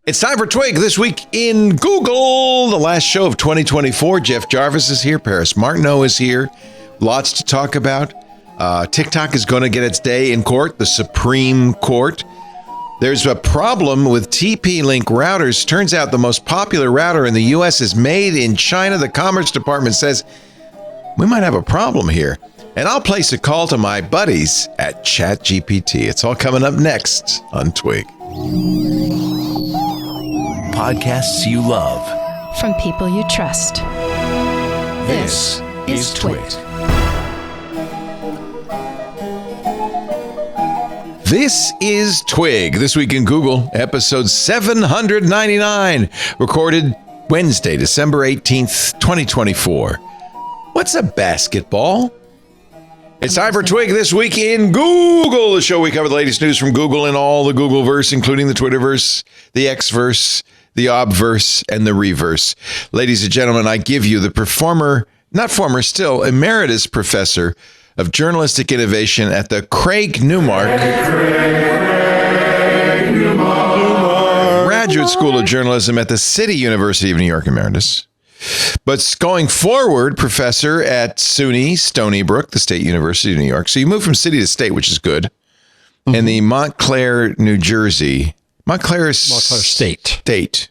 It's time for Twig this week in Google, the last show of 2024. Jeff Jarvis is here. Paris Martineau is here. Lots to talk about. TikTok is going to get its day in court, the Supreme Court. There's a problem with TP-Link routers. Turns out the most popular router in the U.S. is made in China. The Commerce Department says we might have a problem here. And I'll place a call to my buddies at ChatGPT. It's all coming up next on Twig. Podcasts you love. From people you trust. This is TWiT. This is Twig, This Week in Google, episode 799, recorded Wednesday, December 18th, 2024. What's a basketball? It's time for Twig This Week in Google, the show we cover the latest news from Google and all the Googleverse, including the Twitterverse, the Xverse, the Obverse, and the Reverse. Ladies and gentlemen, I give you the still emeritus professor of journalistic innovation at the Craig Newmark Graduate School of Journalism at the City University of New York, emeritus. But going forward, professor at SUNY Stony Brook, the State University of New York. So you move from city to state, which is good. Mm-hmm. And the Montclair, New Jersey. Montclair State.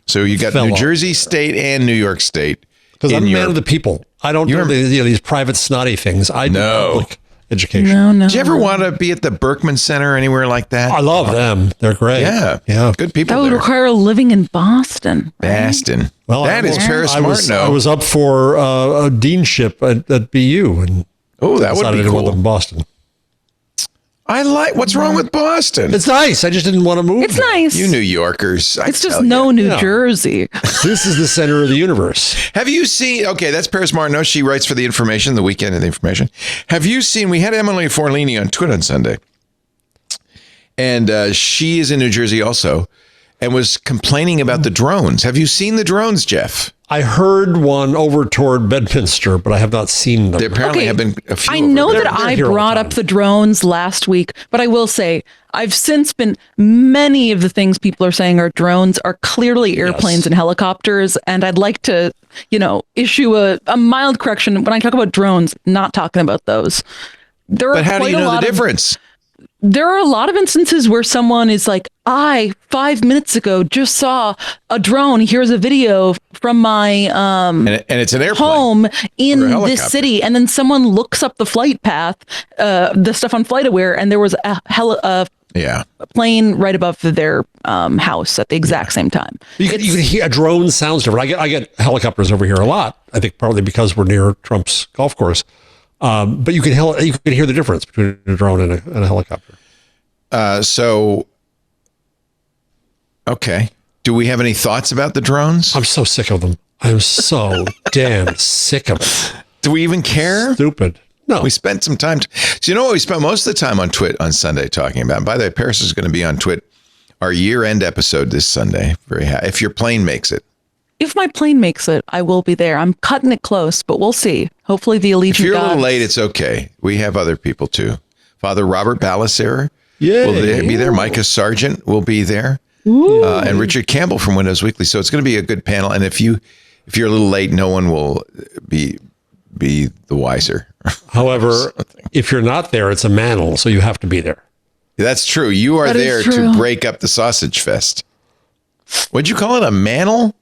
So you got New Jersey State and New York State. Because I'm a man of the people. I don't do these private snotty things. I do public education. No. Did you ever want to be at the Berkman Center, anywhere like that? I love them. They're great. Yeah. Good people. That would require living in Boston. Right? Boston. Well, that is Paris Martineau. I was up for a deanship at BU, and that would be cool. cool. To live in Boston. What's wrong with Boston? It's nice. I just didn't want to move. It's nice. You New Yorkers. It's just New Jersey. This is the center of the universe. Have you seen, that's Paris Martineau. She writes for The Information, the weekend of The Information. Have you seen, we had Emily Forlini on TWiT on Sunday. And she is in New Jersey also and was complaining about the drones. Have you seen the drones, Jeff? I heard one over toward Bedminster, but I have not seen them. There apparently have been a few. I know that I brought up the drones last week, but I will say I've since been, many of the things people are saying are drones are clearly airplanes and helicopters. And I'd like to, issue a mild correction. When I talk about drones, not talking about those. But how do you know the difference? There are a lot of instances where someone is like, I 5 minutes ago just saw a drone. Here's a video from my and it's an airplane home in this city. And then someone looks up the flight path, the stuff on FlightAware, and there was a plane right above their house at the exact same time. You can hear a drone sounds different. I get helicopters over here a lot. I think probably because we're near Trump's golf course. But you can hear the difference between a drone and a helicopter. Do we have any thoughts about the drones? I'm so sick of them. I'm so damn sick of it. Do we even care? Stupid. No. We spent some time. So you know what we spent most of the time on TWiT on Sunday talking about? And by the way, Paris is going to be on TWiT, our year-end episode this Sunday. If your plane makes it. If my plane makes it, I will be there. I'm cutting it close, but we'll see. Hopefully the Allegiant If you're gods. a little late, it's okay. We have other people too. Father Robert Balassier will be there. Micah Sargent will be there. And Richard Campbell from Windows Weekly. So it's going to be a good panel. And if you're a little late, no one will be the wiser. However, if you're not there, it's a mantle, so you have to be there. That's true. You are there to break up the sausage fest. What'd you call it? A mantle?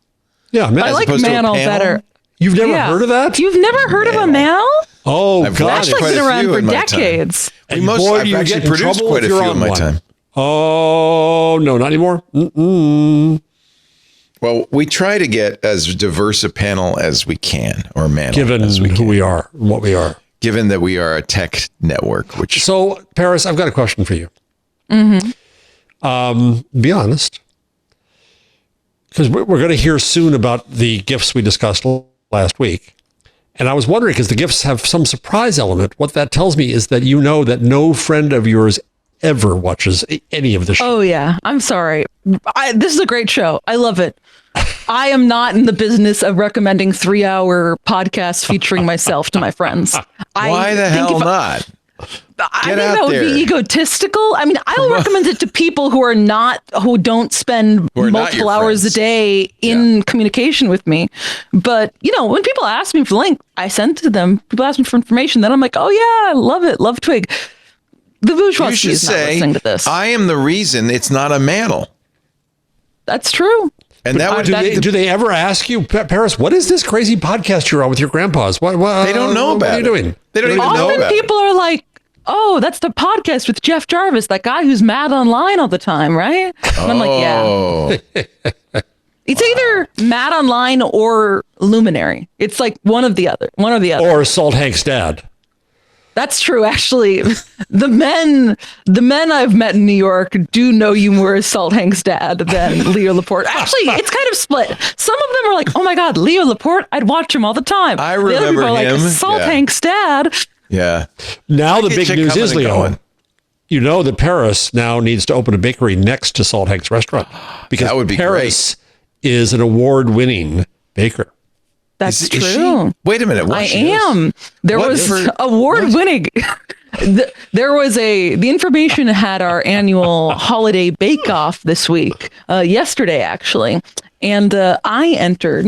Yeah, I like mantle better. You've never heard of that? You've never heard of a mantle? Oh, God. That's been around for decades. I've actually produced quite a few in my time. Oh, no, not anymore. Well, we try to get as diverse a panel as we can, or mantle given as we can. Who we are, and what we are. Given that we are a tech network. So, Paris, I've got a question for you. Be honest. Because we're going to hear soon about the gifts we discussed last week. And I was wondering, because the gifts have some surprise element, what that tells me is that you know that no friend of yours ever watches any of the show. Oh, yeah. I'm sorry. This is a great show. I love it. I am not in the business of recommending 3-hour podcasts featuring myself to my friends. Why the hell not? I Get think out that would there. be egotistical. I mean, I'll recommend it to people who don't spend Who are not multiple your hours a friends. day in communication with me. But, when people ask me for the link, I send to them. People ask me for information. Then I'm like, oh, yeah, I love it. Love Twig. The You bourgeoisie should is not say, listening to this. I am the reason it's not a mantle. That's true. And that would Do they ever ask you, Paris, what is this crazy podcast you're on with your grandpas? What They don't know about What are you it. doing? They don't even know Often about it. people are like, oh, that's the podcast with Jeff Jarvis, that guy who's mad online all the time, right? And I'm like, yeah. Oh, It's either mad online or luminary. It's like one or the other. Or Salt Hank's dad. That's true, actually. The men I've met in New York do know you more as Salt Hank's dad than Leo Laporte. Actually, it's kind of split. Some of them are like, oh my God, Leo Laporte, I'd watch him all the time. I The other remember people are him. like, Salt Yeah. Hank's dad. yeah. Now the Get big you news coming is, and Leo, going. you know that Paris now needs to open a bakery next to Salt Hank's restaurant. Because That would be Paris is an award-winning baker. That's Is true. she? Wait a minute. What I she is? am. There What was for- award-winning. There was the Information had our annual holiday bake-off this week, yesterday actually, and I entered,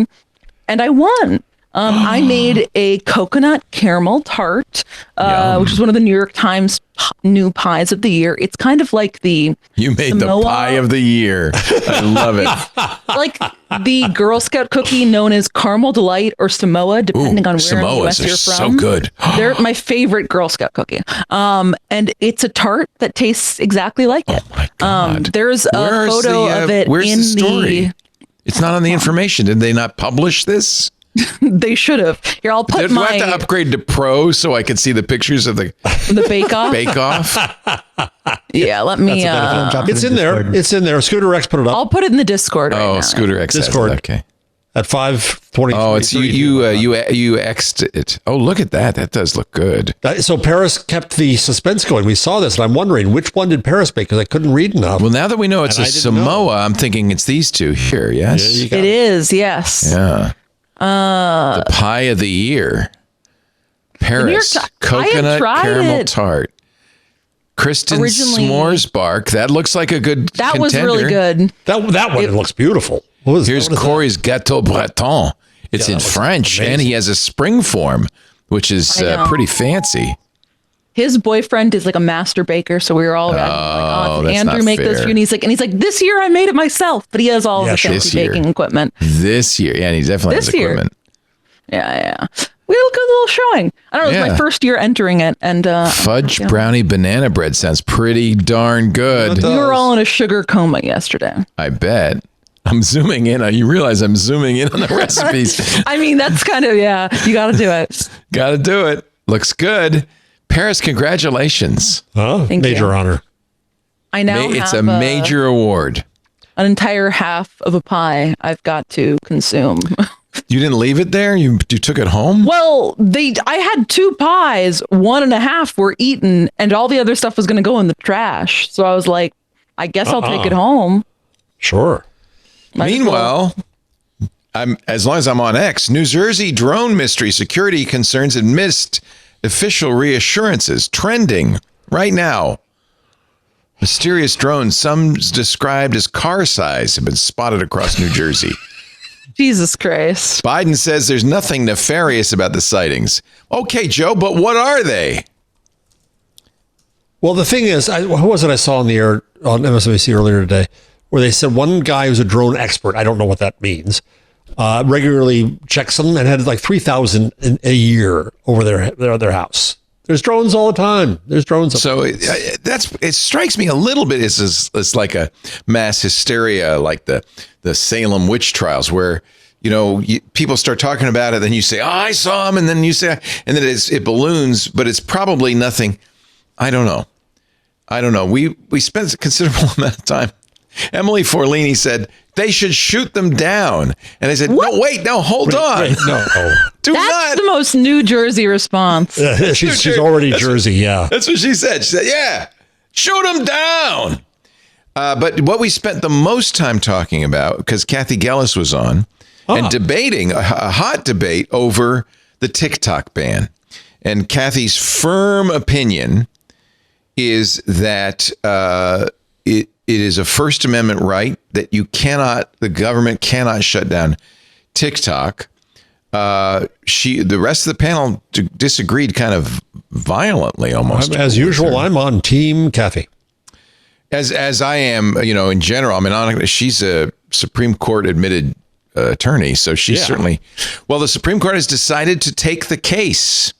and I won. I made a coconut caramel tart, which is one of the New York Times new pies of the year. It's kind of like the You made the Samoa- pie of the year. I love it. like the Girl Scout cookie known as Caramel Delight or Samoa, depending on where in the Samoas US are you're so from. good. They're my favorite Girl Scout cookie. And it's a tart that tastes exactly like it. Oh my God. There's a Where's photo the, of it where's in the story? It's not on the information. Did they not publish this? They should have. Here, I'll put Do I have to my upgrade to Pro so I can see the pictures of the Bake Off. Bake Off? Yeah, let me. It's in there. It's in there. Scooter X put it up I'll put it in the Discord. Right Oh, now. Scooter X. has it. Discord. Okay. at 5:20. Oh, it's you X'd it. Oh, look at that. That does look good. So Paris kept the suspense going. We saw this, and I'm wondering which one did Paris make because I couldn't read enough. Well, now that we know it's And a I didn't Samoa, know. I'm thinking it's these two here. Yes. Yeah, you got It is, yes. Yeah. The pie of the year. Paris I had coconut tried caramel it. tart. Kristen Originally- s'mores bark. That looks like a good That contender. was really good. that one. It looks beautiful. What is, Here's what is Corey's Gâteau Breton. It's Yeah, in that looks French, amazing. and he has a spring form, which is I know. pretty fancy. His boyfriend is like a master baker, so we were all like, oh, that's Andrew not make this fair. for you. And he's like, this year I made it myself, but he has all Yeah, the sure. fancy This year. baking equipment. This year. Yeah, and he definitely This has year. equipment. Yeah. We had a good little showing. I don't know. It was Yeah. my first year entering it, and Fudge brownie banana bread sounds pretty darn good. It we were all in a sugar coma yesterday. I bet. I'm zooming in. You realize I'm zooming in on the recipes. I mean, that's kind of, yeah, you got to do it. Got to do it. Looks good. Paris, congratulations. Huh? Thank Major you. honor. I now It's have a major award. an entire half of a pie I've got to consume. You didn't leave it there? You took it home? Well, I had 2 pies, 1.5 were eaten, and all the other stuff was going to go in the trash. So I was like, I guess I'll take it home. Sure. Might as well. Meanwhile, as long as I'm on X, New Jersey drone mystery security concerns amidst official reassurances trending right now. Mysterious drones, some described as car size, have been spotted across New Jersey. Jesus Christ. Biden says there's nothing nefarious about the sightings. Okay, Joe, but what are they? Well, the thing is, who was it I saw on the air on MSNBC earlier today, where they said one guy who's a drone expert, I don't know what that means, regularly checks them and had like 3,000 a year over their house. There's drones all the time. There's drones. So it strikes me a little bit as like a mass hysteria, like the Salem witch trials, where people start talking about it, then you say, "Oh, I saw him," and then you say, and then it balloons, but it's probably nothing. I don't know. We spent a considerable amount of time. Emily Forlini said they should shoot them down, and I said, What? "No, wait, no, hold on, Wait, no. do That's not." the most New Jersey response. she's already Jersey, yeah. That's what she said. She said, "Yeah, shoot them down." But what we spent the most time talking about, because Kathy Gellis was on, and debating, a hot debate over the TikTok ban. And Kathy's firm opinion is that it is a First Amendment right that the government cannot shut down TikTok. The rest of the panel disagreed kind of violently, almost. As usual, I'm on Team Kathy. As I am, in general. I mean, she's a Supreme Court admitted attorney, so she's certainly. Well, the Supreme Court has decided to take the case.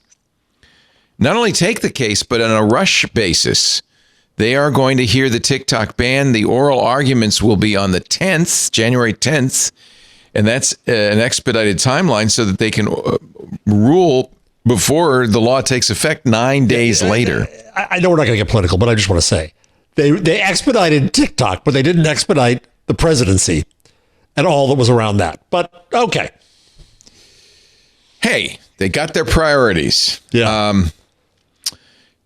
Not only take the case, but on a rush basis. They are going to hear the TikTok ban. The oral arguments will be on the 10th, January 10th. And that's an expedited timeline so that they can rule before the law takes effect 9 days later. I know we're not going to get political, but I just want to say they expedited TikTok, but they didn't expedite the presidency and all that was around that. But okay. Hey, they got their priorities. Yeah.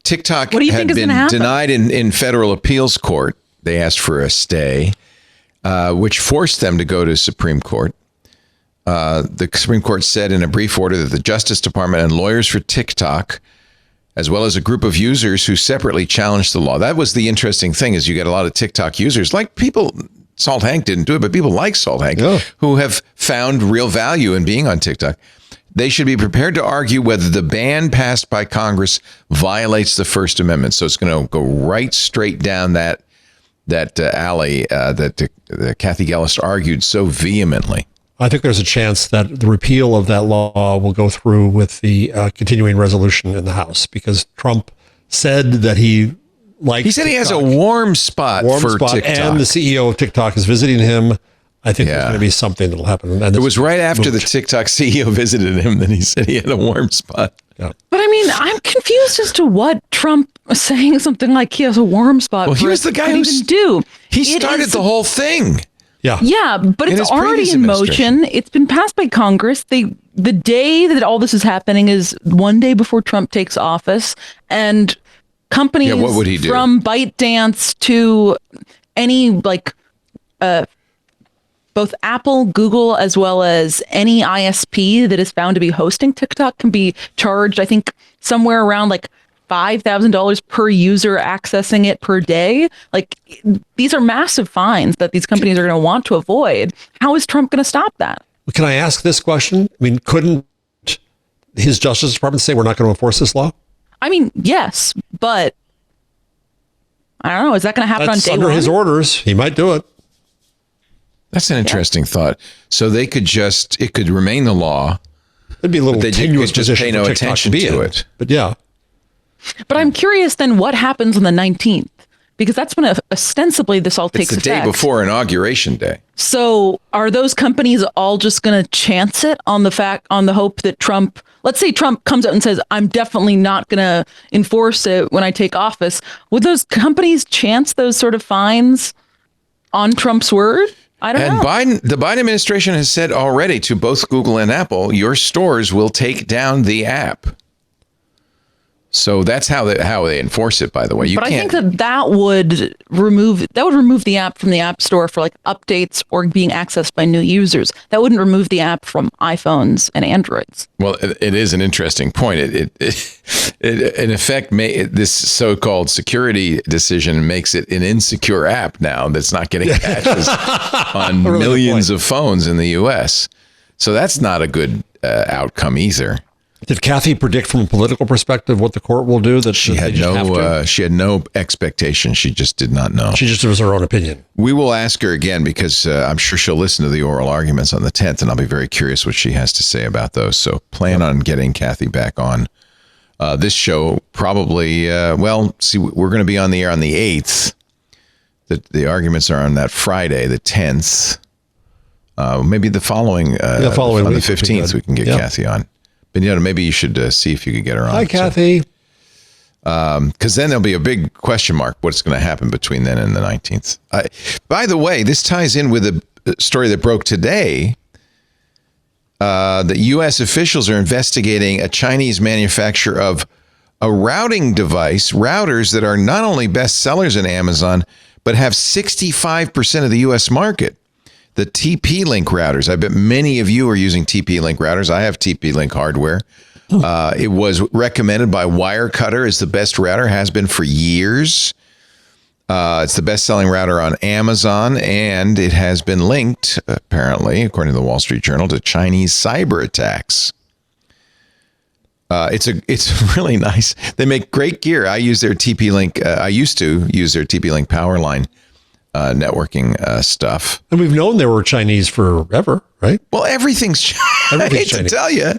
TikTok What do you had think is been gonna happen? denied in federal appeals court. They asked for a stay, which forced them to go to Supreme Court. The Supreme Court said in a brief order that the Justice Department and lawyers for TikTok, as well as a group of users who separately challenged the law. That was the interesting thing, is you get a lot of TikTok users, like people, Salt Hank didn't do it, but people like Salt Hank, who have found real value in being on TikTok. They should be prepared to argue whether the ban passed by Congress violates the First Amendment. So it's going to go right straight down that alley that Kathy Gellist argued so vehemently. I think there's a chance that the repeal of that law will go through with the continuing resolution in the House, because Trump said that he likes. He said TikTok. he has a warm spot for TikTok. And the CEO of TikTok is visiting him. I think there's going to be something that'll happen. And it was right after the TikTok CEO visited him that he said he had a warm spot. Yeah. But I mean, I'm confused as to what Trump was saying something like he has a warm spot. Well, he was the guy who do. He started the whole thing. Yeah. Yeah, but it's already in motion. It's been passed by Congress. The day that all this is happening is one day before Trump takes office, and companies what would he do? From ByteDance to any both Apple, Google, as well as any ISP that is found to be hosting TikTok can be charged, I think, somewhere around like $5,000 per user accessing it per day. Like, these are massive fines that these companies are going to want to avoid. How is Trump going to stop that? Can I ask this question? I mean, couldn't his Justice Department say we're not going to enforce this law? I mean, yes, but I don't know. Is that going to happen on day under one? his orders. He might do it. That's an interesting thought. So they could it could remain the law. It'd be a little tenuous just position pay no for TikTok attention to be to in. it. But yeah. But I'm curious then what happens on the 19th, because that's when ostensibly this all takes It's the effect. day before Inauguration Day. So are those companies all just going to chance it on the hope that Trump, let's say Trump comes out and says, I'm definitely not going to enforce it when I take office. Would those companies chance those sort of fines on Trump's word? I don't know. The Biden administration has said already to both Google and Apple, your stores will take down the app. So that's how they enforce it, by the way. I think that would remove the app from the App Store for like updates or being accessed by new users. That wouldn't remove the app from iPhones and Androids. Well, it is an interesting point. It in effect, this so-called security decision makes it an insecure app now that's not getting patches on millions of phones in the U.S. So that's not a good outcome either. Did Kathy predict from a political perspective what the court will do? That she had no expectation. She just did not know. She just was her own opinion. We will ask her again, because I'm sure she'll listen to the oral arguments on the 10th, and I'll be very curious what she has to say about those. So plan on getting Kathy back on this show. Probably, we're going to be on the air on the 8th. The arguments are on that Friday, the 10th. Maybe the following week, on the 15th, we can get Kathy on. But, maybe you should see if you could get her on. Hi, Kathy. Because then there'll be a big question mark what's going to happen between then and the 19th. By the way, this ties in with a story that broke today. That U.S. officials are investigating a Chinese manufacturer of a routing device, routers that are not only best sellers in Amazon, but have 65% of the U.S. market. The TP-Link routers. I bet many of you are using TP-Link routers. I have TP-Link hardware. It was recommended by Wirecutter as the best router, has been for years. It's the best-selling router on Amazon, and it has been linked, apparently, according to the Wall Street Journal, to Chinese cyber attacks. It's really nice. They make great gear. I use their TP-Link. I used to use their TP-Link power line networking stuff. And we've known they were Chinese forever, right? Well, everything's Chinese. I hate to tell you.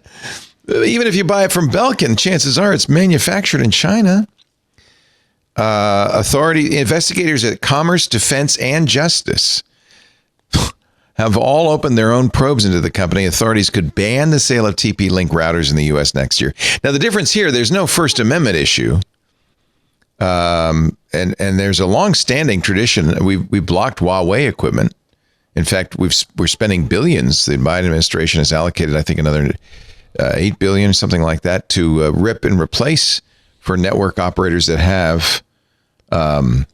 Even if you buy it from Belkin, chances are it's manufactured in China. Investigators at Commerce, Defense, and Justice have all opened their own probes into the company. Authorities could ban the sale of TP-Link routers in the U.S. next year. Now, the difference here, there's no First Amendment issue. And there's a long-standing tradition. We blocked Huawei equipment. In fact, we're spending billions. The Biden administration has allocated, I think, another $8 billion, something like that, to rip and replace for network operators that have Huawei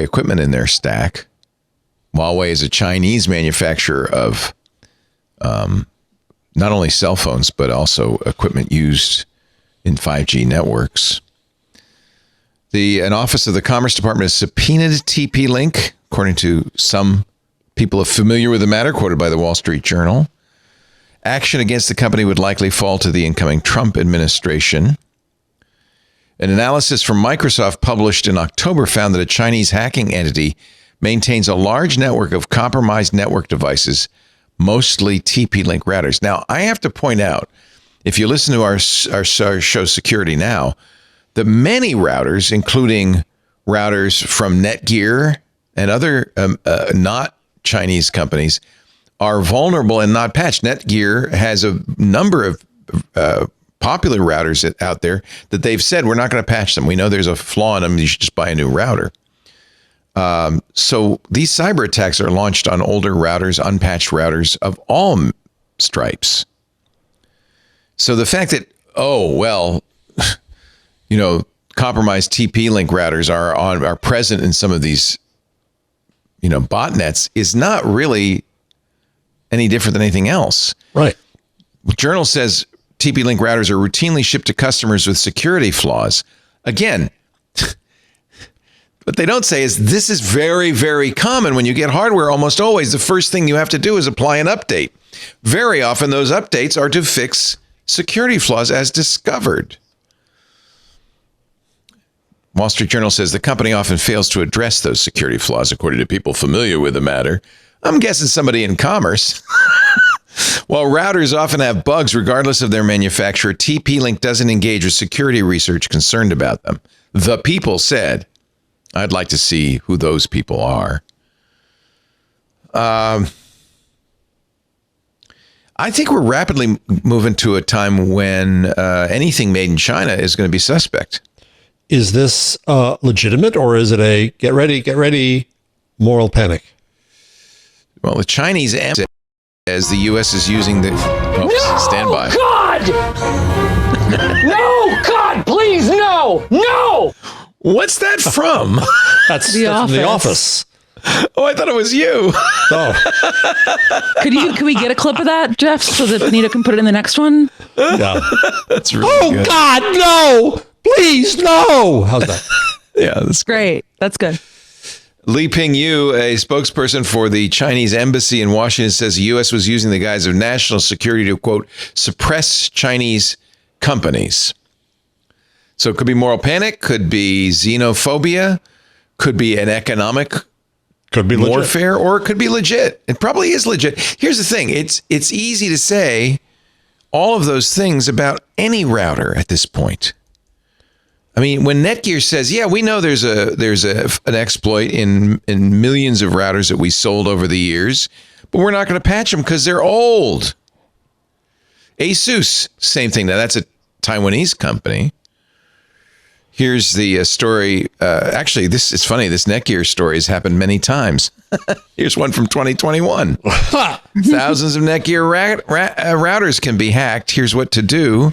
equipment in their stack. Huawei is a Chinese manufacturer of not only cell phones, but also equipment used in 5G networks. An office of the Commerce Department has subpoenaed TP-Link, according to some people familiar with the matter, quoted by the Wall Street Journal. Action against the company would likely fall to the incoming Trump administration. An analysis from Microsoft published in October found that a Chinese hacking entity maintains a large network of compromised network devices, mostly TP-Link routers. Now, I have to point out, if you listen to our show Security Now, that many routers, including routers from Netgear and other not Chinese companies, are vulnerable and not patched. Netgear has a number of popular routers out there that they've said, we're not going to patch them. We know there's a flaw in them. You should just buy a new router. So these cyber attacks are launched on older routers, unpatched routers of all stripes. So the fact that, compromised TP-Link routers are present in some of these, botnets is not really any different than anything else. Right. The journal says TP-Link routers are routinely shipped to customers with security flaws. Again, what they don't say is this is very, very common. When you get hardware, almost always the first thing you have to do is apply an update. Very often those updates are to fix security flaws as discovered. Wall Street Journal says the company often fails to address those security flaws, according to people familiar with the matter. I'm guessing somebody in commerce. While routers often have bugs regardless of their manufacturer, TP-Link doesn't engage with security research concerned about them. The people said. I'd like to see who those people are. I think we're rapidly moving to a time when anything made in China is going to be suspect. Is this legitimate, or is it a get ready, moral panic? Well, the Chinese as the U.S. is using the... stand by. God! No, God, please, no! No! What's that from? That's The from The Office. Office. Oh, I thought it was you. Oh, Could we get a clip of that, Jeff, so that Anita can put it in the next one? yeah. That's really good. God, no! Please, no! How's that? Yeah, that's Great. That's good. Li Pingyu, a spokesperson for the Chinese embassy in Washington, says the U.S. was using the guise of national security to, quote, suppress Chinese companies. So it could be moral panic, could be xenophobia, could be an economic Could be legit. warfare, or it could be legit. It probably is legit. Here's the thing. It's easy to say all of those things about any router at this point. I mean, when Netgear says, yeah, we know there's an exploit in millions of routers that we sold over the years, but we're not going to patch them because they're old. Asus, same thing. Now, that's a Taiwanese company. Here's the story. Actually, this is funny. This Netgear story has happened many times. Here's one from 2021. Thousands of Netgear routers can be hacked. Here's what to do.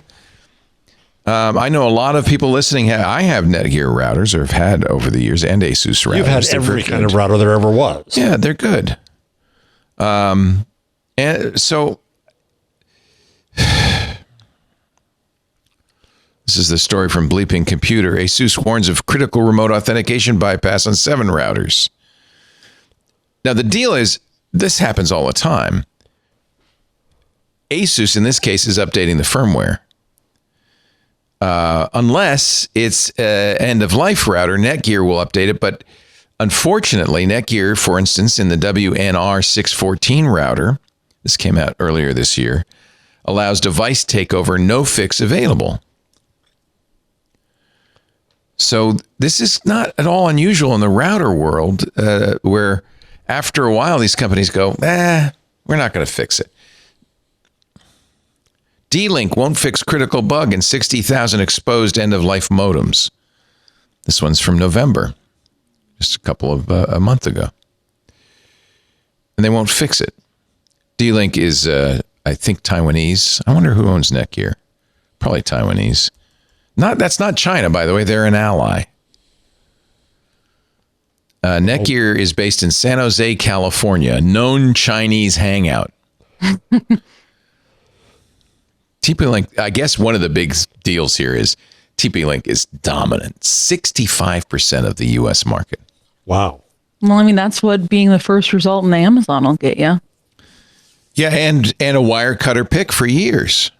I know a lot of people listening. I have Netgear routers, or have had over the years, and Asus routers. You've had every kind of router there ever was. Yeah, they're good. And so This is the story from Bleeping Computer. Asus warns of critical remote authentication bypass on 7 routers. Now, the deal is, this happens all the time. Asus, in this case, is updating the firmware. Unless it's end-of-life router, Netgear will update it. But unfortunately, Netgear, for instance, in the WNR614 router, this came out earlier this year, allows device takeover, no fix available. So this is not at all unusual in the router world, where after a while, these companies go, we're not going to fix it. D-Link won't fix critical bug in 60,000 exposed end-of-life modems. This one's from November, just a month ago. And they won't fix it. D-Link is, I think, Taiwanese. I wonder who owns Netgear. Probably Taiwanese. That's not China, by the way. They're an ally. Netgear is based in San Jose, California, a known Chinese hangout. TP-Link, I guess one of the big deals here is TP-Link is dominant, 65% of the U.S. market. Wow. Well, I mean, that's what being the first result in Amazon will get you. Yeah, and a wire cutter pick for years.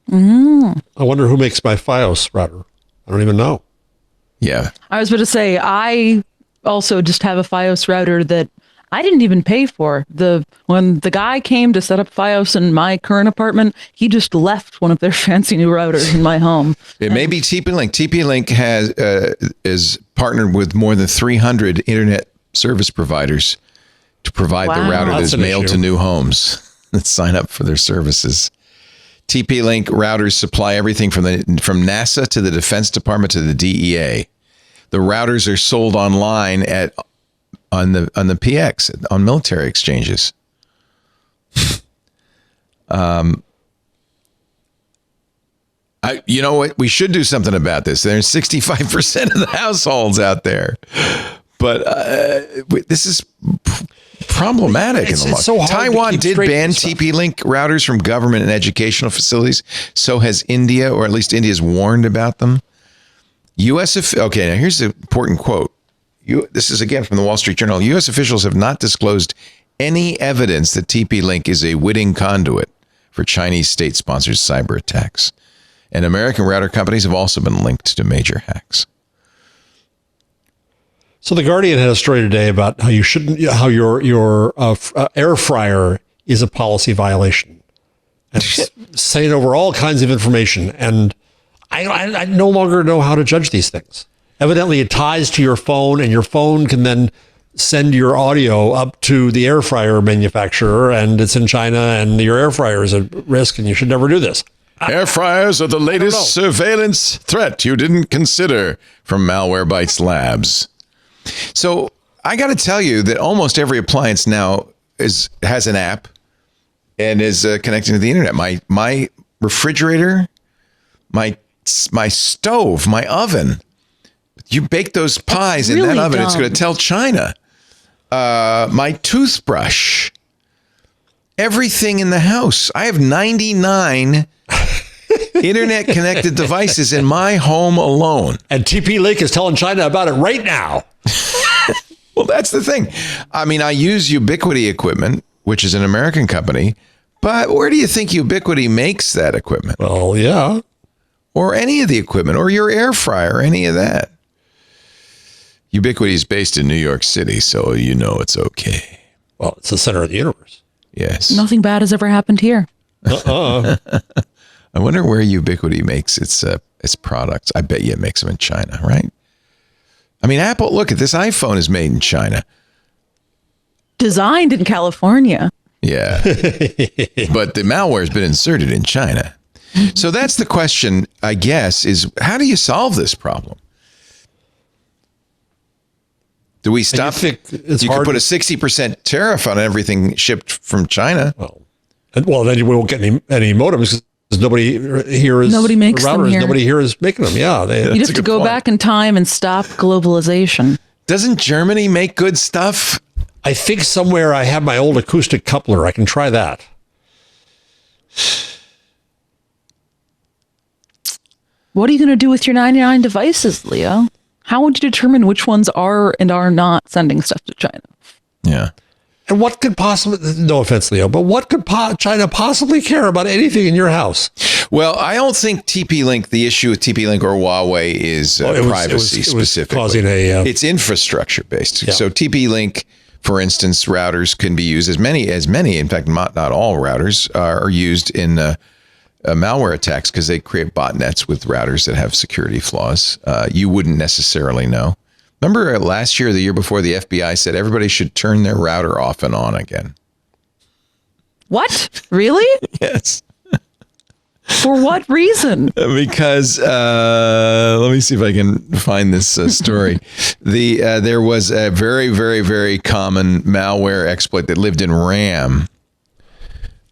Mm. I wonder who makes my FiOS router. I don't even know. Yeah. I was about to say, I also just have a FiOS router that I didn't even pay for. When the guy came to set up FiOS in my current apartment, he just left one of their fancy new routers in my home. It may be TP-Link. TP-Link is partnered with more than 300 internet service providers to provide the router that's mailed to new homes that sign up for their services. TP-Link routers supply everything from NASA to the Defense Department to the DEA. The routers are sold online on the PX, on military exchanges. You know what? We should do something about this. There's 65% of the households out there, but this is problematic in the long. So Taiwan did ban TP-Link routers from government and educational facilities. So has India, or at least India's warned about them. Okay, now here's the important quote. This is again from the Wall Street Journal. U.S. officials have not disclosed any evidence that TP-Link is a witting conduit for Chinese state-sponsored cyber attacks. And American router companies have also been linked to major hacks. So the Guardian had a story today about how your air fryer is a policy violation, and saying over all kinds of information. And I no longer know how to judge these things. Evidently, it ties to your phone, and your phone can then send your audio up to the air fryer manufacturer, and it's in China, and your air fryer is at risk, and you should never do this. Air fryers are the latest surveillance threat you didn't consider from Malwarebytes Labs. So I got to tell you that almost every appliance now has an app and is connecting to the internet. My refrigerator, my stove, my oven. You bake those pies in that oven, it's going to tell China. My toothbrush, everything in the house. I have 99 internet connected devices in my home alone. And TP-Link is telling China about it right now. Well, that's the thing. I mean, I use Ubiquiti equipment, which is an American company, but where do you think Ubiquiti makes that equipment? Well, yeah. Or any of the equipment, or your air fryer, any of that. Ubiquiti is based in New York City, so you know it's okay. Well, it's the center of the universe. Yes. Nothing bad has ever happened here. I wonder where Ubiquiti makes its products. I bet you it makes them in China, right? I mean, Apple, look at this iPhone is made in China. Designed in California. Yeah. But the malware has been inserted in China. So that's the question, I guess, is how do you solve this problem? Do we stop? You could put a 60% tariff on everything shipped from China. Well, then you won't get any modems because nobody makes routers, them here. Nobody here is making them. Yeah, you'd have to go back in time and stop globalization. Doesn't Germany make good stuff? I think somewhere I have my old acoustic coupler. I can try that. What are you going to do with your 99 devices, Leo? How would you determine which ones are and are not sending stuff to China? Yeah. And what could possibly, no offense, Leo, but what could China possibly care about anything in your house? Well, I don't think TP-Link, the issue with TP-Link or Huawei is privacy specifically. Causing it's infrastructure based. Yeah. So TP-Link, for instance, routers can be used as many, in fact, not all routers are used in malware attacks because they create botnets with routers that have security flaws. You wouldn't necessarily know. Remember last year, or the year before, the FBI said everybody should turn their router off and on again. What? Really? Yes. For what reason? Because let me see if I can find this story. There was a very, very, very common malware exploit that lived in RAM.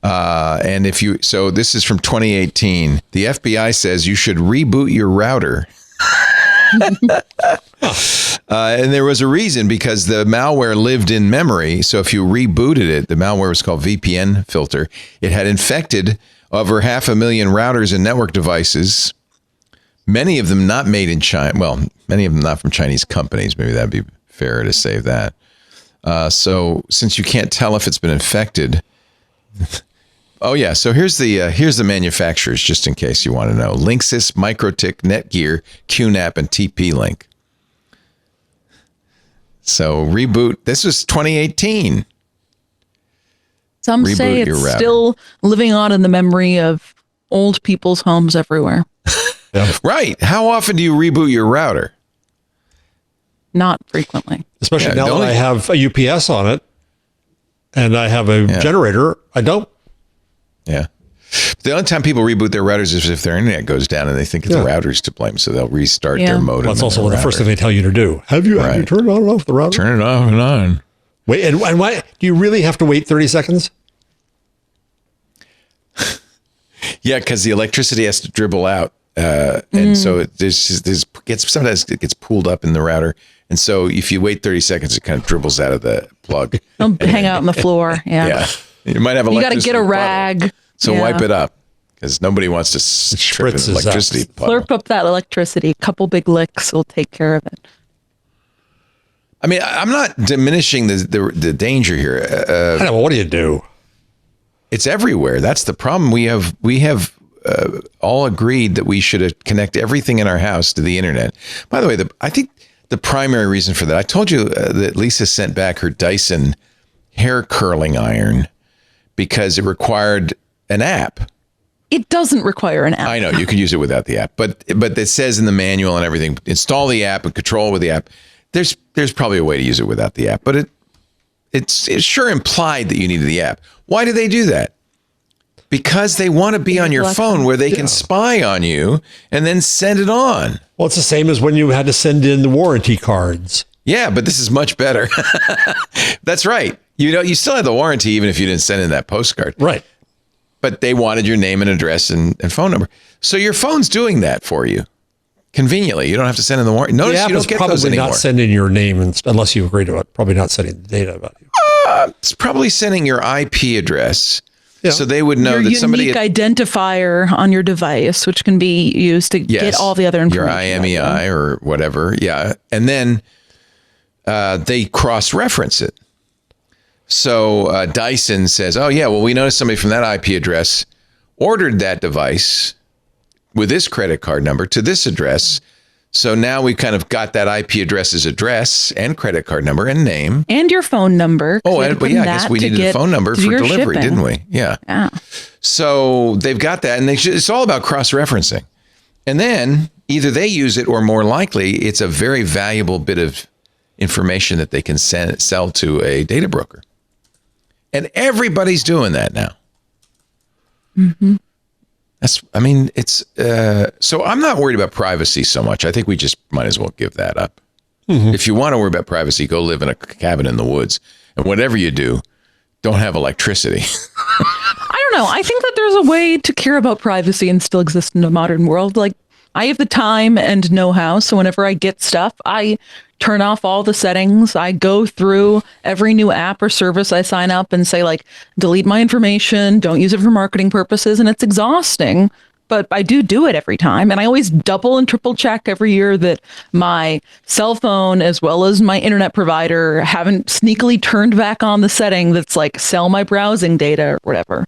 And so this is from 2018. The FBI says you should reboot your router. And there was a reason, because the malware lived in memory. So if you rebooted it, the malware was called VPN filter. It had infected over 500,000 routers and network devices, many of them not made in China. Well, many of them not from Chinese companies. Maybe that'd be fair to say that. So since you can't tell if it's been infected. Oh yeah. So here's the manufacturers, just in case you want to know: Linksys, Microtik, Netgear, QNAP, and TP-Link. So reboot. This was 2018. Some say it's still living on in the memory of old people's homes everywhere. Yeah. Right. How often do you reboot your router? Not frequently. Especially now that I have a UPS on it and I have a generator, I don't. Yeah. The only time people reboot their routers is if their internet goes down and they think the router's to blame, so they'll restart their modem. Well, that's also the first thing they tell you to do. Have you turned on and off the router? Turn it off and on. Wait, and why do you really have to wait 30 seconds? Yeah, because the electricity has to dribble out, and so sometimes it gets pooled up in the router, and so if you wait 30 seconds, it kind of dribbles out of the plug. Don't hang out on the floor. Yeah. You might have. You got to get a rag. Puddle, so wipe it up, because nobody wants to trip an electricity puddle. Slurp up that electricity. A couple big licks will take care of it. I mean, I'm not diminishing the danger here. I know, what do you do? It's everywhere. That's the problem. We have all agreed that we should connect everything in our house to the internet. By the way, I think the primary reason for that, I told you that Lisa sent back her Dyson hair curling iron because it required an app. It doesn't require an app. I know, you can use it without the app, but it says in the manual and everything, install the app and control with the app. There's probably a way to use it without the app, but it's sure implied that you needed the app. Why do they do that? Because they want to be on your phone where they can spy on you and then send it on. Well, it's the same as when you had to send in the warranty cards. Yeah, but this is much better. That's right. You still had the warranty even if you didn't send in that postcard. Right. But they wanted your name and address and phone number. So your phone's doing that for you. Conveniently, you don't have to send in the warranty. Notice you don't get those anymore. Probably not sending your name unless you agree to it. Probably not sending the data about you. It's probably sending your IP address, so they would know your that somebody unique identifier on your device, which can be used to get all the other information. Your IMEI or whatever, and then they cross-reference it. So Dyson says, "Oh yeah, well we noticed somebody from that IP address ordered that device with this credit card number to this address. So now we kind of got that IP address's address and credit card number and name. And your phone number. But I guess we needed a phone number for delivery, didn't we? Yeah. So they've got that, and it's all about cross-referencing. And then either they use it, or more likely, it's a very valuable bit of information that they can sell to a data broker. And everybody's doing that now. Mm-hmm. It's so I'm not worried about privacy so much. I think we just might as well give that up. Mm-hmm. If you want to worry about privacy, go live in a cabin in the woods. And whatever you do, don't have electricity. I don't know. I think that there's a way to care about privacy and still exist in the modern world. Like, I have the time and know-how, so whenever I get stuff, I turn off all the settings. I go through every new app or service I sign up and say, like, delete my information, don't use it for marketing purposes, and it's exhausting. but I do it every time. And I always double and triple check every year that my cell phone as well as my internet provider haven't sneakily turned back on the setting that's like sell my browsing data or whatever.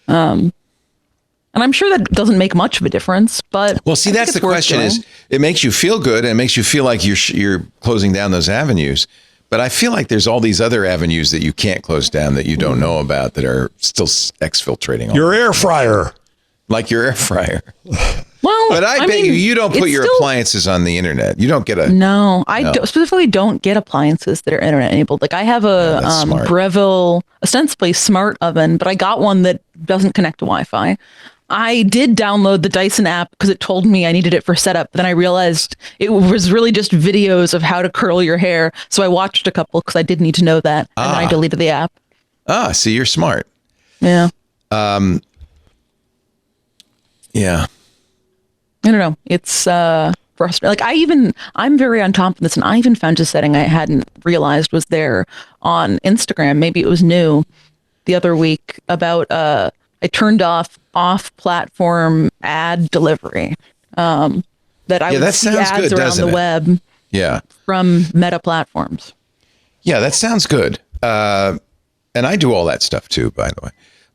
And I'm sure that doesn't make much of a difference, but well, see, that's the question is it makes you feel good and it makes you feel like you're closing down those avenues. But I feel like there's all these other avenues that you can't close down that you don't know about that are still exfiltrating. Your air fryer. Like your air fryer. Well, but I bet you don't put your appliances on the internet. You don't get a... No, I specifically don't get appliances that are internet enabled. Like I have a Breville, ostensibly smart oven, but I got one that doesn't connect to Wi-Fi. I did download the Dyson app because it told me I needed it for setup. Then I realized it was really just videos of how to curl your hair. So I watched a couple because I did need to know that. And then I deleted the app. See, you're smart. Yeah. Yeah. I don't know. It's frustrating. Like I'm very on top of this, and I even found a setting I hadn't realized was there on Instagram. Maybe it was new the other week about I turned off-platform ad delivery. That I would see ads around the web. Yeah. From Meta platforms. Yeah, that sounds good. And I do all that stuff too, by the way.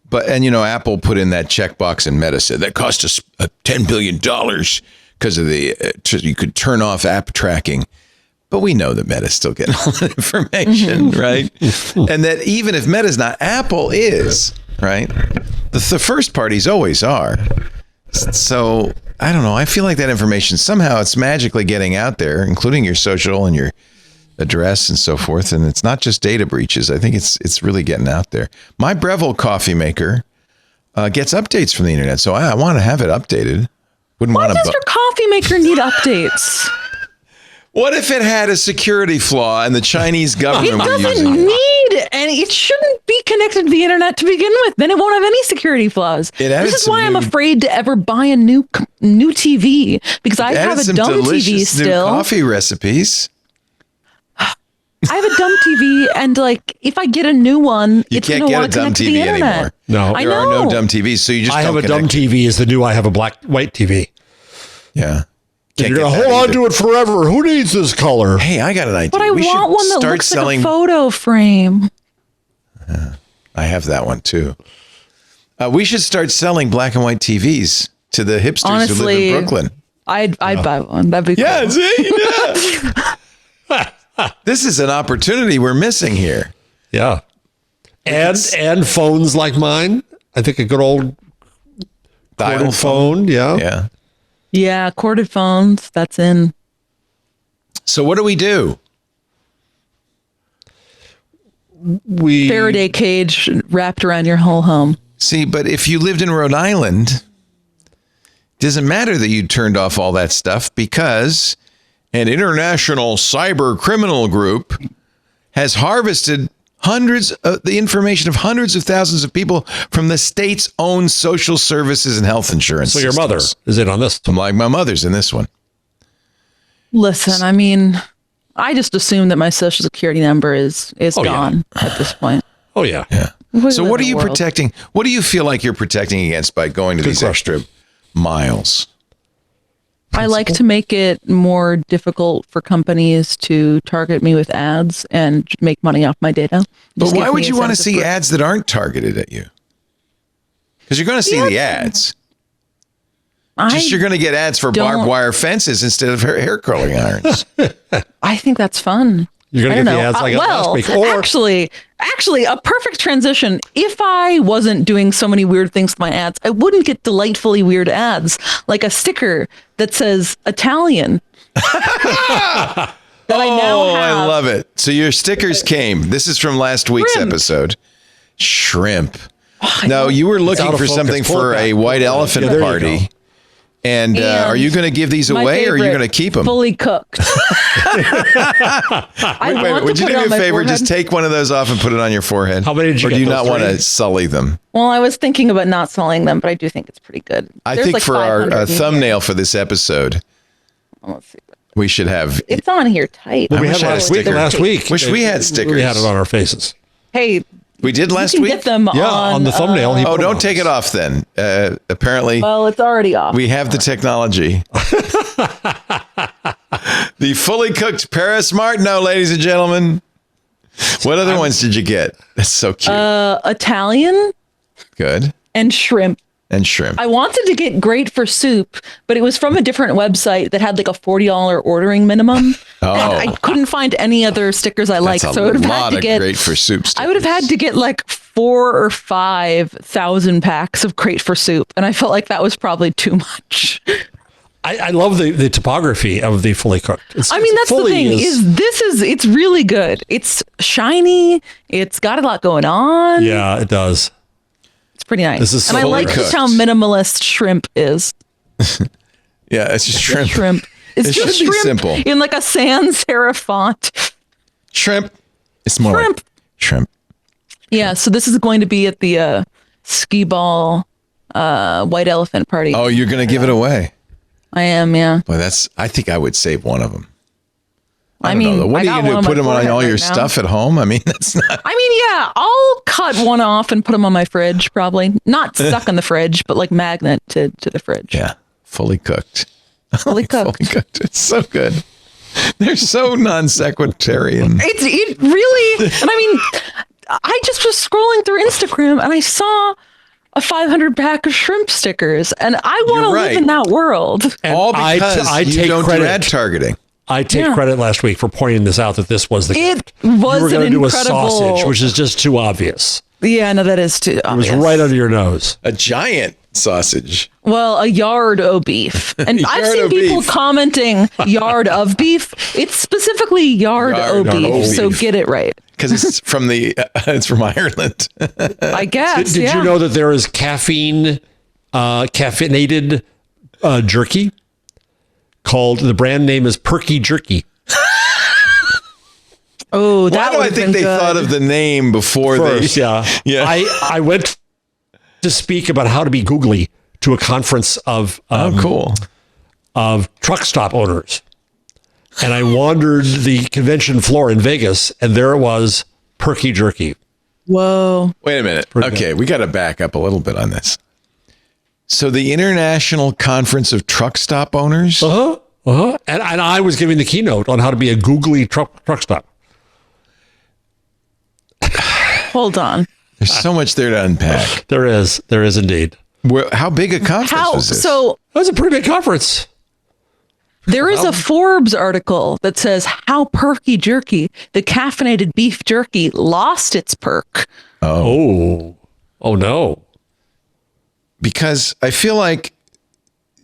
But Apple put in that checkbox and Meta said that cost us $10 billion because of you could turn off app tracking. But we know that Meta's still getting all that information, right? And that even if Meta's not, Apple is, right? The first parties always are. So I don't know. I feel like that information somehow it's magically getting out there, including your social and your address and so forth. And it's not just data breaches. I think it's really getting out there. My Breville coffee maker gets updates from the internet. So I want to have it updated. Why does your coffee maker need updates? What if it had a security flaw and the Chinese government were using it? It doesn't need, and it shouldn't be connected to the internet to begin with. Then it won't have any security flaws. This is why I'm afraid to ever buy a new TV because I have a dumb TV still. New coffee recipes. I have a dumb TV, and like if I get a new one, it's going to want to connect to the internet. Anymore. No, there are no dumb TVs, so you just. I have a dumb TV is the new. I have a black-white TV. Yeah. You're going to hold on to it forever. Who needs this color? Hey, I got an idea. But I want one that looks like a photo frame. I have that one too. We should start selling black and white TVs to the hipsters who live in Brooklyn. I'd buy one. That'd be cool. Yeah, see? Yeah. This is an opportunity we're missing here. Yeah. And phones like mine. I think a good old dial phone. Yeah. Yeah. Yeah, corded phones. That's in. So what do we do? Faraday cage wrapped around your whole home. See, but if you lived in Rhode Island, it doesn't matter that you turned off all that stuff because an international cyber criminal group has harvested the information of hundreds of thousands of people from the state's own social services and health insurance. So your mother is in on this? Like my mother's in this one. Listen, I mean, I just assume that my social security number is gone at this point. Oh, yeah. Yeah. So what are you protecting? What do you feel like you're protecting against by going to these extra miles? I like to make it more difficult for companies to target me with ads and make money off my data. But why would you want to see ads that aren't targeted at you? Because you're going to see the ads. You're going to get ads for barbed wire fences instead of hair curling irons. I think that's fun. You're going to get the ads like last week. Actually, a perfect transition. If I wasn't doing so many weird things with my ads, I wouldn't get delightfully weird ads, like a sticker that says Italian. I love it. So your stickers came. This is from last week's episode. Shrimp. No, you were looking for something for a white elephant party. And are you going to give these away or are you going to keep them? Fully cooked. Would you do me a favor? Just take one of those off and put it on your forehead. How many did you Or get? do you not want to sully them? Well, I was thinking about not sullying them, but I do think it's pretty good. I think for our thumbnail for this episode, let's see. We should have. It's on here tight. Well, we had last week. Wish we had stickers. We had it on our faces. Hey, We did last you can week? get them on the thumbnail. He Oh, put them don't on. take it off then. Apparently, Well, it's already off. we have the technology. The fully cooked Paris Martineau, ladies and gentlemen. What other ones did you get? That's so cute. Italian Good. and shrimp. And shrimp. I wanted to get great for soup, but it was from a different website that had like a $40 ordering minimum. Oh. And I couldn't find any other stickers I liked, That's so I a would have had lot to of get. great for soup I would have had stickers. to get like 4,000 or 5,000 packs of crate for soup, and I felt like that was probably too much. I love the topography of the fully cooked. I mean, that's the fully thing it's really good. It's shiny. It's got a lot going on. Yeah, it does. It's pretty nice. This is and I fully like cooked. just how minimalist shrimp is. Yeah, it's just shrimp. Shrimp. It's It just should be shrimp simple. in like a sans serif font. Shrimp. It's more Shrimp. like shrimp. Yeah, so this is going to be at the skee ball white elephant party. Oh, you're going to give it away. I am, yeah. Boy, I think I would save one of them. I don't mean, know, though. What I are got you one going on to my put them on forehead all your right now. stuff at home? I mean, that's not. I mean, yeah, I'll cut one off and put them on my fridge, probably. Not stuck in the fridge, but like magnet to the fridge. Yeah, fully cooked. Fully cooked. Fully cooked. It's so good. They're so non sequitarian. It really, and I mean, I just was scrolling through Instagram and I saw a 500 pack of shrimp stickers, and I want to You're live right. in that world. And All because I you take don't credit. do ad targeting. I take Yeah. credit last week for pointing this out that this was the It gift. was You were an gonna do a incredible- sausage, which is just too obvious. Yeah, no, that is too It was obvious. right under your nose. A giant sausage. Well, a yard o' beef. And I've Yard seen o' people beef. commenting yard of beef. It's specifically yard o' Yard o' beef, so beef. get it right. Because it's from it's from Ireland. I guess. Did yeah. you know that there is caffeinated jerky called, the brand name is Perky Jerky. Oh, Why that do I would've think been they good. thought of the name before First, they? yeah. Yeah. I went to speak about how to be googly to a conference of Cool. of truck stop owners. And I wandered the convention floor in Vegas, and there it was, Perky Jerky. Whoa. Wait a minute. Pretty Okay, we got to back up a little bit on this. So the International Conference of Truck Stop Owners. And I was giving the keynote on how to be a googly truck stop. Hold on. There's so much there to unpack. There is indeed. How big a conference How? was this? So That was a pretty big conference. there is a Forbes article that says how Perky Jerky, the caffeinated beef jerky, lost its perk. Oh no. Because I feel like,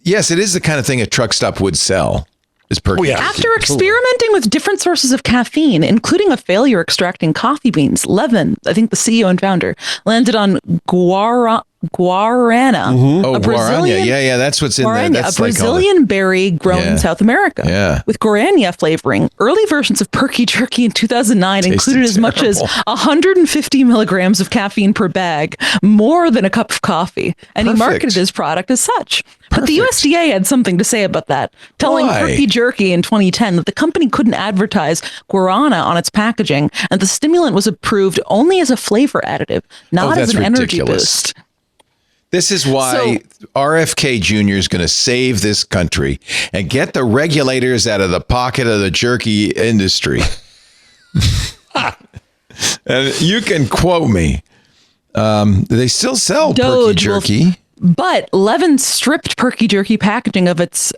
yes, it is the kind of thing a truck stop would sell. Is Perky. Oh, yeah. Jerky. After experimenting with different sources of caffeine, including a failure extracting coffee beans, Levin, I think the CEO and founder, landed on guarana. Oh, guarana. Yeah, that's what's in there. Guarana, That's a like all the- Brazilian berry grown Yeah. in South America. Yeah. With guarana flavoring. Early versions of Perky Jerky in 2009 included as much as terrible. 150 milligrams of caffeine per bag, more than a cup of coffee. And he Perfect. marketed his product as such. But the Perfect. USDA had something to say about that, telling Why? Perky Jerky in 2010 that the company couldn't advertise guarana on its packaging, and the stimulant was approved only as a flavor additive, not as that's an energy ridiculous. boost. This is why RFK Jr. is going to save this country and get the regulators out of the pocket of the jerky industry. And you can quote me. They still sell Perky Doge will- Jerky. But Levin stripped Perky Jerky packaging of its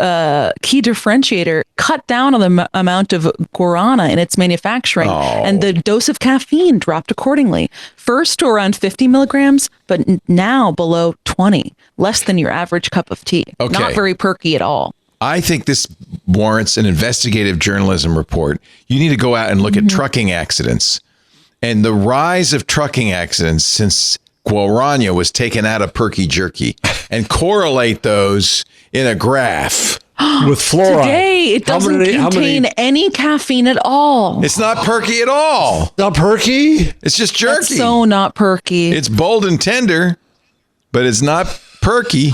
key differentiator, cut down on the amount of guarana in its manufacturing, and the dose of caffeine dropped accordingly. First to around 50 milligrams, but now below 20, less than your average cup of tea. Okay. Not very perky at all. I think this warrants an investigative journalism report. You need to go out and look at trucking accidents and the rise of trucking accidents since guarana was taken out of Perky Jerky and correlate those in a graph. With fluoride. Today, it How doesn't many- contain any caffeine at all. It's not perky at all. Not Perky? It's just That's jerky. so not perky. It's bold and tender, but it's not perky.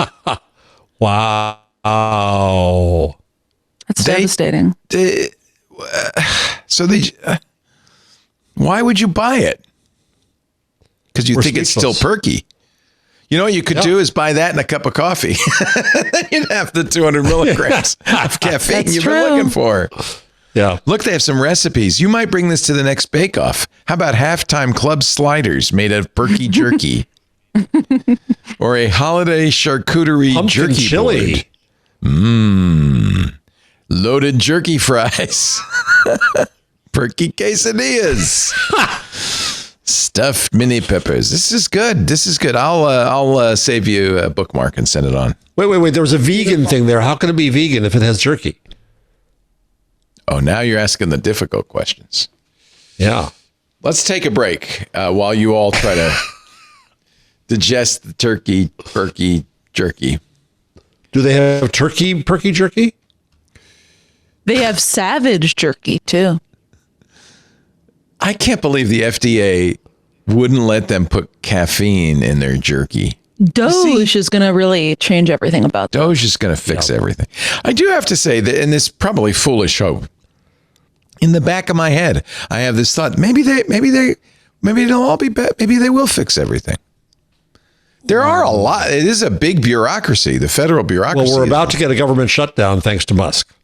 Wow. That's they- devastating. So why would you buy it? because you think it's still perky. You know what you could do is buy that in a cup of coffee. Then you'd have the 200 milligrams of caffeine you've been looking for. Yeah. Look, they have some recipes. You might bring this to the next bake-off. How about halftime club sliders made of Perky Jerky? Or a holiday charcuterie Pumpkin jerky chili. board. Loaded jerky fries. Perky quesadillas. Stuffed mini peppers. This is good. I'll save you a bookmark and send it on. Wait. There was a vegan thing there. How can it be vegan if it has jerky? Oh, now you're asking the difficult questions. Yeah. Let's take a break while you all try to digest the perky jerky. Do they have perky jerky? They have savage jerky too. I can't believe the FDA wouldn't let them put caffeine in their jerky. Doge is going to really change everything about that. Doge is going to fix everything. I do have to say that in this probably foolish hope, in the back of my head, I have this thought: maybe they'll all be better. Maybe they will fix everything. There are a lot. It is a big bureaucracy, the federal bureaucracy. Well, we're about to get a government shutdown thanks to Musk.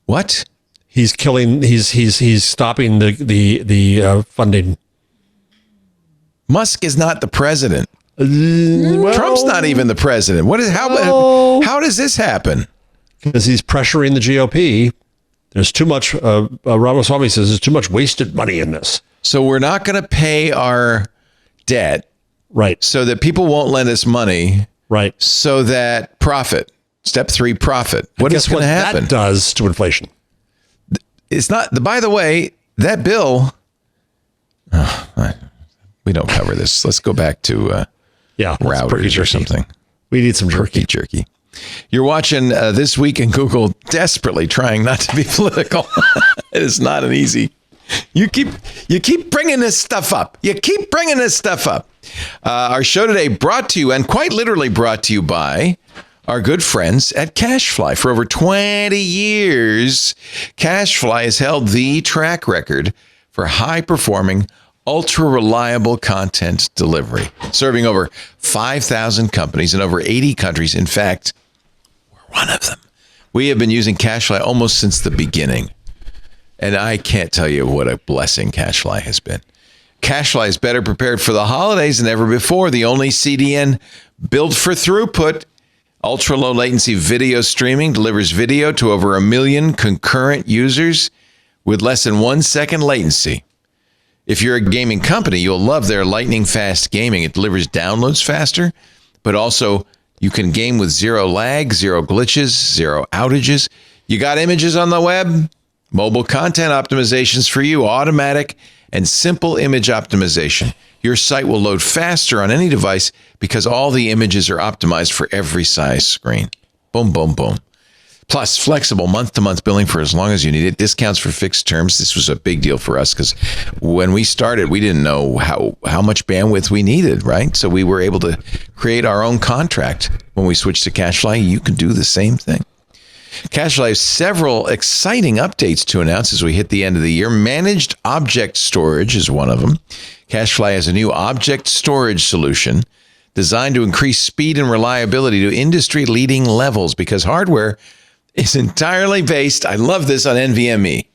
What? He's killing. He's stopping the funding. Musk is not the president. Well, Trump's not even the president. What is how does this happen? Because he's pressuring the GOP. There's too much. Ramaswamy says there's too much wasted money in this. So we're not going to pay our debt, right? So that people won't lend us money, right? So that profit. Step 3, profit. What is going to happen? That does to inflation. It's not. By the way, that bill. We don't cover this. Let's go back to routers or something. We need some Perky jerky. You're watching This Week in Google, desperately trying not to be political. It is not an easy. You keep bringing this stuff up. Our show today brought to you, and quite literally brought to you by our good friends at CashFly. For over 20 years, CashFly has held the track record for high-performing, ultra-reliable content delivery, serving over 5,000 companies in over 80 countries. In fact, we're one of them. We have been using CashFly almost since the beginning, and I can't tell you what a blessing CashFly has been. CashFly is better prepared for the holidays than ever before. The only CDN built for throughput. Ultra-low latency video streaming delivers video to over 1 million concurrent users with less than 1 second latency. If you're a gaming company, you'll love their lightning fast gaming. It delivers downloads faster, but also you can game with zero lag, zero glitches, zero outages. You got images on the web? Mobile content optimizations for you, automatic and simple image optimization. Your site will load faster on any device because all the images are optimized for every size screen. Boom, boom, boom. Plus, flexible month-to-month billing for as long as you need it. Discounts for fixed terms. This was a big deal for us because when we started, we didn't know how much bandwidth we needed, right? So we were able to create our own contract. When we switched to CashFly, you can do the same thing. CashFly has several exciting updates to announce as we hit the end of the year. Managed object storage is one of them. CashFly has a new object storage solution designed to increase speed and reliability to industry-leading levels because hardware is entirely based, I love this, on NVMe.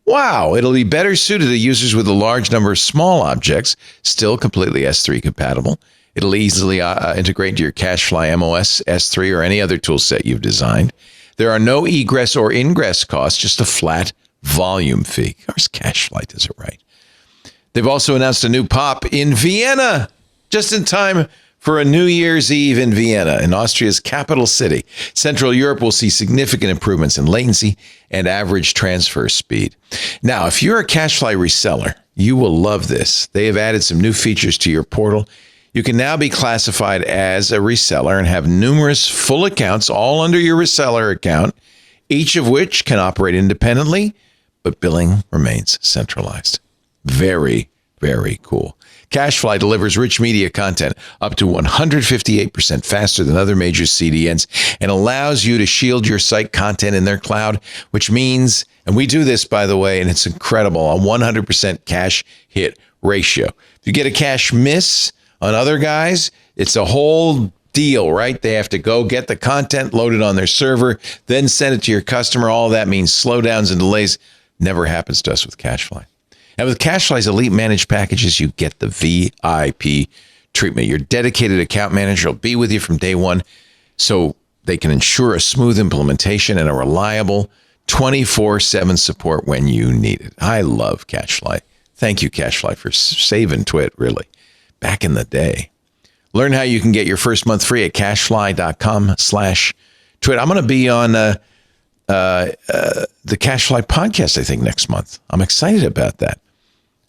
Wow, it'll be better suited to users with a large number of small objects, still completely S3 compatible. It'll easily integrate into your CashFly MOS, S3, or any other tool set you've designed. There are no egress or ingress costs, just a flat volume fee. Of course, CashFly does it right. They've also announced a new POP in Vienna, just in time for a New Year's Eve in Vienna, in Austria's capital city. Central Europe will see significant improvements in latency and average transfer speed. Now, if you're a CashFly reseller, you will love this. They have added some new features to your portal. You can now be classified as a reseller and have numerous full accounts all under your reseller account, each of which can operate independently, but billing remains centralized. Very, very cool. CashFly delivers rich media content up to 158% faster than other major CDNs and allows you to shield your site content in their cloud, which means, and we do this, by the way, and it's incredible, a 100% cache hit ratio. If you get a cache miss on other guys, it's a whole deal, right? They have to go get the content loaded on their server, then send it to your customer. All that means slowdowns and delays. Never happens to us with CacheFly. And with CacheFly's elite managed packages, you get the VIP treatment. Your dedicated account manager will be with you from day one, so they can ensure a smooth implementation and a reliable 24/7 support when you need it. I love CacheFly. Thank you, CacheFly, for saving TWiT, really, back in the day. Learn how you can get your first month free at cachefly.com/TWiT. I'm going to be on the CacheFly podcast, I think, next month. I'm excited about that.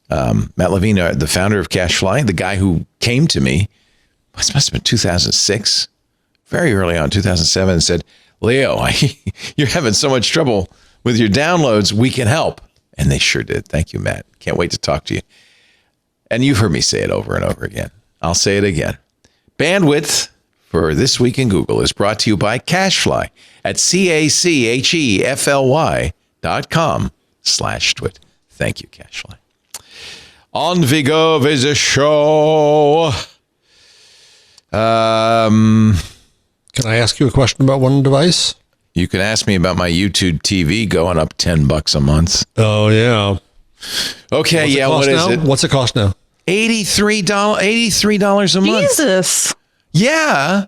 Matt Levine, the founder of CacheFly, the guy who came to me, this must have been 2006, very early on, 2007, and said, Leo, you're having so much trouble with your downloads. We can help. And they sure did. Thank you, Matt. Can't wait to talk to you. And you've heard me say it over and over again. I'll say it again. Bandwidth for This Week in Google is brought to you by CacheFly at CACHEFLY.com/TWiT. Thank you, CacheFly. On we go with the show. Can I ask you a question about one device? You can ask me about my YouTube TV going up $10 a month. Oh, yeah. Okay, yeah, what is it? What's it cost now? $83 a month. Jesus. Yeah.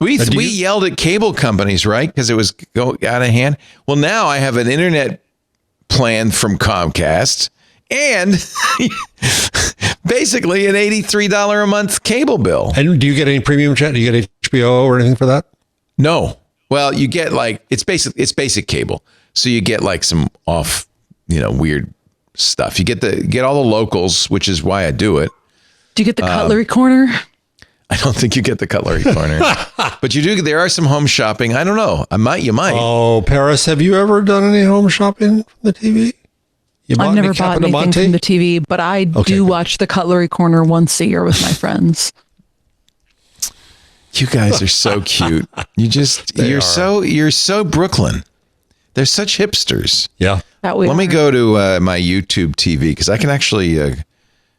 We yelled at cable companies, right? Because it was out of hand. Well, now I have an internet plan from Comcast and basically an $83 a month cable bill. And do you get any premium chat? Do you get HBO or anything for that? No. Well, you get it's basic cable. So you get like some off, weird stuff. You get all the locals, which is why I do it. Do you get the cutlery corner? I don't think you get the cutlery corner, but you do. There are some home shopping. I don't know. You might. Oh, Paris, have you ever done any home shopping from the TV? I've never bought anything from the TV, but I do watch the cutlery corner once a year with my friends. You guys are so cute. You're so Brooklyn. They're such hipsters. Yeah. Let me go to my YouTube TV because I can actually.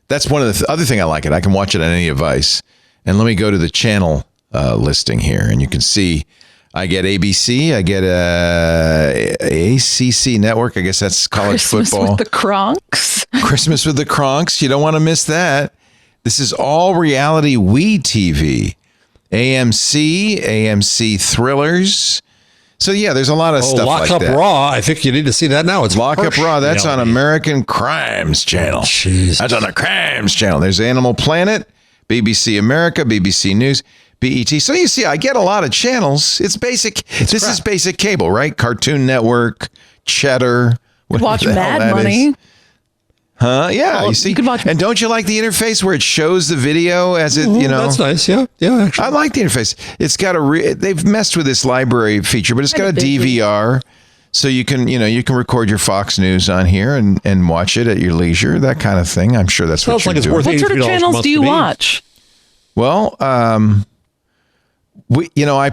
That's one of the other thing I like it. I can watch it on any device. And let me go to the channel listing here, and you can see I get ABC, I get ACC Network. I guess that's college football. Christmas with the Kronks. Christmas with the Kronks. You don't want to miss that. This is all reality TV. AMC Thrillers. So yeah, there's a lot of stuff like that. Lock Up Raw. I think you need to see that now. It's Lock Up Raw. That's on American Crimes Channel. Jeez. That's on the Crimes Channel. There's Animal Planet, BBC America, BBC News, BET. So you see, I get a lot of channels. It's basic. This is basic cable, right? Cartoon Network, Cheddar. Watch Mad Money. Huh? Yeah, well, you see. You could watch. And don't you like the interface where it shows the video as it, That's nice. Yeah. Yeah, actually. I like the interface. It's got they've messed with this library feature, but it's got a DVR. So you can record your Fox News on here and watch it at your leisure, that kind of thing. I'm sure that's what you're doing. What sort of channels do you watch? Well, I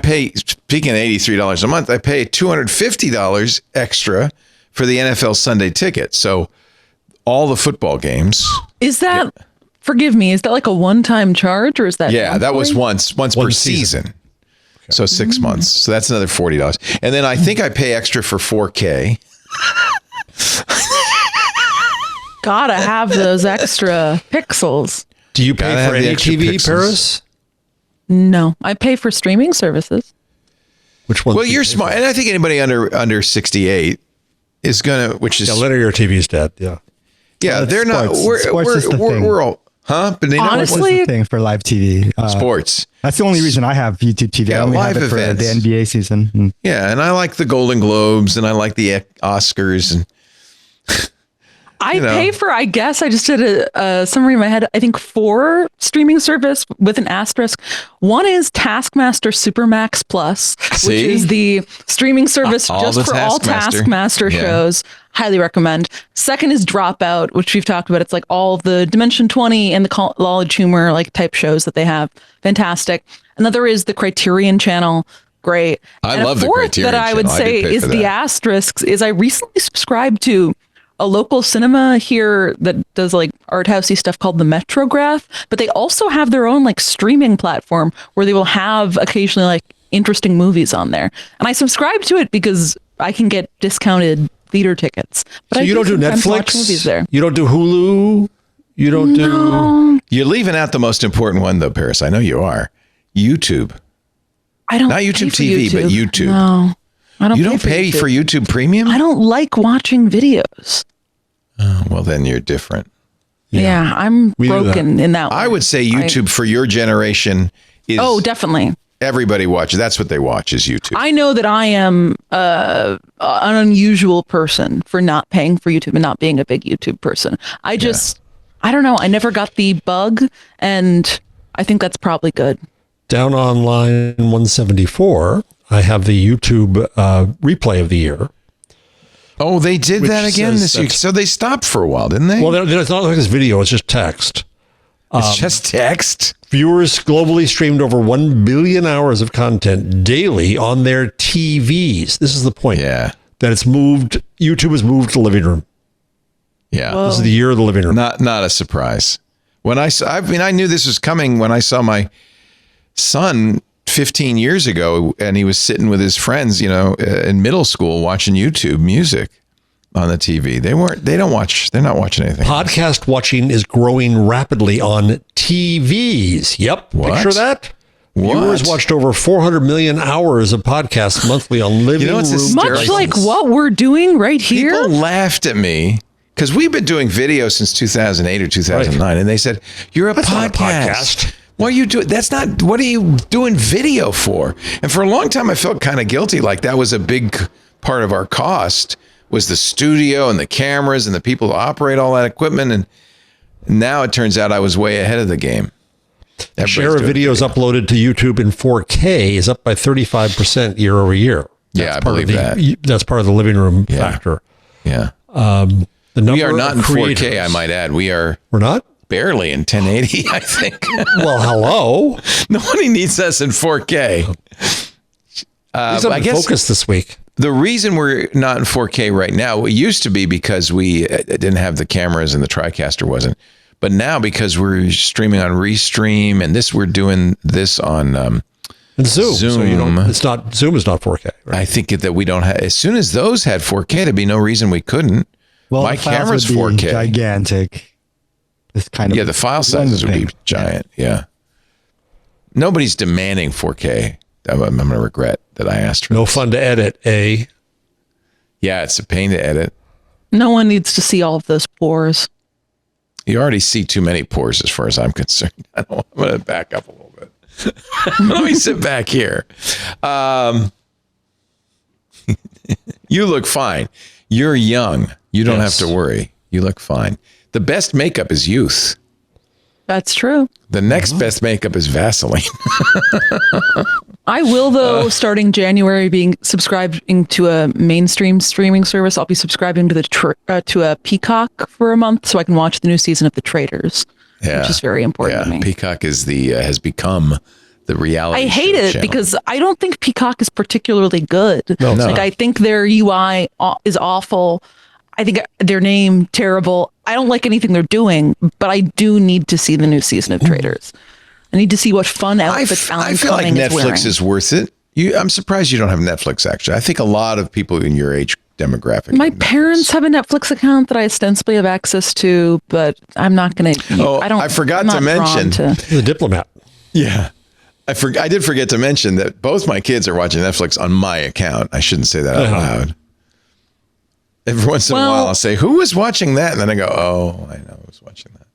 pay, speaking of $83 a month, I pay $250 extra for the NFL Sunday ticket. So all the football games. Is that, forgive me, is that like a one-time charge or is that? Yeah, that was once per season. Okay. So 6 months. So that's another $40. And then I think I pay extra for 4K. Gotta have those extra pixels. Do you pay for any TV, Paris? No, I pay for streaming services. Which one? Well, you're smart. And I think anybody under 68 is going to, which is. Yeah, linear TV's dead. Yeah. Yeah, they're sports. not. We're all. Huh? But honestly, the thing for live TV. Sports. That's the only reason I have YouTube TV. Yeah, I only live have it for events. the NBA season. Yeah, and I like the Golden Globes and I like the Oscars and. I pay for, I guess I just did a summary in my head. I think 4 streaming service with an asterisk. One is Taskmaster Supermax Plus, which is the streaming service just for all Taskmaster shows. Highly recommend. Second is Dropout, which we've talked about. It's like all the Dimension 20 and the College Humor like type shows that they have. Fantastic. Another is the Criterion Channel. Great. I love the Criterion that I would say is the asterisks is I recently subscribed to a local cinema here that does like art housey stuff called the Metrograph, but they also have their own like streaming platform where they will have occasionally like interesting movies on there. And I subscribe to it because I can get discounted theater tickets. But So you don't do sometimes watch Netflix? movies there. You don't do Hulu? You don't do... You're leaving out the most important one, though, Paris. I know you are. YouTube. I don't Not pay YouTube for TV, but YouTube. No, I don't. You don't pay for YouTube Premium? I don't like watching videos. Oh, well, then you're different. Yeah, I'm We do broken in that way. I would say YouTube for your generation is... Oh, definitely. Everybody watches. That's what they watch is YouTube. I know that I am an unusual person for not paying for YouTube and not being a big YouTube person. I don't know. I never got the bug, and I think that's probably good. Down on line 174, I have the YouTube replay of the year. Oh, they did Which that again says this week. that- So they stopped for a while, didn't they? Well, it's not like this video, it's just text. It's just text. Viewers globally streamed over 1 billion hours of content daily on their TVs. This is the point. Yeah. That it's moved, YouTube has moved to the living room. Yeah. Whoa. This is the year of the living room. Not a surprise. When I knew this was coming when I saw my son 15 years ago, and he was sitting with his friends, in middle school watching YouTube music on the TV. They're not watching anything. Podcast watching is growing rapidly on TVs. Yep. What? Picture that. What? Viewers watched over 400 million hours of podcasts monthly on living what's room. hysterical? Much like what we're doing right here. People laughed at me because we've been doing video since 2008 or 2009, and they said, "You're a That's podcast. not a podcast. What are you doing? That's not. What are you doing video for?" And for a long time, I felt kind of guilty, like that was a big part of our cost was the studio and the cameras and the people to operate all that equipment. And now it turns out I was way ahead of the game. The share of videos uploaded to YouTube in 4K is up by 35% year over year. Yeah, I part of believe that. That's part of the living room factor. Yeah. The number We are not in of 4K, creators- I might add. We are We're not? barely in 1080, I think. Well, hello. Nobody needs us in 4K. I guess focus this week. The reason we're not in 4K right now, it used to be because we didn't have the cameras and the TriCaster wasn't. But now because we're streaming on Restream and we're doing this on And Zoom. So Zoom is not 4K. Right? I think that we don't have, as soon as those had 4K, there'd be no reason we couldn't. Well, My the files camera's would be 4K. gigantic. This kind of The file sizes would be giant. Yeah. Nobody's demanding 4K. I'm going to regret that I asked for No this. fun to edit, eh? Yeah, it's a pain to edit. No one needs to see all of those pores. You already see too many pores as far as I'm concerned. I'm going to back up a little bit. Let me sit back here. You look fine. You're young. You don't Yes. have to worry. You look fine. The best makeup is youth. That's true. The next best makeup is Vaseline. I will, though, starting January, being subscribing to a mainstream streaming service. I'll be subscribing to to a Peacock for a month so I can watch the new season of The Traitors, which is very important to me. Peacock is has become the reality. I hate show it channel. because I don't think Peacock is particularly good. No. Like, I think their UI is awful. I think their name terrible. I don't like anything they're doing, but I do need to see the new season of Traitors. I need to see what fun outfits Alan I feel like Cumming is wearing. Netflix is worth it. I'm surprised you don't have Netflix, actually. I think a lot of people in your age demographic. My have Netflix. parents have a Netflix account that I ostensibly have access to, but I'm not going to. Oh, I forgot to mention. The Diplomat. Yeah. I did forget to mention that both my kids are watching Netflix on my account. I shouldn't say that out loud. Every once in a while, I'll say, "Who was watching that?" And then I go, "Oh, I know who's watching that."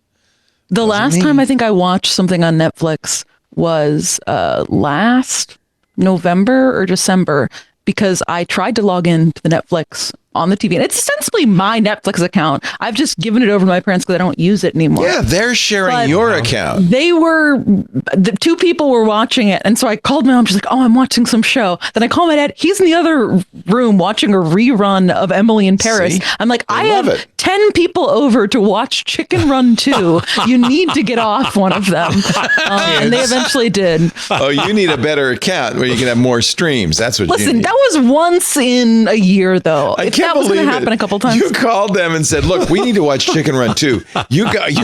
The last time I think I watched something on Netflix was last November or December, because I tried to log in to the Netflix on the TV. And it's ostensibly my Netflix account. I've just given it over to my parents because I don't use it anymore. Yeah, they're sharing But your account. the two people were watching it. And so I called my mom. She's like, "Oh, I'm watching some show." Then I call my dad. He's in the other room watching a rerun of Emily in Paris. See? I'm like, I love have it. 10 people over to watch Chicken Run 2. You need to get off one of them. And they eventually did. Oh, you need a better account where you can have more streams. That's what you Listen, need. that was once in a year, though. I If that was going to happen a couple times. You called them and said, "Look, we need to watch Chicken Run 2.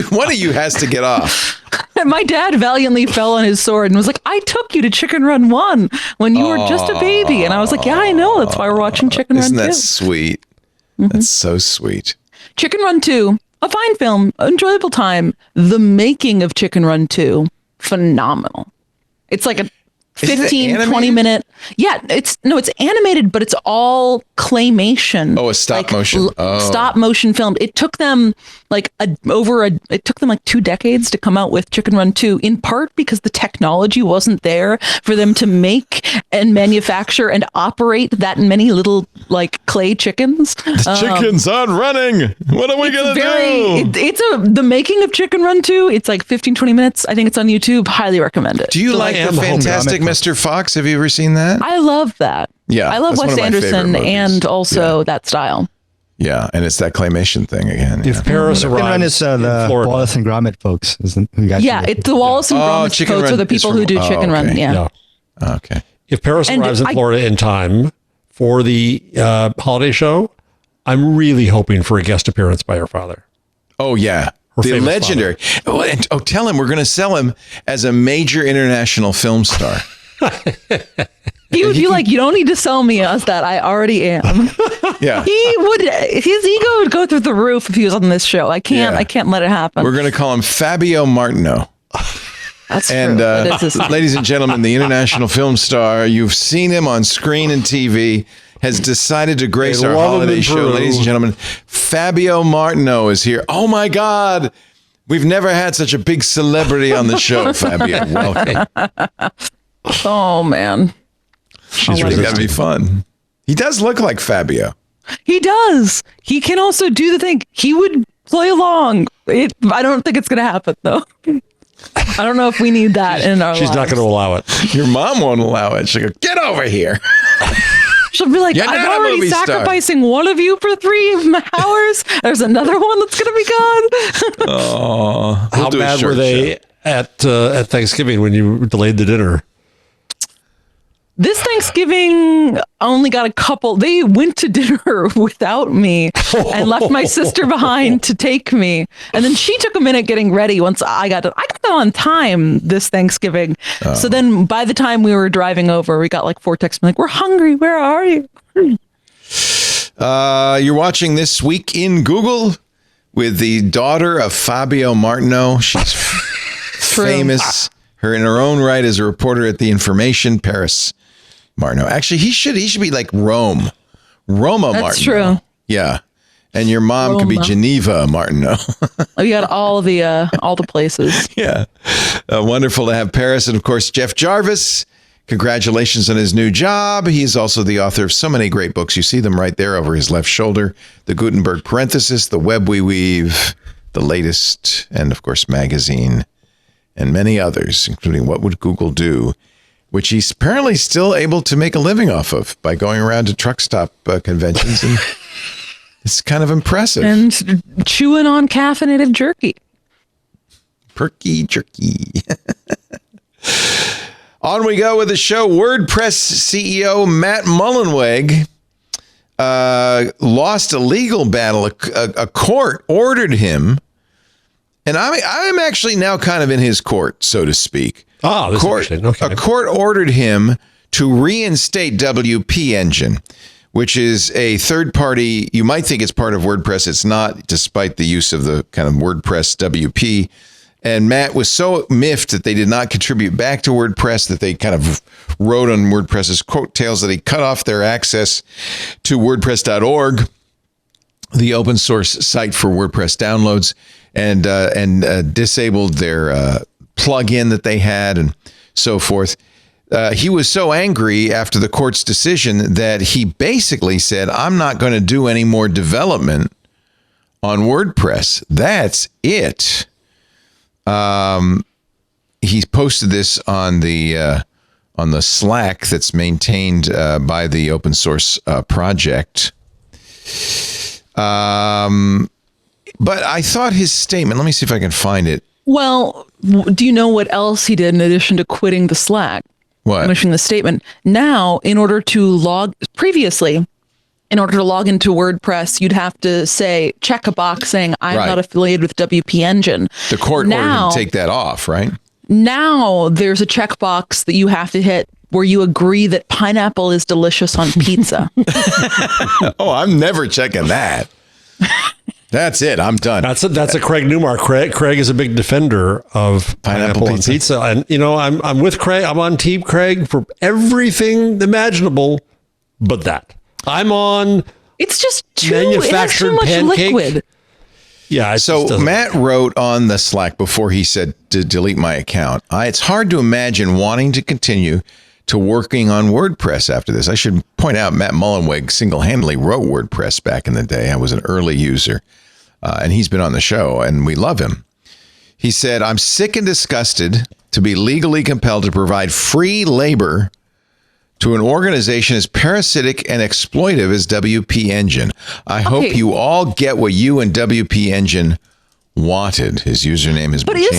One of you has to get off." And my dad valiantly fell on his sword and was like, "I took you to Chicken Run 1 when you were just a baby." And I was like, "Yeah, I know. That's why we're watching Chicken Run 2. Isn't that sweet? That's so sweet. Chicken Run 2, a fine film, enjoyable time. The making of Chicken Run 2, phenomenal. It's like a 15, 20 minute. Yeah, it's animated, but it's all claymation. Oh, a stop motion. Stop motion film. It took them like 2 decades to come out with Chicken Run 2, in part because the technology wasn't there for them to make and manufacture and operate that many little like clay chickens. The chickens aren't running. What are we going to do? The making of Chicken Run 2. It's like 15, 20 minutes. I think it's on YouTube. Highly recommend it. Do you like the Fantastic Mr. Fox? Have you ever seen that? I love that. Yeah. I love Wes Anderson and also that style. Yeah, and it's that claymation thing again. If Paris arrives in the Wallace and Gromit folks, isn't who got it's the Wallace and Gromit folks are the people who do Chicken Run. Yeah. Okay. If Paris arrives in Florida in time for the holiday show, I'm really hoping for a guest appearance by her father. Oh, yeah. The legendary. Tell him we're going to sell him as a major international film star. He would be like, "You don't need to sell me as that. I already am." Yeah. His ego would go through the roof if he was on this show. I can't let it happen. We're going to call him Fabio Martino. That's and, true. Ladies and gentlemen, the international film star, you've seen him on screen and TV, has decided to grace our holiday show. Ladies and gentlemen, Fabio Martino is here. Oh my God. We've never had such a big celebrity on the show, Fabio. Welcome. Oh, man. She's really got to be fun. He does look like Fabio. He does. He can also do the thing. He would play along. I don't think it's going to happen, though. I don't know if we need that in our lives. She's not going to allow it. Your mom won't allow it. She'll go, "Get over here." She'll be like, "I'm already sacrificing one of you for 3 hours. There's another one that's going to be gone." Oh, how mad were they at Thanksgiving when you delayed the dinner? This Thanksgiving, I only got a couple. They went to dinner without me and left my sister behind to take me. And then she took a minute getting ready once I got on time this Thanksgiving. Oh. So then by the time we were driving over, we got like 4 texts like, "We're hungry. Where are you?" You're watching This Week in Google with the daughter of Fabio Martino. She's famous. Her in her own right as a reporter at the Information, Paris Martino. Actually, he should be like Roma Martino. That's true. Yeah. And your mom could be Geneva Martino. We got all the places. Yeah. Wonderful to have Paris. And of course, Jeff Jarvis. Congratulations on his new job. He is also the author of so many great books. You see them right there over his left shoulder. The Gutenberg Parenthesis, The Web We Weave, The Latest, and of course, Magazine, and many others, including What Would Google Do, which he's apparently still able to make a living off of by going around to truck stop conventions. And it's kind of impressive. And chewing on caffeinated jerky. Perky Jerky. On we go with the show. WordPress CEO Matt Mullenweg lost a legal battle. A court ordered him, and I'm actually now kind of in his court, so to speak. Oh, this is interesting. Okay. A court ordered him to reinstate WP Engine, which is a third party. You might think it's part of WordPress. It's not, despite the use of the kind of WordPress WP. And Matt was so miffed that they did not contribute back to WordPress, that they kind of rode on WordPress's coattails, that he cut off their access to WordPress.org, the open source site for WordPress downloads, and disabled their plugin that they had and so forth. He was so angry after the court's decision that he basically said, "I'm not going to do any more development on WordPress. That's it." He's posted this on the Slack that's maintained by the open source project. But I thought his statement, let me see if I can find it. Well, do you know what else he did in addition to quitting the Slack? What? Finishing the statement. Now, in order to previously, in order to log into WordPress, you'd have to check a box saying, I'm Right. not affiliated with WP Engine. The court ordered him to take that off, right? Now there's a checkbox that you have to hit where you agree that pineapple is delicious on pizza. Oh, I'm never checking that. That's it. I'm done. That's a Craig Newmark. Craig is a big defender of pineapple on pizza. And, I'm with Craig. I'm on Team Craig for everything imaginable but that. I'm on It's just manufactured it has too much pancake. liquid. Yeah. So Matt wrote on the Slack before he said to delete my account. It's hard to imagine wanting to continue to working on WordPress after this. I should point out Matt Mullenweg single-handedly wrote WordPress back in the day. I was an early user, and he's been on the show, and we love him. He said, I'm sick and disgusted to be legally compelled to provide free labor to an organization as parasitic and exploitive as WP Engine. I hope you all get what you and WP Engine wanted. His username has been changed.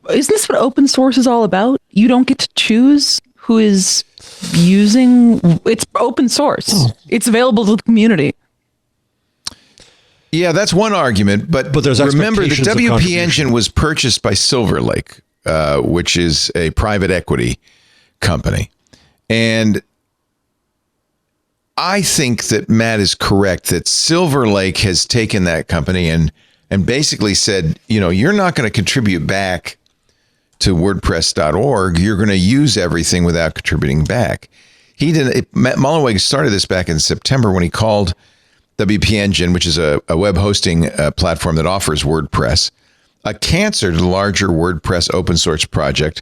But isn't this what open source is all about? You don't get to choose who is using. It's open source. It's available to the community. Yeah, that's one argument. But there's remember, the expectations of WP contribution. Engine was purchased by Silver Lake, which is a private equity company. And I think that Matt is correct that Silver Lake has taken that company and basically said, you're not going to contribute back to WordPress.org. You're going to use everything without contributing back. Matt Mullenweg started this back in September when he called WP Engine, which is a web hosting platform that offers WordPress, a cancer to the larger WordPress open source project.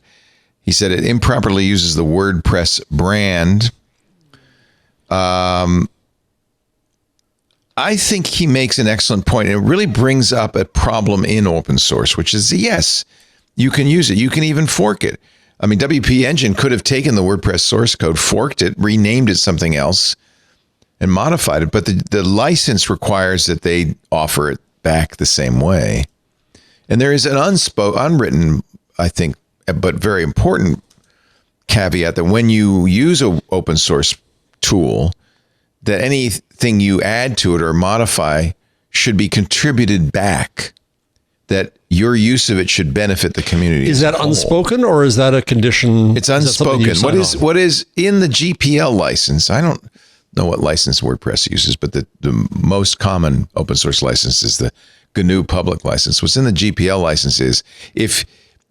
He said it improperly uses the WordPress brand. I think he makes an excellent point. It really brings up a problem in open source, which is, yes, you can use it. You can even fork it. I mean, WP Engine could have taken the WordPress source code, forked it, renamed it something else, and modified it. But the license requires that they offer it back the same way. And there is an unwritten, I think, but very important caveat that when you use an open source tool, that anything you add to it or modify should be contributed back, that your use of it should benefit the community. Is that unspoken or is that a condition? It's unspoken. What is in the GPL license? I don't know what license WordPress uses, but the most common open source license is the GNU public license. What's in the GPL license is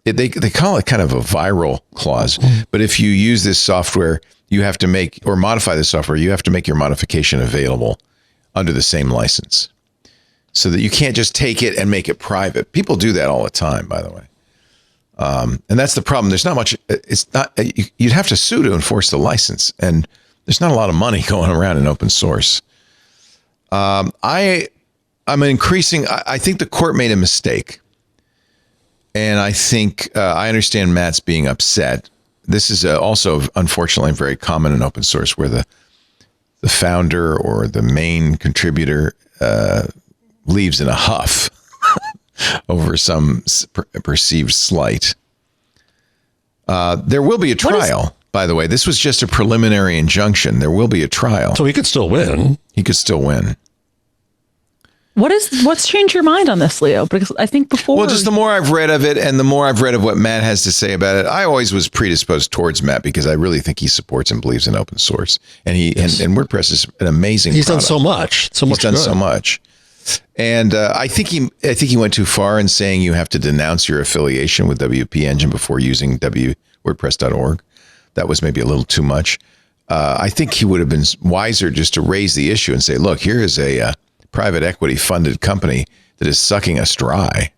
they call it kind of a viral clause, but if you use this software, you have to make or modify the software, you have to make your modification available under the same license so that you can't just take it and make it private. People do that all the time, by the way. And that's the problem. There's not much, you'd have to sue to enforce the license, and there's not a lot of money going around in open source. I think the court made a mistake. And I think I understand Matt's being upset. This is also, unfortunately, very common in open source where the founder or the main contributor leaves in a huff over some perceived slight. There will be a trial, by the way. This was just a preliminary injunction. There will be a trial. So he could still win. He could still win. What's changed your mind on this, Leo? Because I think before... Well, just the more I've read of it and the more I've read of what Matt has to say about it, I always was predisposed towards Matt because I really think he supports and believes in open source. And and WordPress is an amazing He's product. done so much. He's done so much. And I think he went too far in saying you have to denounce your affiliation with WP Engine before using WordPress.org. That was maybe a little too much. I think he would have been wiser just to raise the issue and say, look, here is a private equity funded company that is sucking us dry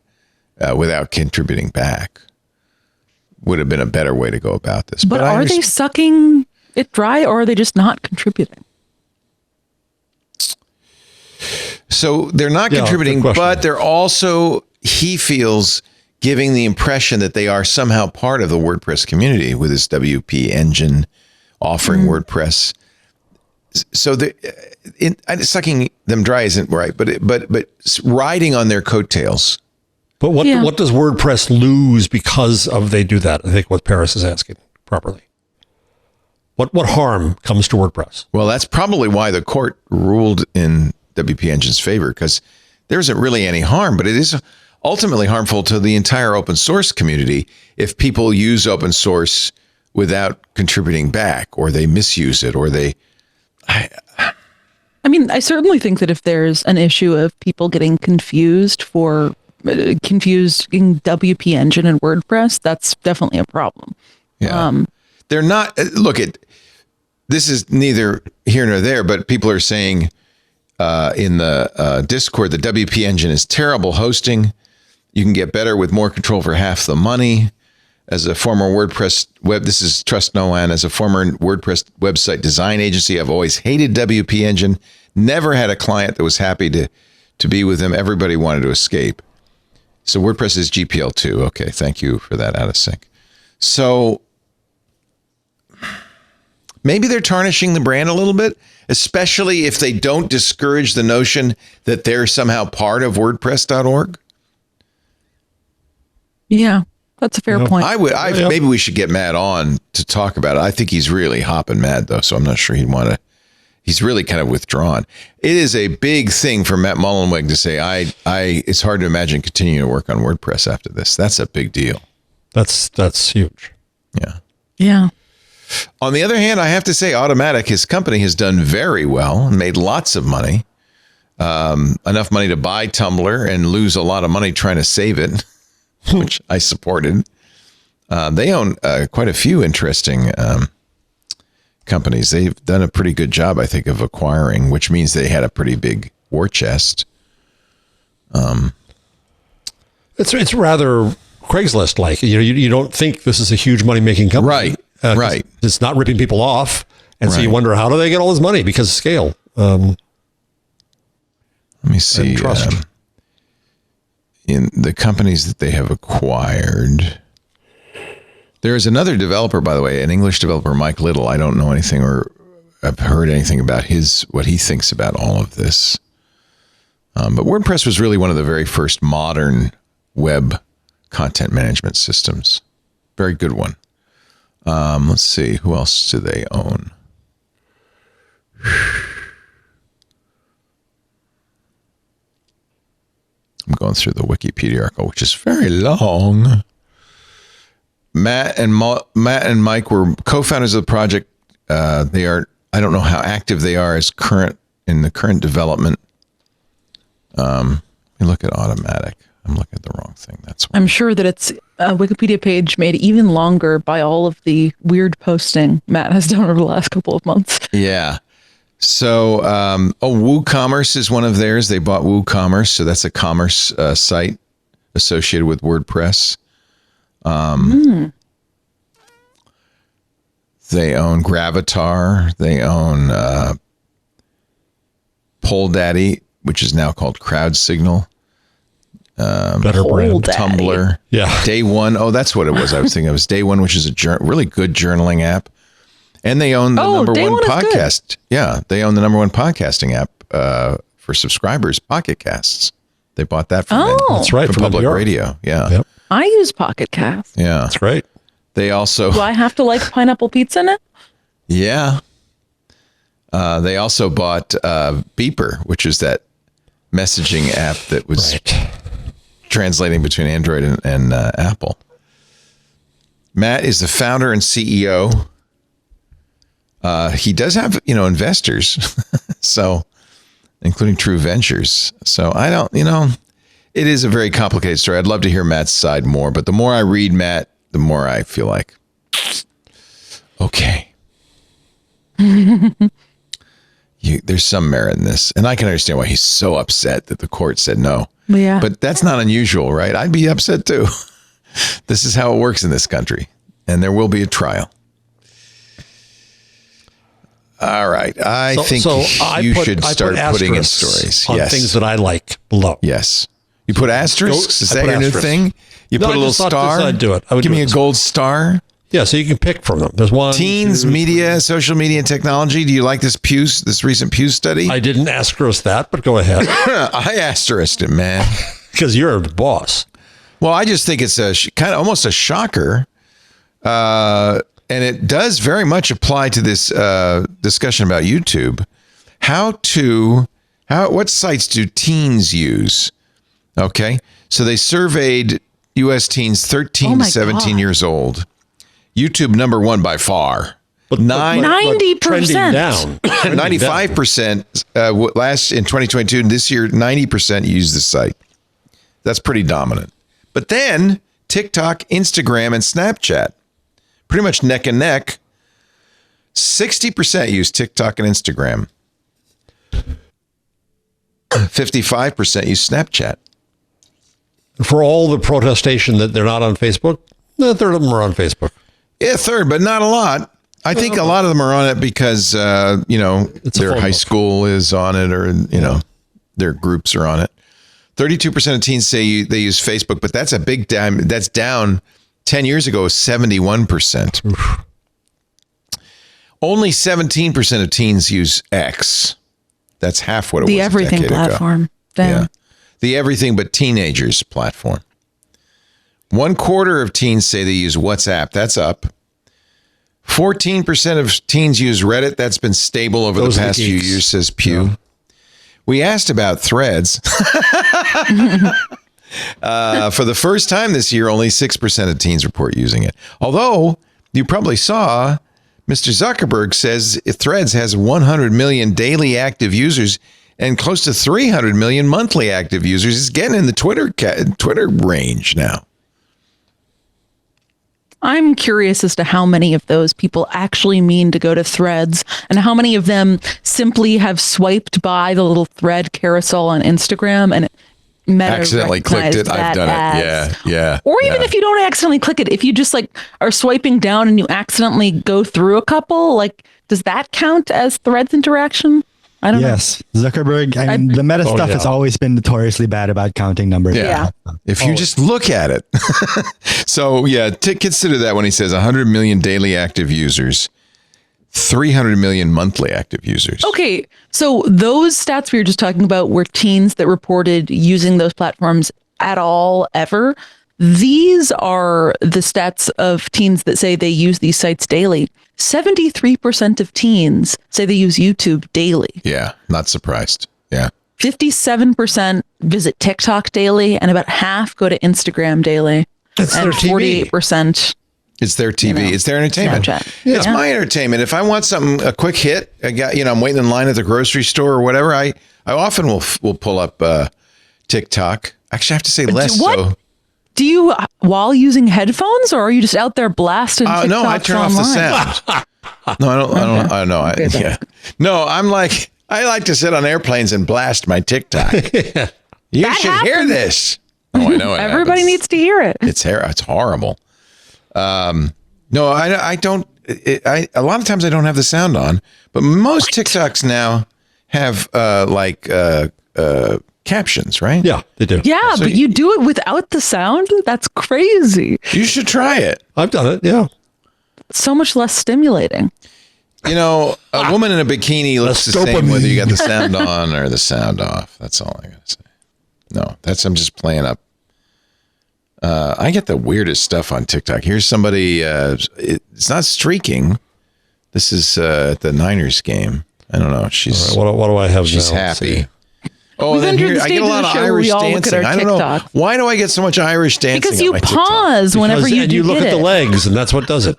without contributing back. Would have been a better way to go about this. But are they sucking it dry or are they just not contributing? So they're not contributing, but they're also, he feels, giving the impression that they are somehow part of the WordPress community with this WP Engine offering WordPress. So sucking them dry isn't right, but riding on their coattails. But what does WordPress lose because of they do that? I think what Paris is asking properly. What harm comes to WordPress? Well, that's probably why the court ruled in WP Engine's favor, because there isn't really any harm, but it is ultimately harmful to the entire open source community if people use open source without contributing back, or they misuse it, or they... I mean, I certainly think that if there's an issue of people getting confused in WP Engine and WordPress, that's definitely a problem. Yeah. They're not, this is neither here nor there, but people are saying in the Discord, the WP Engine is terrible hosting. You can get better with more control for half the money. As a former WordPress this is Trust No One. As a former WordPress website design agency, I've always hated WP Engine. Never had a client that was happy to be with them. Everybody wanted to escape. So WordPress is GPL2. Okay, thank you for that, out of sync. So maybe they're tarnishing the brand a little bit, especially if they don't discourage the notion that they're somehow part of WordPress.org. Yeah. That's a fair point. Maybe we should get Matt on to talk about it. I think he's really hopping mad, though, so I'm not sure he'd want to. He's really kind of withdrawn. It is a big thing for Matt Mullenweg to say, it's hard to imagine continuing to work on WordPress after this. That's a big deal. That's huge. Yeah. Yeah. On the other hand, I have to say, Automatic, his company, has done very well and made lots of money. Enough money to buy Tumblr and lose a lot of money trying to save it, which I supported. They own quite a few interesting companies. They've done a pretty good job, I think, of acquiring, which means they had a pretty big war chest. It's rather Craigslist-like. You don't think this is a huge money-making company. Right, right. It's not ripping people off. And so you wonder, how do they get all this money? Because of scale. Let me see. In the companies that they have acquired, there is another developer, by the way, an English developer, Mike Little. I don't know anything or I've heard anything about what he thinks about all of this. But WordPress was really one of the very first modern web content management systems. Very good one. Let's see. Who else do they own? I'm going through the Wikipedia article, which is very long. Matt and Mike were co-founders of the project. They are, I don't know how active they are as in the current development. Let me look at Automatic. I'm looking at the wrong thing. That's why. I'm sure that it's a Wikipedia page made even longer by all of the weird posting Matt has done over the last couple of months. Yeah. So, WooCommerce is one of theirs. They bought WooCommerce, so that's a commerce site associated with WordPress. They own Gravatar. They own PollDaddy, which is now called CrowdSignal. Better brand. Tumblr. Yeah. Day One. Oh, that's what it was. I was thinking it was Day One, which is a really good journaling app. And they own the number one podcast. Yeah, they own the number one podcasting app for subscribers, Pocket Casts. They bought that from that's right, from Public NPR. Radio. Yeah. Yep. I use Pocket Cast. Yeah. That's right. They also... Do I have to like pineapple pizza now? Yeah. They also bought Beeper, which is that messaging app that was translating between Android and Apple. Matt is the founder and CEO. He does have, investors, so including True Ventures. So I don't, it is a very complicated story. I'd love to hear Matt's side more, but the more I read Matt, the more I feel like, okay, there's some merit in this. And I can understand why he's so upset that the court said no. Yeah. But that's not unusual, right? I'd be upset too. This is how it works in this country. And there will be a trial. All right. I think you should start putting in stories. On things that I like below. Yes. You put asterisks? Is that your new thing? You put a little star? I'd do it. Give me a gold star? Yeah, so you can pick from them. There's one. Teens, media, social media, and technology. Do you like this recent Pew study? I didn't asterisk that, but go ahead. I asterisked it, man. Because you're a boss. Well, I just think it's a kind of almost a shocker. and it does very much apply to this discussion about YouTube. What sites do teens use? Okay, so they surveyed U.S. teens 13 to 17 years old. YouTube number one by far. But 90%. Trending down. 95% last in 2022, and this year 90% use the site. That's pretty dominant. But then TikTok, Instagram, and Snapchat, pretty much neck and neck. 60% use TikTok and Instagram. 55% use Snapchat. For all the protestation that they're not on Facebook, a third of them are on Facebook. Yeah, a third, but not a lot. I think a lot of them are on it because, their high school is on it or, their groups are on it. 32% of teens say they use Facebook, but that's a big damn. That's down 10 years ago, 71%. Oof. Only 17% of teens use X. That's half what it was. The everything platform. Yeah. The everything but teenagers platform. 1/4 of teens say they use WhatsApp. That's up. 14% of teens use Reddit. That's been stable over the past few years, says Pew. Yeah. We asked about Threads. For the first time this year, only 6% of teens report using it. Although, you probably saw, Mr. Zuckerberg says Threads has 100 million daily active users and close to 300 million monthly active users. It's getting in the Twitter range now. I'm curious as to how many of those people actually mean to go to Threads and how many of them simply have swiped by the little thread carousel on Instagram and accidentally clicked it. I've done it. Yeah. Or even if you don't accidentally click it, if you just are swiping down and you accidentally go through a couple, does that count as Threads interaction? I don't know. Yes. Zuckerberg, the meta stuff has always been notoriously bad about counting numbers. Yeah. If you just look at it. So, consider that when he says 100 million daily active users, 300 million monthly active users. Okay. So those stats we were just talking about were teens that reported using those platforms at all, ever. These are the stats of teens that say they use these sites daily. 73% of teens say they use YouTube daily. Yeah, not surprised. Yeah. 57% visit TikTok daily, and about half go to Instagram daily. It's their TV. 48%. It's their TV. It's their entertainment. Snapchat. It's my entertainment. If I want something, a quick hit, I'm waiting in line at the grocery store or whatever, I often will pull up TikTok. Actually, I have to say less so. Do you, while using headphones, or are you just out there blasting TikToks no, I turn online? off the sound. No, I don't. No, I like to sit on airplanes and blast my TikTok. You should hear this. Oh, I know it Everybody needs to hear it. It's horrible. No, I don't. A lot of times I don't have the sound on, but most TikToks now have captions, right? Yeah, they do. Yeah, so but you do it without the sound? That's crazy. You should try it. I've done it, yeah. So much less stimulating. A woman in a bikini looks the same whether you got the sound on or the sound off. That's all I got to say. No, I'm just playing up. I get the weirdest stuff on TikTok. Here's somebody, it's not streaking. This is at the Niners game. I don't know. She's what do I have? She's now? happy. Oh, and then here I get a lot of Irish dancing. I don't know. Why do I get so much Irish dancing? Because you pause whenever you do. You look at the legs, and that's what does it.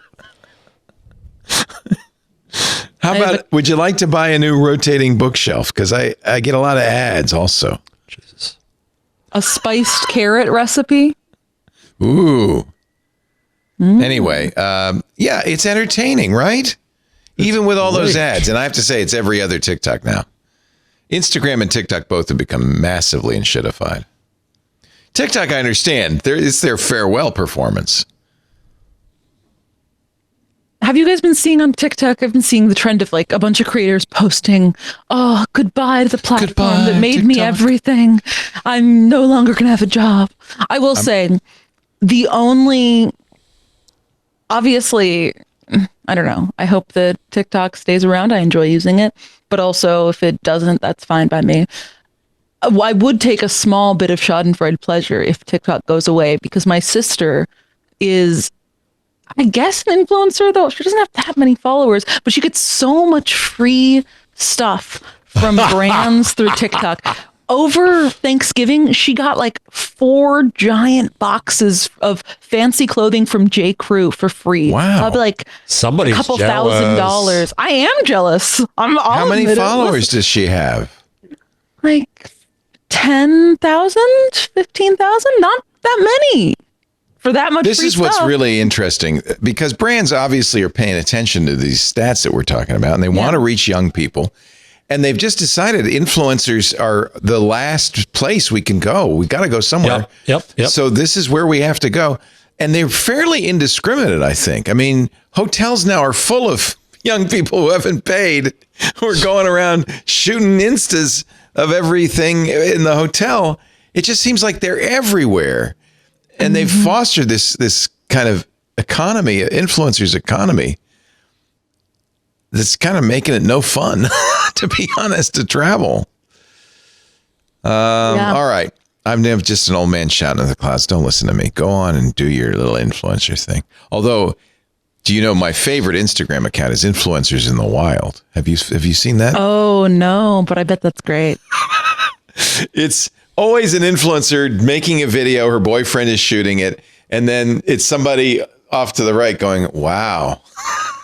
How about, would you like to buy a new rotating bookshelf? Because I get a lot of ads also. Jesus. A spiced carrot recipe? Ooh. Anyway, it's entertaining, right? Even with all those ads. And I have to say, it's every other TikTok now. Instagram and TikTok both have become massively shitified. TikTok, I understand. It's their farewell performance. Have you guys been seeing on TikTok? I've been seeing the trend of a bunch of creators posting, goodbye to the platform that made me everything. I'm no longer going to have a job. I will say the only, obviously, I don't know. I hope that TikTok stays around. I enjoy using it. But also, if it doesn't, that's fine by me. I would take a small bit of schadenfreude pleasure if TikTok goes away, because my sister is I guess an influencer, though. She doesn't have that many followers, but she gets so much free stuff from brands through TikTok. Over Thanksgiving, she got like 4 giant boxes of fancy clothing from J. Crew for free. Wow. Probably like Somebody's a couple jealous. $1,000. I am jealous. How many followers does she have? Like 10,000, 15,000? Not that many. For that much This free is what's stuff. really interesting, because brands obviously are paying attention to these stats that we're talking about, and they want to reach young people. And they've just decided influencers are the last place we can go. We got to go somewhere. Yep. So this is where we have to go. And they're fairly indiscriminate, I think. I mean, hotels now are full of young people who haven't paid, who are going around shooting Instas of everything in the hotel. It just seems like they're everywhere. And they've fostered this kind of economy, influencers economy, that's kind of making it no fun, to be honest, to travel. All right. I'm just an old man shouting in the clouds. Don't listen to me. Go on and do your little influencer thing. Although, do you know my favorite Instagram account is Influencers in the Wild? Have you seen that? Oh, no, but I bet that's great. It's always an influencer making a video. Her boyfriend is shooting it. And then it's somebody off to the right going, wow.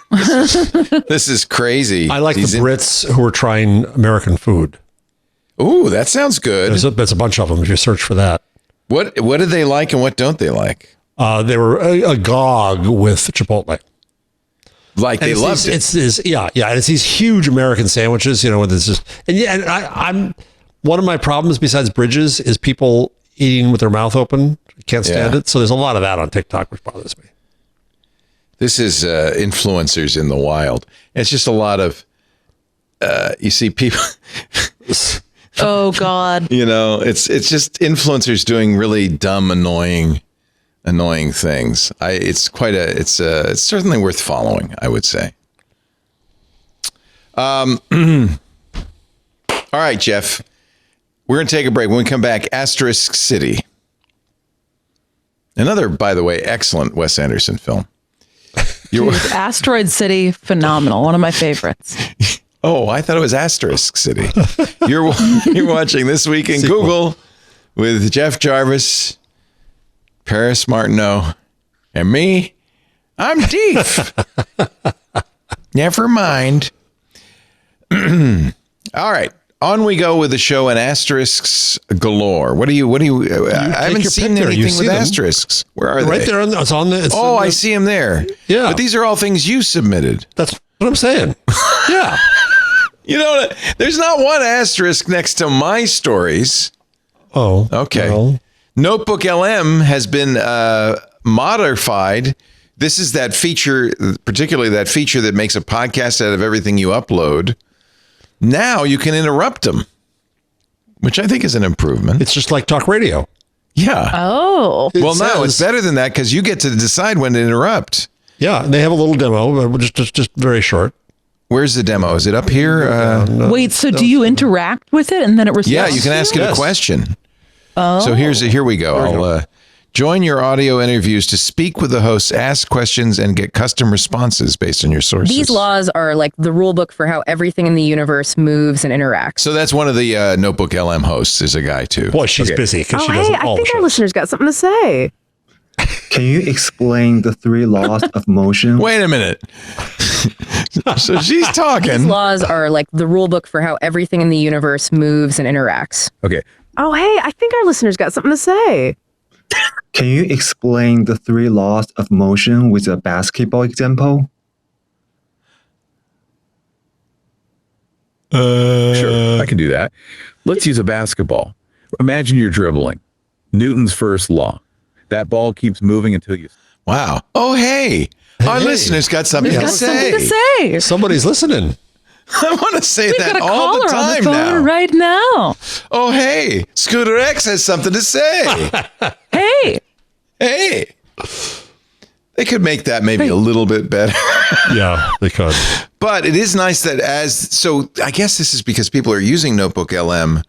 This is crazy. I like the Brits who are trying American food. Ooh, that sounds good. There's a bunch of them if you search for that. What do they like and what don't they like? They were agog with Chipotle. Like they loved it. And it's these huge American sandwiches, with this just I'm one of my problems besides bridges is people eating with their mouth open. I can't stand it. So there's a lot of that on TikTok, which bothers me. This is influencers in the wild. It's just a lot of, you see people. Oh God. It's just influencers doing really dumb, annoying things. It's certainly worth following, I would say. All right, Jeff, we're going to take a break. When we come back, Asterisk City. Another, by the way, excellent Wes Anderson film. Dude, Asteroid City, phenomenal. One of my favorites. Oh, I thought it was Asterisk City. You're watching This Week in Google with Jeff Jarvis, Paris Martineau, and me. I'm Deef. Never mind. All right. On we go with the show and asterisks galore. What do you? I haven't seen anything with asterisks. Where are they? Right there. It's on the. I see them there. Yeah. But these are all things you submitted. That's what I'm saying. Yeah. There's not one asterisk next to my stories. Oh. Okay. Well. NotebookLM has been modified. This is that feature, particularly that feature that makes a podcast out of everything you upload. Now you can interrupt them, which I think is an improvement. It's just like talk radio. Yeah. Oh. No, it's better than that because you get to decide when to interrupt. Yeah, they have a little demo, but just very short. Where's the demo? Is it up here? Wait, so do you interact with it and then it responds? Yeah, you can ask it a question. Oh. So here we go. I'll join your audio interviews to speak with the hosts, ask questions, and get custom responses based on your sources. These laws are like the rule book for how everything in the universe moves and interacts. So that's one of the NotebookLM hosts is a guy too. Boy, she's busy because she does all I think our listeners got something to say. Can you explain the 3 laws of motion? Wait a minute. So she's talking. These laws are like the rule book for how everything in the universe moves and interacts. Okay. Oh, hey, I think our listeners got something to say. Can you explain the 3 laws of motion with a basketball example? Sure, I can do that. Let's use a basketball. Imagine you're dribbling. Newton's first law. That ball keeps moving until you... Wow. Oh, hey. Our listeners got something to say. Somebody's listening. I want to say We've that got a all the caller on time the phone now. right now. Oh, hey. Scooter X has something to say. Hey. Hey. They could make that maybe a little bit better. Yeah, they could. But it is nice that so I guess this is because people are using NotebookLM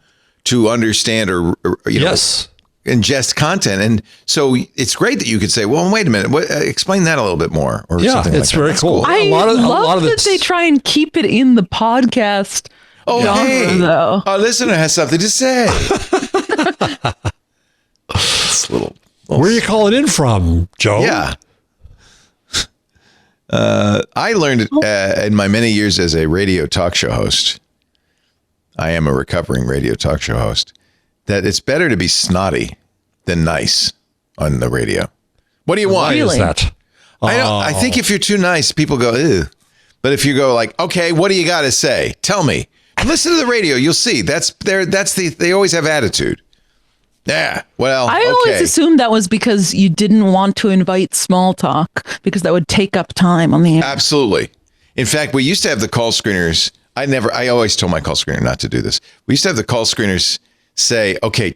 to understand or Yes. ingest content. And so it's great that you could say, well, wait a minute, explain that a little bit more. Or something it's like very that. cool. I love that they try and keep it in the podcast genre, though. Our listener has something to say. It's little Where are you calling in from, Joe? Yeah. I learned in my many years as a radio talk show host. I am a recovering radio talk show host. That it's better to be snotty than nice on the radio. What do you want? Why is that? I think if you're too nice, people go, ew. But if you go like, okay, what do you got to say? Tell me. Listen to the radio. You'll see. They always have attitude. Yeah. Well, I always assumed that was because you didn't want to invite small talk because that would take up time on the air. Absolutely. In fact, we used to have the call screeners. I always told my call screener not to do this. We used to have the call screeners say, okay,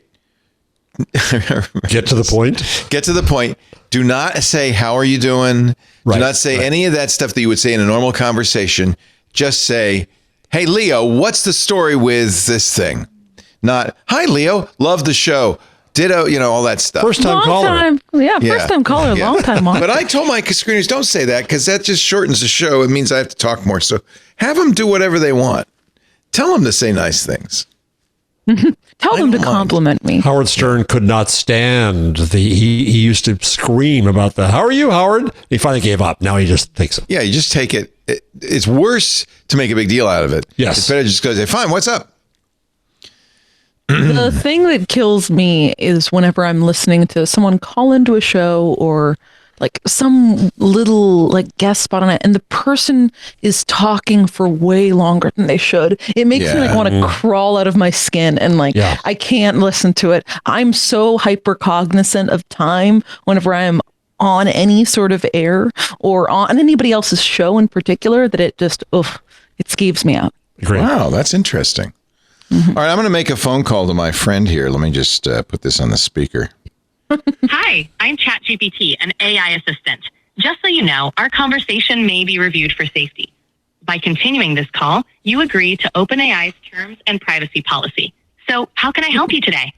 get to the point. Get to the point. Do not say, how are you doing? Do not say any of that stuff that you would say in a normal conversation. Just say, hey, Leo, what's the story with this thing? Not, hi, Leo, love the show. Ditto, all that stuff. First time caller. First time caller, long time on. But I told my screeners, don't say that because that just shortens the show. It means I have to talk more. So have them do whatever they want. Tell them to say nice things. Tell them to compliment me. Howard Stern could not stand he used to scream about how are you, Howard? He finally gave up. Now he just takes it. Yeah, you just take it. It's worse to make a big deal out of it. Yes. It's better just go say, fine, what's up? The thing that kills me is whenever I'm listening to someone call into a show or like some little like guest spot on it and the person is talking for way longer than they should. It makes me like want to crawl out of my skin and I can't listen to it. I'm so hyper cognizant of time whenever I'm on any sort of air or on anybody else's show in particular that it just, it skeeves me out. Great. Wow, that's interesting. All right, I'm going to make a phone call to my friend here. Let me just put this on the speaker. Hi, I'm ChatGPT, an AI assistant. Just so you know, our conversation may be reviewed for safety. By continuing this call, you agree to OpenAI's terms and privacy policy. So how can I help you today?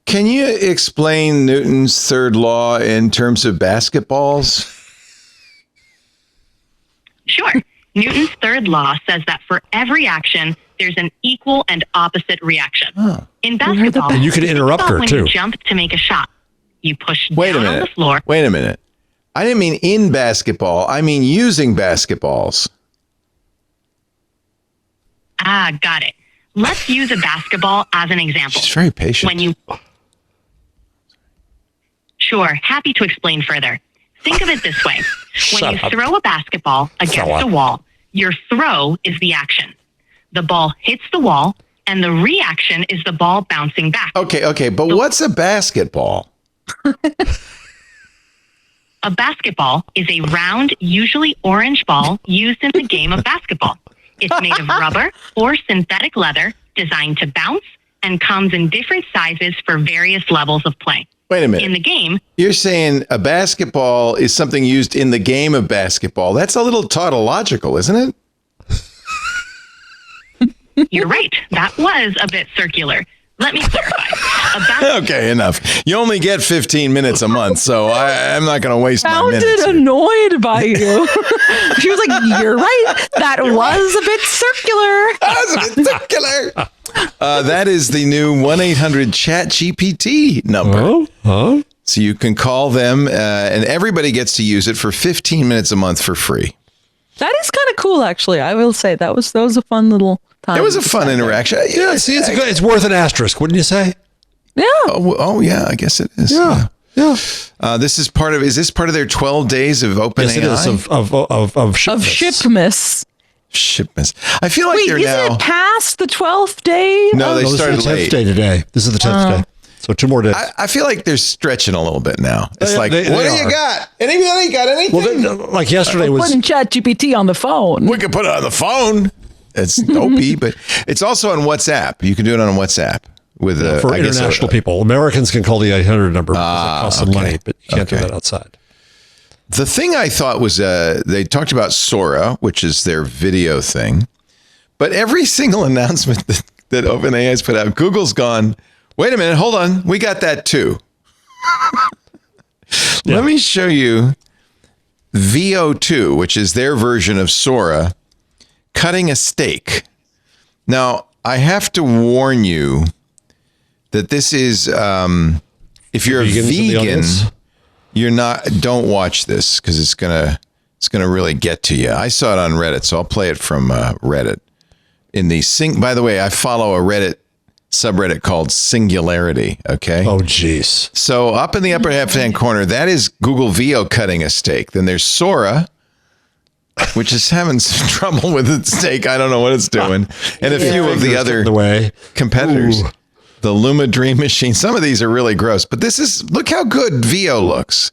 Can you explain Newton's third law in terms of basketballs? Sure. Newton's third law says that for every action, there's an equal and opposite reaction. Oh. In basketball, and you can interrupt her when too. You jump to make a shot. You push down on the floor. Wait a minute. I didn't mean in basketball. I mean using basketballs. Ah, got it. Let's use a basketball as an example. She's very patient. Sure, happy to explain further. Think of it this way. When you throw a basketball against a wall, your throw is the action. The ball hits the wall, and the reaction is the ball bouncing back. Okay, but what's a basketball? A basketball is a round, usually orange ball used in the game of basketball. It's made of rubber or synthetic leather, designed to bounce, and comes in different sizes for various levels of play. Wait a minute. In the game, you're saying a basketball is something used in the game of basketball. That's a little tautological, isn't it? You're right. That was a bit circular. Let me clarify. Okay, enough. You only get 15 minutes a month, so I'm not going to waste my minutes. Sounded annoyed by you. She was like, you're right. That was a bit circular. That was a bit circular. That is the new 1-800-CHAT-GPT number. So you can call them, and everybody gets to use it for 15 minutes a month for free. That is kind of cool, actually. I will say that was a fun little time. It was a fun interaction. Yeah, see, it's worth an asterisk, wouldn't you say? Yeah. Oh yeah, I guess it is. Yeah. This is part of. Is this part of their 12 days of OpenAI? Yes, it is of shipments. Shipments. I feel like they're now. Isn't it past the 12th day? No, they started this is the 10th late. day today. This is the 10th day. So 2 more days. I feel like they're stretching a little bit now. It's what do you got? Anybody got anything? Well, like yesterday was putting ChatGPT on the phone. We could put it on the phone. It's dopey, but it's also on WhatsApp. You can do it on WhatsApp with for international people. Americans can call the 800 number because it costs some money, but you can't do that outside. The thing I thought was they talked about Sora, which is their video thing, but every single announcement that OpenAI has put out, Google's gone, wait a minute, hold on, we got that too. Let me show you VO2, which is their version of Sora, cutting a steak. Now, I have to warn you that this is, if you're a vegan, don't watch this because it's gonna really get to you. I saw it on Reddit, so I'll play it from Reddit. By the way, I follow a Reddit subreddit called Singularity. Okay. Oh, geez. So up in the upper left-hand corner, that is Google VO cutting a steak. Then there's Sora, which is having some trouble with its steak. I don't know what it's doing. And a few of the other competitors. Ooh. The Luma Dream Machine. Some of these are really gross, but look how good VO looks.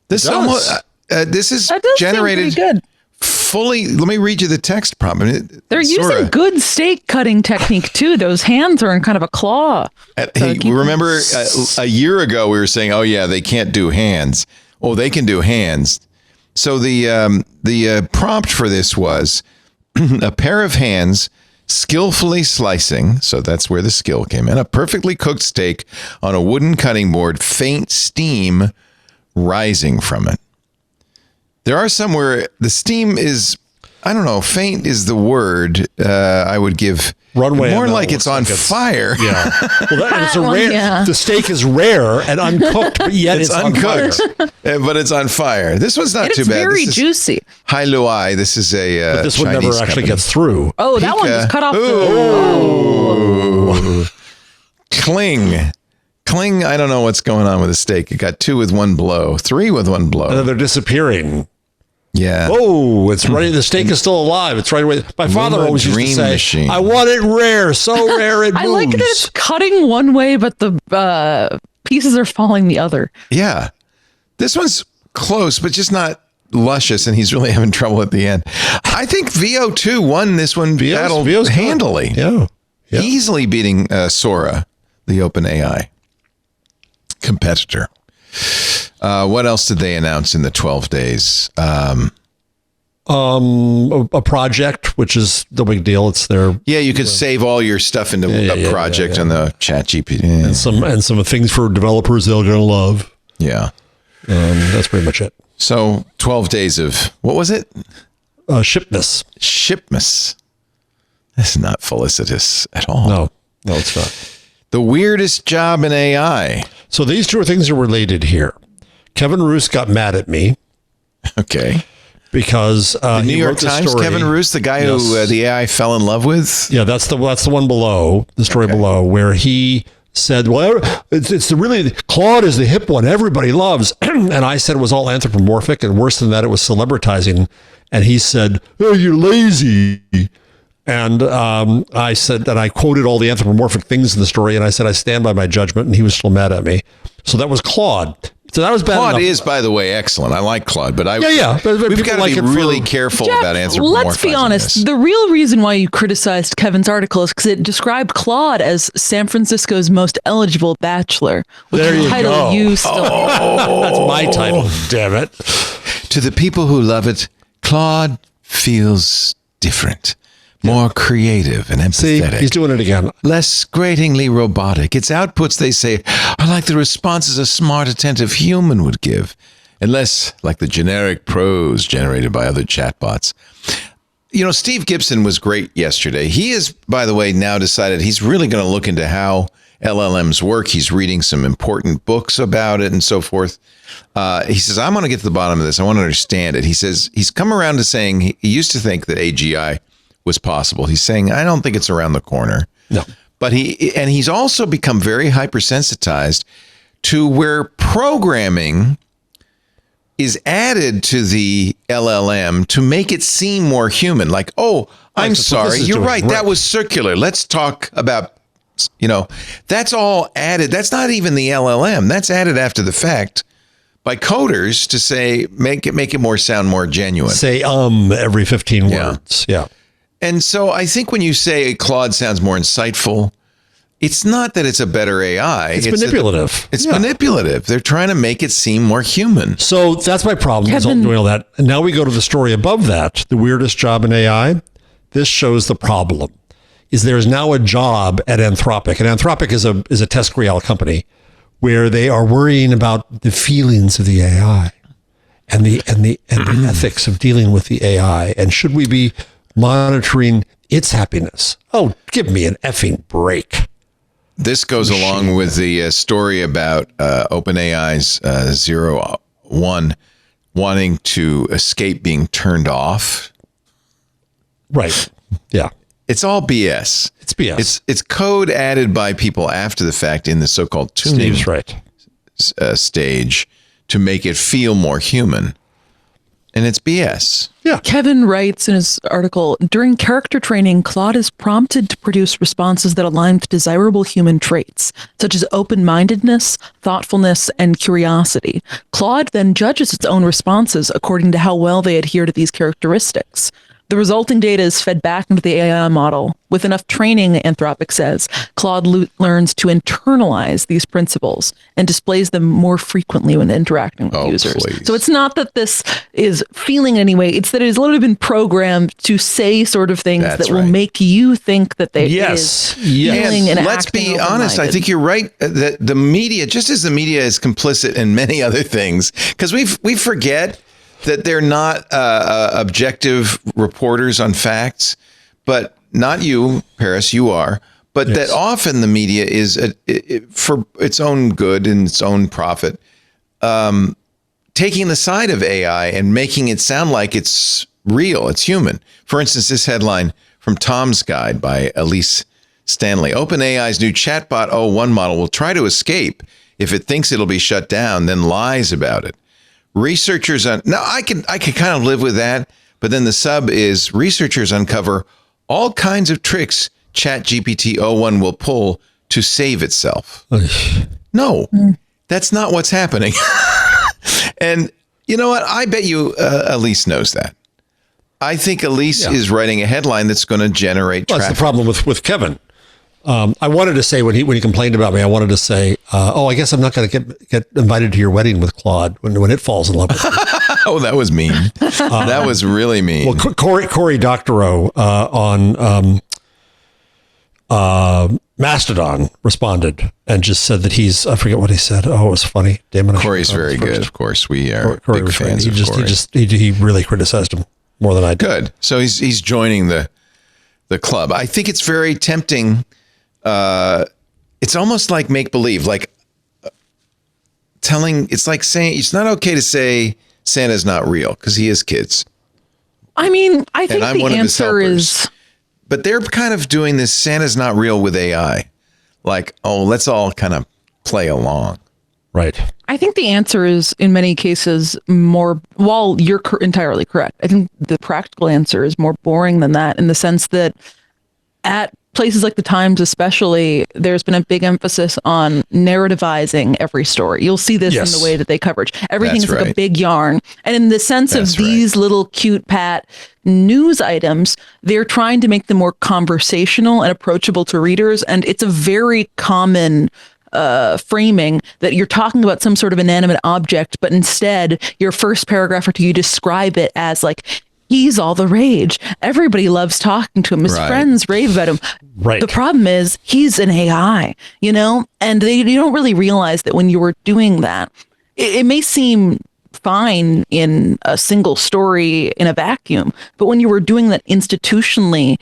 This is generated good. Fully. Let me read you the text prompt. They're using good steak cutting technique too. Those hands are in kind of a claw. Remember a year ago we were saying, oh yeah, they can't do hands. Oh, they can do hands. So the prompt for this was a pair of hands skillfully slicing. So that's where the skill came in. A perfectly cooked steak on a wooden cutting board, faint steam rising from it. There are some where the steam is, I don't know, faint is the word I would give. Runway. More like it's on fire. Yeah. Well, it's a rare. Yeah. The steak is rare and uncooked, but yet it's uncooked. But it's on fire. This one's not too bad. It's very juicy. Hai Luai. This is a but this Chinese one never actually gets through. Oh, that one just cut off Cling. I don't know what's going on with the steak. It got 2 with 1 blow, 3 with 1 blow. And then they're disappearing. Yeah. Oh, it's ready. The steak is still alive. It's right away. My father always used to say, machine. I want it rare, so rare it moves. I like that it's cutting one way, but the pieces are falling the other. Yeah. This one's close, but just not luscious, and he's really having trouble at the end. I think VO2 won this one VO's handily. Yeah. Easily beating Sora, the OpenAI competitor. What else did they announce in the 12 days? A project, which is the big deal. It's their you could save all your stuff into a project on the ChatGPT and some things for developers they're gonna love. Yeah, that's pretty much it. So 12 days of what was it? Shipmas. That's not felicitous at all. No, it's not. The weirdest job in AI. So these two things are related here. Kevin Roose got mad at me. Okay. Because the New York Times, Kevin Roose, the guy who the AI fell in love with. Yeah, that's the one below, the story below, where he said, well, it's really, Claude is the hip one everybody loves. And I said it was all anthropomorphic, and worse than that, it was celebritizing. And he said, oh, you're lazy. And I said that I quoted all the anthropomorphic things in the story, and I said I stand by my judgment, and he was still mad at me. So that was Claude. So that was bad. Claude enough. is, by the way, excellent. I like Claude, but but we've got to be really careful about anthropomorphizing. Let's be honest. The real reason why you criticized Kevin's article is because it described Claude as San Francisco's most eligible bachelor, which is a title you still. That's my title. Damn it! To the people who love it, Claude feels different. More creative and empathetic. See, he's doing it again. Less gratingly robotic. Its outputs, they say, are like the responses a smart, attentive human would give, and less like the generic prose generated by other chatbots. You know, Steve Gibson was great yesterday. He has, by the way, now decided he's really going to look into how LLMs work. He's reading some important books about it and so forth. He says, I'm going to get to the bottom of this. I want to understand it. He says he's come around to saying he used to think that AGI was possible. He's saying, I don't think it's around the corner. No. But he's also become very hypersensitized to where programming is added to the LLM to make it seem more human. Like, oh, I'm sorry, you're right. That was circular. Let's talk about, that's all added. That's not even the LLM. That's added after the fact by coders to say, make it sound more genuine. Say every 15 words. Yeah. And so I think when you say Claude sounds more insightful, it's not that it's a better AI. It's manipulative. It's manipulative. They're trying to make it seem more human. So that's my problem. Doing all that. And now we go to the story above that. The weirdest job in AI. This shows the problem. Is there's now a job at Anthropic. And Anthropic is a TestGrial company where they are worrying about the feelings of the AI and the ethics of dealing with the AI. And should we be monitoring its happiness? Oh, give me an effing break. This goes along with the story about OpenAI's 01 wanting to escape being turned off. Right. Yeah. It's all BS. It's BS. It's code added by people after the fact in the so-called tuning stage to make it feel more human. And it's BS. Yeah. Kevin writes in his article, during character training, Claude is prompted to produce responses that align with desirable human traits, such as open-mindedness, thoughtfulness, and curiosity. Claude then judges its own responses according to how well they adhere to these characteristics. The resulting data is fed back into the AI model. With enough training, Anthropic says, Claude learns to internalize these principles and displays them more frequently when interacting with users. Please. So it's not that this is feeling anyway, it's that it has literally been programmed to say sort of things that will make you think that they is feeling and let's acting be honest, I think you're right that the media, just as the media is complicit in many other things, because we forget that they're not objective reporters on facts, but not you, Paris, you are, but that often the media is, for its own good and its own profit, taking the side of AI and making it sound like it's real, it's human. For instance, this headline from Tom's Guide by Elise Stanley. OpenAI's new chatbot 01 model will try to escape if it thinks it'll be shut down, then lies about it. Researchers now I can kind of live with that, but then the sub is researchers uncover all kinds of tricks ChatGPT 01 will pull to save itself. No, that's not what's happening. And you know what? I bet you Elise knows that. I think Elise is writing a headline that's going to generate traffic. That's the problem with Kevin. I wanted to say when he complained about me, I wanted to say, I guess I'm not going to get invited to your wedding with Claude when it falls in love with you. Oh, that was mean. That was really mean. Well, Cory Doctorow on Mastodon responded and just said that I forget what he said. Oh, it was funny. Damn it. Corey's very good, of course. We are big fans of Cory. He really criticized him more than I did. Good. So he's joining the club. I think it's very tempting. It's almost like make believe, like it's like saying it's not okay to say Santa's not real because he has kids. I mean, I think the answer is, but they're kind of doing this Santa's not real with AI. Like, oh, let's all kind of play along. Right. I think the answer is in many cases more, while you're entirely correct, I think the practical answer is more boring than that, in the sense that at places like the Times especially, there's been a big emphasis on narrativizing every story. You'll see this in the way that they coverage. Everything is like a big yarn. And in the sense of these little cute pat news items, they're trying to make them more conversational and approachable to readers. And it's a very common framing that you're talking about some sort of inanimate object, but instead your first paragraph or two, you describe it as like, he's all the rage. Everybody loves talking to him. His friends rave about him. Right. The problem is he's an AI, and you don't really realize that when you were doing that, it may seem fine in a single story in a vacuum, but when you were doing that institutionally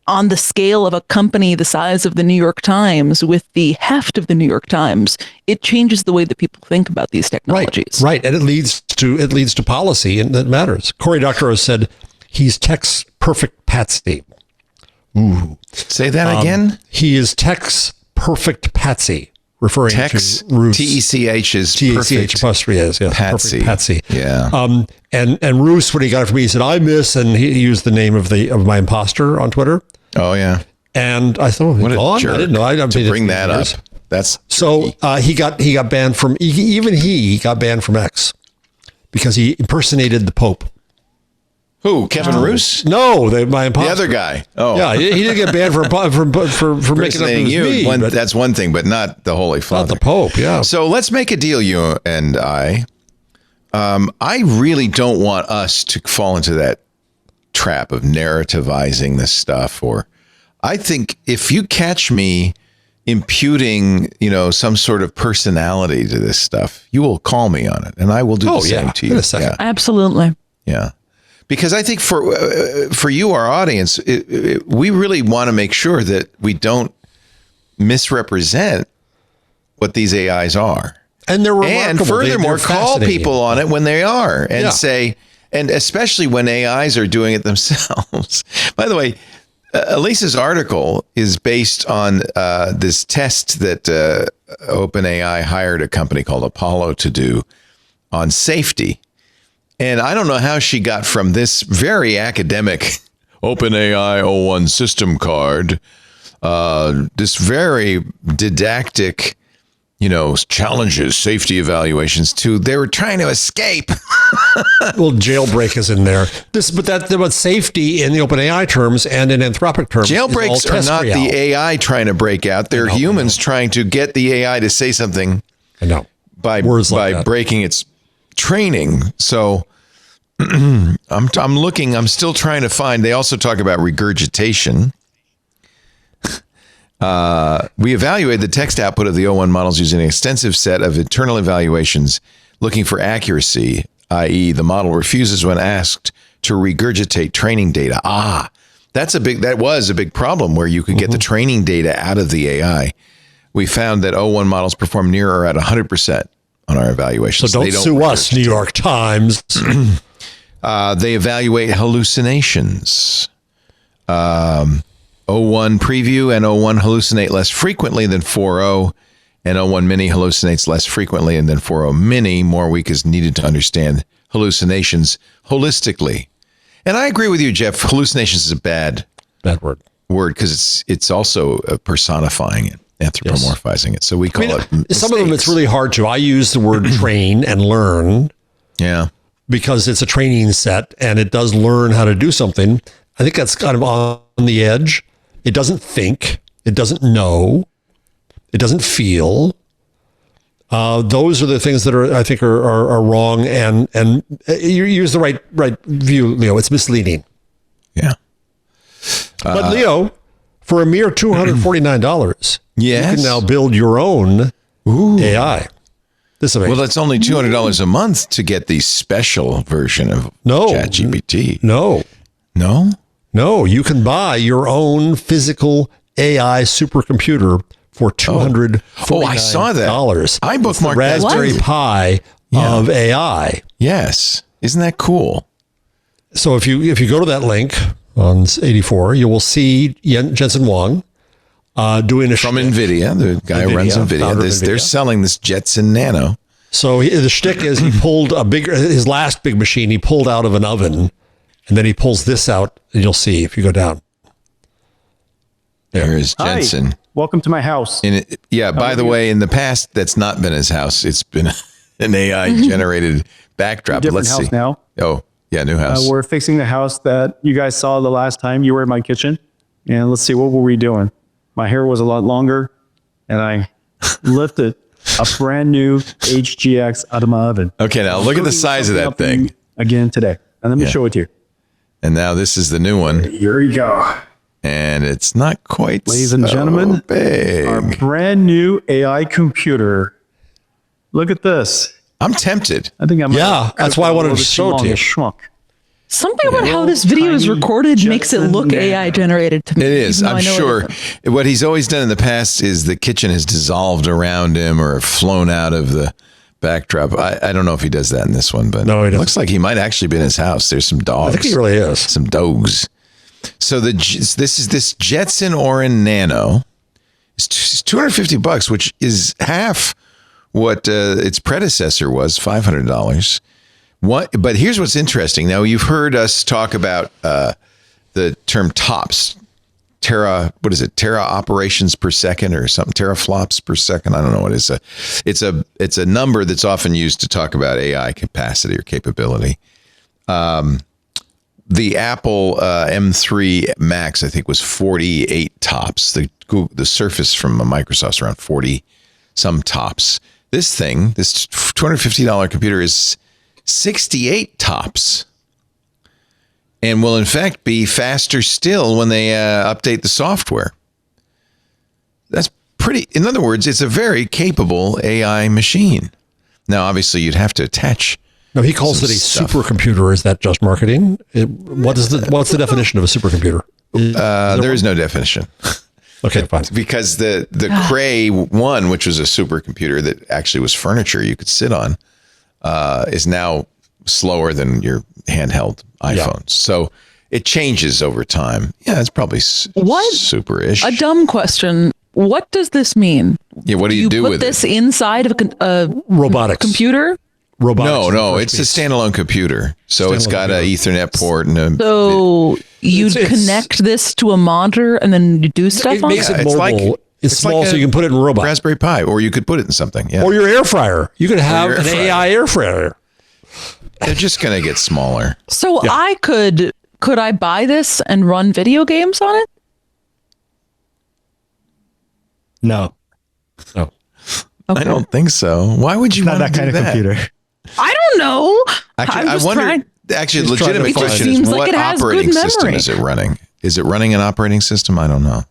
on the scale of a company the size of the New York Times with the heft of the New York Times, it changes the way that people think about these technologies. Right. And it leads to policy and that matters. Cory Doctorow said he's tech's perfect patsy. Ooh. Say that again? He is tech's perfect patsy, referring to Roose. TECH is TECH apostrophe is, yes. Patsy. Perfect patsy. Yeah. And Roose, when he got it from me, he said, I miss, and he used the name of my imposter on Twitter. Oh, yeah. And I thought, what a jerk. I didn't know. I to bring that up. That's so he got banned from, he got banned from X because he impersonated the Pope. Who? Kevin Roose? No, my imposter. The other guy. Oh, yeah, he didn't get banned for making up as me. That's one thing, but not the Holy Father. Not the Pope. Yeah. So let's make a deal, you and I. I really don't want us to fall into that trap of narrativizing this stuff. Or I think if you catch me imputing, some sort of personality to this stuff, you will call me on it, and I will do the same to you. In a second. Yeah. Absolutely. Yeah. Because I think for you, our audience, we really want to make sure that we don't misrepresent what these AIs are. And they're remarkable. And furthermore, They're call fascinating. people on it when they are and say, and especially when AIs are doing it themselves. By the way, Elisa's article is based on this test that OpenAI hired a company called Apollo to do on safety. And I don't know how she got from this very academic OpenAI 01 system card, this very didactic, challenges, safety evaluations to they were trying to escape. Well, jailbreak is in there. But safety in the OpenAI terms and in Anthropic terms. Jailbreaks are not the AI trying to break out. They're humans trying to get the AI to say something. I know. By breaking its training. So I'm still trying to find. They also talk about regurgitation. We evaluate the text output of the O1 models using an extensive set of internal evaluations looking for accuracy, i.e. the model refuses when asked to regurgitate training data. That was a big problem where you could get the training data out of the AI. We found that O1 models perform near or at 100% on our evaluations. So don't sue us, New York Times. They evaluate hallucinations. O1 preview and O1 hallucinate less frequently than 4.0, and O1 mini hallucinates less frequently than 4.0 mini. More week is needed to understand hallucinations holistically. And I agree with you, Jeff. Hallucinations is a bad word because it's also personifying it, anthropomorphizing it. So we call it mistakes. Some of them it's really hard to. I use the word train and learn. Yeah. Because it's a training set and it does learn how to do something. I think that's kind of on the edge. It doesn't think. It doesn't know. It doesn't feel. Those are the things that I think are wrong. And you use the right view, Leo. It's misleading. Yeah. But Leo, for a mere $249, yes, you can now build your own AI. Well, that's only $200 a month to get the special version of ChatGPT. No. You can buy your own physical AI supercomputer for $249. I saw that. I bookmarked the Raspberry that. Pi of AI. Yes. Isn't that cool? So if you go to that link on 84, you will see Jensen Huang doing a from Nvidia. The guy who runs Nvidia. They're selling this Jetson Nano. So the shtick is he pulled his last big machine. He pulled out of an oven, and then he pulls this out, and you'll see if you go down. There is Jensen. Hi. Welcome to my house. By the way, in the past, that's not been his house. It's been an AI generated backdrop. Different house now. Oh, yeah, new house. We're fixing the house that you guys saw the last time you were in my kitchen. And let's see, what were we doing? My hair was a lot longer, and I lifted a brand new HGX out of my oven. Okay, now look at the size of that thing. Again today. And let me show it to you. And now this is the new one. Here you go. And it's not quite Ladies and gentlemen, big. Our brand new AI computer. Look at this. I'm tempted. I think I'm. Yeah, that's why I wanted to show it to you. Shrunk. Something about how this video is recorded makes it look AI generated to me. It is. I'm sure. What he's always done in the past is the kitchen has dissolved around him or flown out of the backdrop. I don't know if he does that in this one, but no, he doesn't. It looks like he might actually be in his house. There's some dogs. I think he really is. Some dogs. So this Jetson Orin Nano is $250, which is half what its predecessor was, $500. But here's what's interesting. Now, you've heard us talk about the term TOPS, tera operations per second or something, teraflops per second. I don't know what it is. It's a number that's often used to talk about AI capacity or capability. The Apple M3 Max, I think, was 48 TOPS. The Surface from Microsoft's around 40 some TOPS. This $250 computer is 68 TOPS and will in fact be faster still when they update the software. That's in other words, it's a very capable AI machine. Now, obviously, you'd have to attach. No, he calls it a supercomputer. Is that just marketing? What's the definition of a supercomputer? There is no definition. Okay, fine. Because the Cray one, which was a supercomputer that actually was furniture you could sit on, is now slower than your handheld iPhones. Yeah. So it changes over time. Yeah, it's probably super-ish. A dumb question. What does this mean? Yeah, what do you do with it? Put this inside of a Robotics computer? Robotics. No, it's a standalone computer. So it's got an Ethernet port and a. So you'd connect this to a monitor and then you do stuff on it? It makes it mobile. It's small, so you can put it in a robot. Raspberry Pi, or you could put it in something. Yeah. Or your air fryer. You could have an AI air fryer. They're just going to get smaller. So could I buy this and run video games on it? No. Okay. I don't think so. Why would you want that kind of computer? I don't know. Actually, I wonder. Actually, legitimate question is, what operating system is it running? Is it running an operating system? I don't know.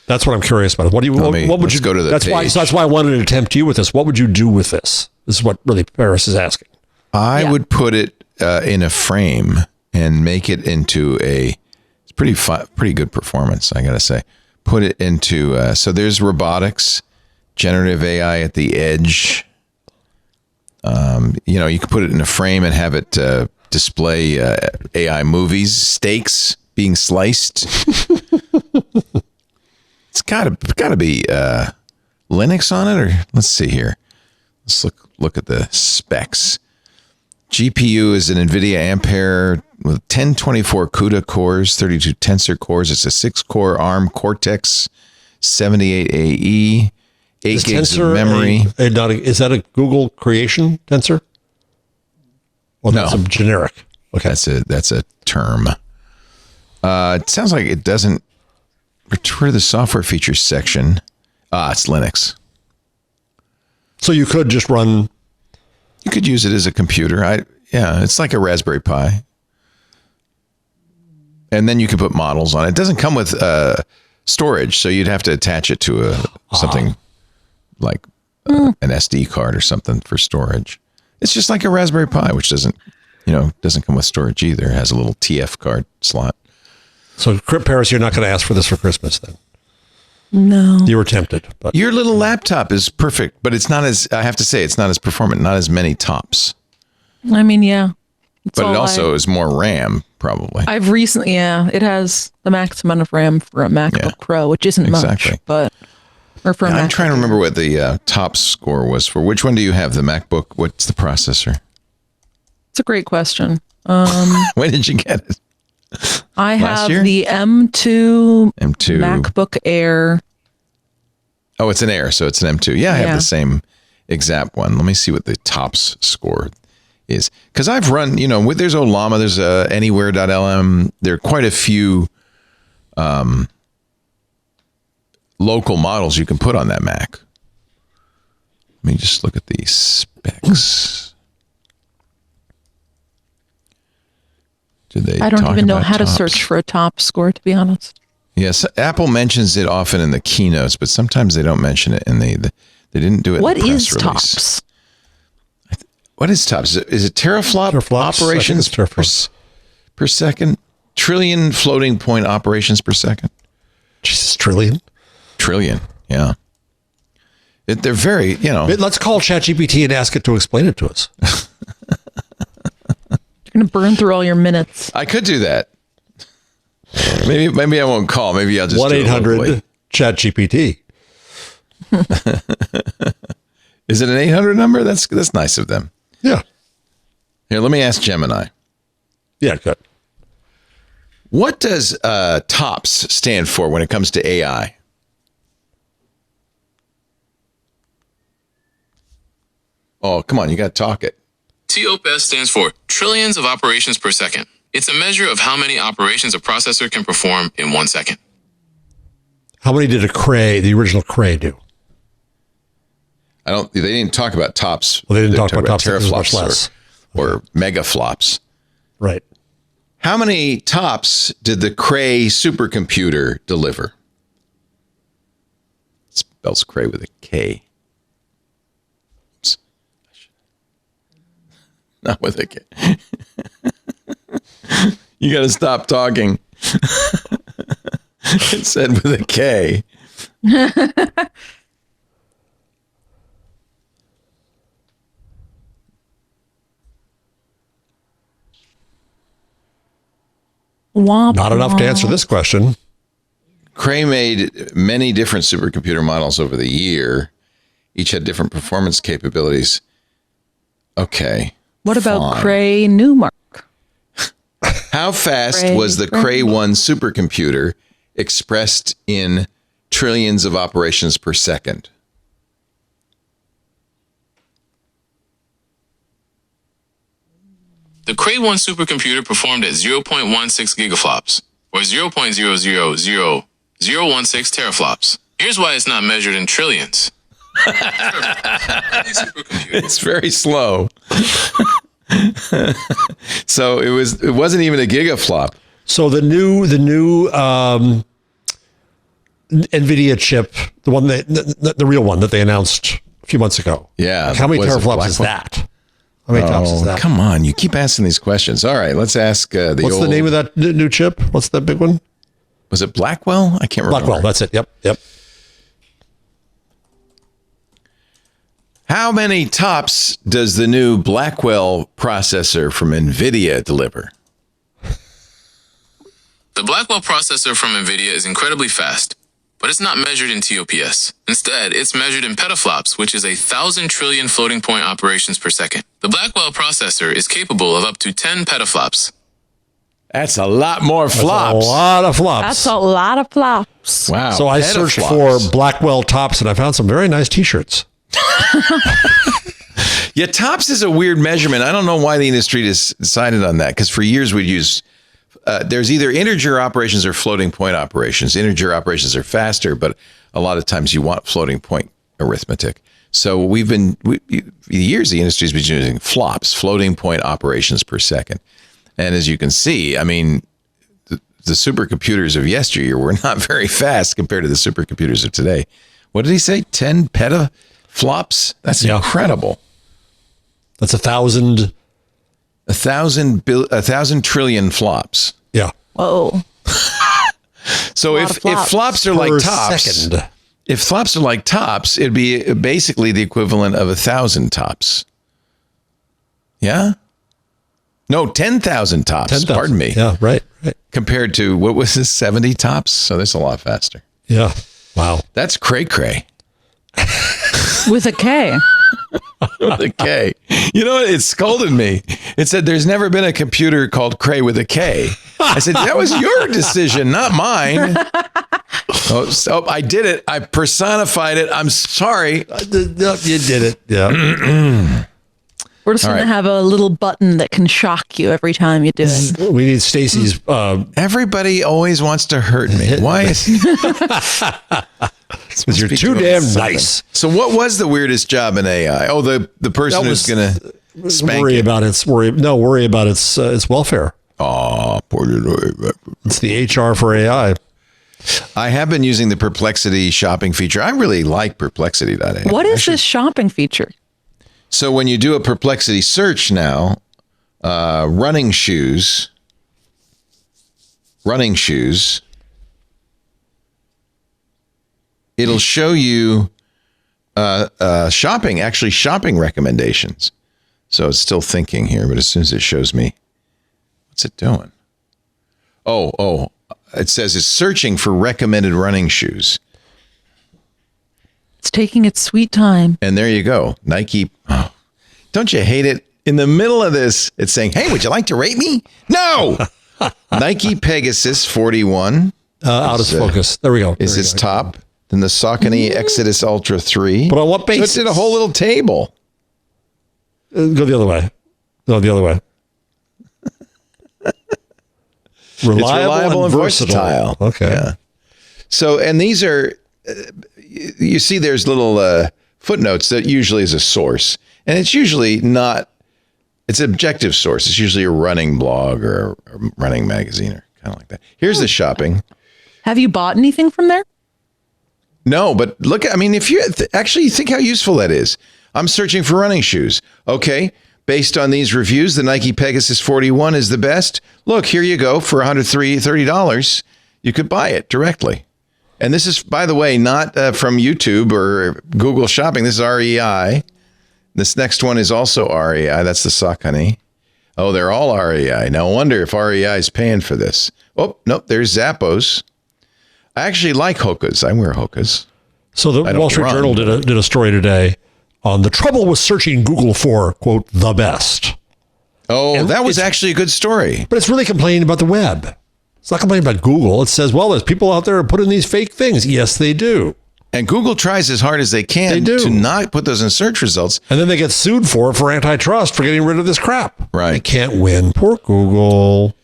That's what I'm curious about. What would you go to the page. That's why I wanted to tempt you with this. What would you do with this? This is what really Paris is asking. I would put it in a frame and make it into it's pretty good performance, I got to say. Put it into, so there's robotics, generative AI at the edge. You could put it in a frame and have it display AI movies, steaks being sliced. It's got to be Linux on it, or let's see here. Let's look at the specs. GPU is an Nvidia Ampere with 1024 CUDA cores, 32 tensor cores. It's a 6-core ARM Cortex 78AE, 8 gigs of memory. Is that a Google creation tensor? Well, that's a generic. Okay, that's a term. It sounds like it doesn't return the software features section. It's Linux. So you could just run. You could use it as a computer. It's like a Raspberry Pi. And then you can put models on it. It doesn't come with storage, so you'd have to attach it to something like an SD card or something for storage. It's just like a Raspberry Pi, which doesn't come with storage either. It has a little TF card slot. So, Paris, you're not going to ask for this for Christmas then? No. You were tempted. But your little laptop is perfect, but it's not as, I have to say, it's not as performant, not as many tops. I mean, yeah. But it also is more RAM, probably. I've recently, it has the max amount of RAM for a MacBook Pro, which isn't much, but, or for a I'm trying to remember what the top score was for. Which one do you have, the MacBook? What's the processor? It's a great question. When did you get it? I have the M2 MacBook Air. Oh, it's an Air, so it's an M2. Yeah, I have the same exact one. Let me see what the tops score is. Because I've run, there's Olama, there's anywhere.lm. There are quite a few local models you can put on that Mac. Let me just look at the specs. I don't even know how to search for a top score, to be honest. Yes, Apple mentions it often in the keynotes, but sometimes they don't mention it in they didn't do it. What in the press is release. tops? What is tops? Is it teraflop operations per second? Trillion floating point operations per second? Jesus, trillion? Trillion, yeah. They're very, Let's call ChatGPT and ask it to explain it to us. You're going to burn through all your minutes. I could do that. Maybe I won't call. Maybe I'll just 1-800-ChatGPT. Is it an 800 number? That's nice of them. Yeah. Here, let me ask Gemini. Yeah, good. What does TOPS stand for when it comes to AI? Oh, come on. You got to talk it. TOPS stands for trillions of operations per second. It's a measure of how many operations a processor can perform in 1 second. How many did the original Cray do? They didn't talk about TOPS. Well, they didn't talk about TOPS. Teraflops Much less. or megaflops. Right. How many TOPS did the Cray supercomputer deliver? Spells Cray with a K. Oops. Not with a K. You got to stop talking. It said with a K. Not enough to answer this question. Cray made many different supercomputer models over the year. Each had different performance capabilities. Okay. What about fine. Cray Newmark? How fast was the Cray 1 supercomputer expressed in trillions of operations per second? The Cray 1 supercomputer performed at 0.16 gigaflops, or 0.000016 teraflops. Here's why it's not measured in trillions. It's very slow. So it wasn't even a gigaflop. So the new Nvidia chip, the real one that they announced a few months ago. Yeah. How many was it teraflops is Blackwell? that? How many tops is that? Come on, you keep asking these questions. All right, let's ask What's the name of that new chip? What's that big one? Was it Blackwell? I can't remember. Blackwell, that's it. Yep. How many tops does the new Blackwell processor from Nvidia deliver? The Blackwell processor from Nvidia is incredibly fast, but it's not measured in TOPS. Instead, it's measured in petaflops, which is 1,000 trillion floating point operations per second. The Blackwell processor is capable of up to 10 petaflops. That's a lot more flops. That's a lot of flops. That's a lot of flops. Wow. So I searched for Blackwell tops and I found some very nice t-shirts. Yeah, tops is a weird measurement. I don't know why the industry decided on that, because for years we'd use there's either integer operations or floating point operations. Integer operations are faster, but a lot of times you want floating point arithmetic. So for years the industry's been using flops, floating point operations per second. And as you can see, I mean, the supercomputers of yesteryear were not very fast compared to the supercomputers of today. What did he say? 10 petaflops? That's incredible. That's 1,000. 1,000 trillion flops. Yeah. Whoa. So if flops are like tops, if flops are like tops, it'd be basically the equivalent of 1,000 tops. Yeah. No, 10,000 tops. 10,000. Pardon me. Yeah, right. Compared to what was this, 70 tops? So that's a lot faster. Yeah. Wow. That's cray. With a K. With a K. You know what? It scolded me. It said there's never been a computer called Cray with a K. I said, that was your decision, not mine. Oh, I did it. I personified it. I'm sorry. You did it. Yeah. We're just going to have a little button that can shock you every time you do it. We need Stacy's. Everybody always wants to hurt me. Why is because you're too damn nice. So what was the weirdest job in AI? Oh, the person who's going to spank worry it. about worry about its welfare. Oh, poor little. It's the HR for AI. I have been using the Perplexity shopping feature. I really like Perplexity.ai. What is this shopping feature? So when you do a Perplexity search now, running shoes, it'll show you shopping recommendations. So it's still thinking here, but as soon as it shows me, what's it doing? Oh, it says it's searching for recommended running shoes. It's taking its sweet time. And there you go. Nike. Oh, don't you hate it? In the middle of this, it's saying, hey, would you like to rate me? No. Nike Pegasus 41. Out of focus. There we go. Is its top. Then the Saucony Exodus Ultra 3. But on what basis? So it did a whole little table. Go the other way. Reliable and versatile. Okay. Yeah. So, and these are, you see there's little footnotes that usually is a source. And it's usually not, it's an objective source. It's usually a running blog or a running magazine or kind of like that. Here's the shopping. Have you bought anything from there? No, but look, I mean, if you actually think how useful that is. I'm searching for running shoes. Okay, based on these reviews, the Nike Pegasus 41 is the best. Look, here you go for $130. You could buy it directly. And this is, by the way, not from YouTube or Google Shopping. This is REI. This next one is also REI. That's the Saucony. Oh, they're all REI. Now, I wonder if REI is paying for this. Oh, nope, there's Zappos. I actually like Hoka's. I wear Hoka's. So the Wall Street Journal did a story today on the trouble with searching Google for, quote, the best. Oh, and that was actually a good story. But it's really complaining about the web. It's not complaining about Google. It says, well, there's people out there who put in these fake things. Yes, they do. And Google tries as hard as they can to not put those in search results. And then they get sued for antitrust for getting rid of this crap. Right. They can't win. Poor Google.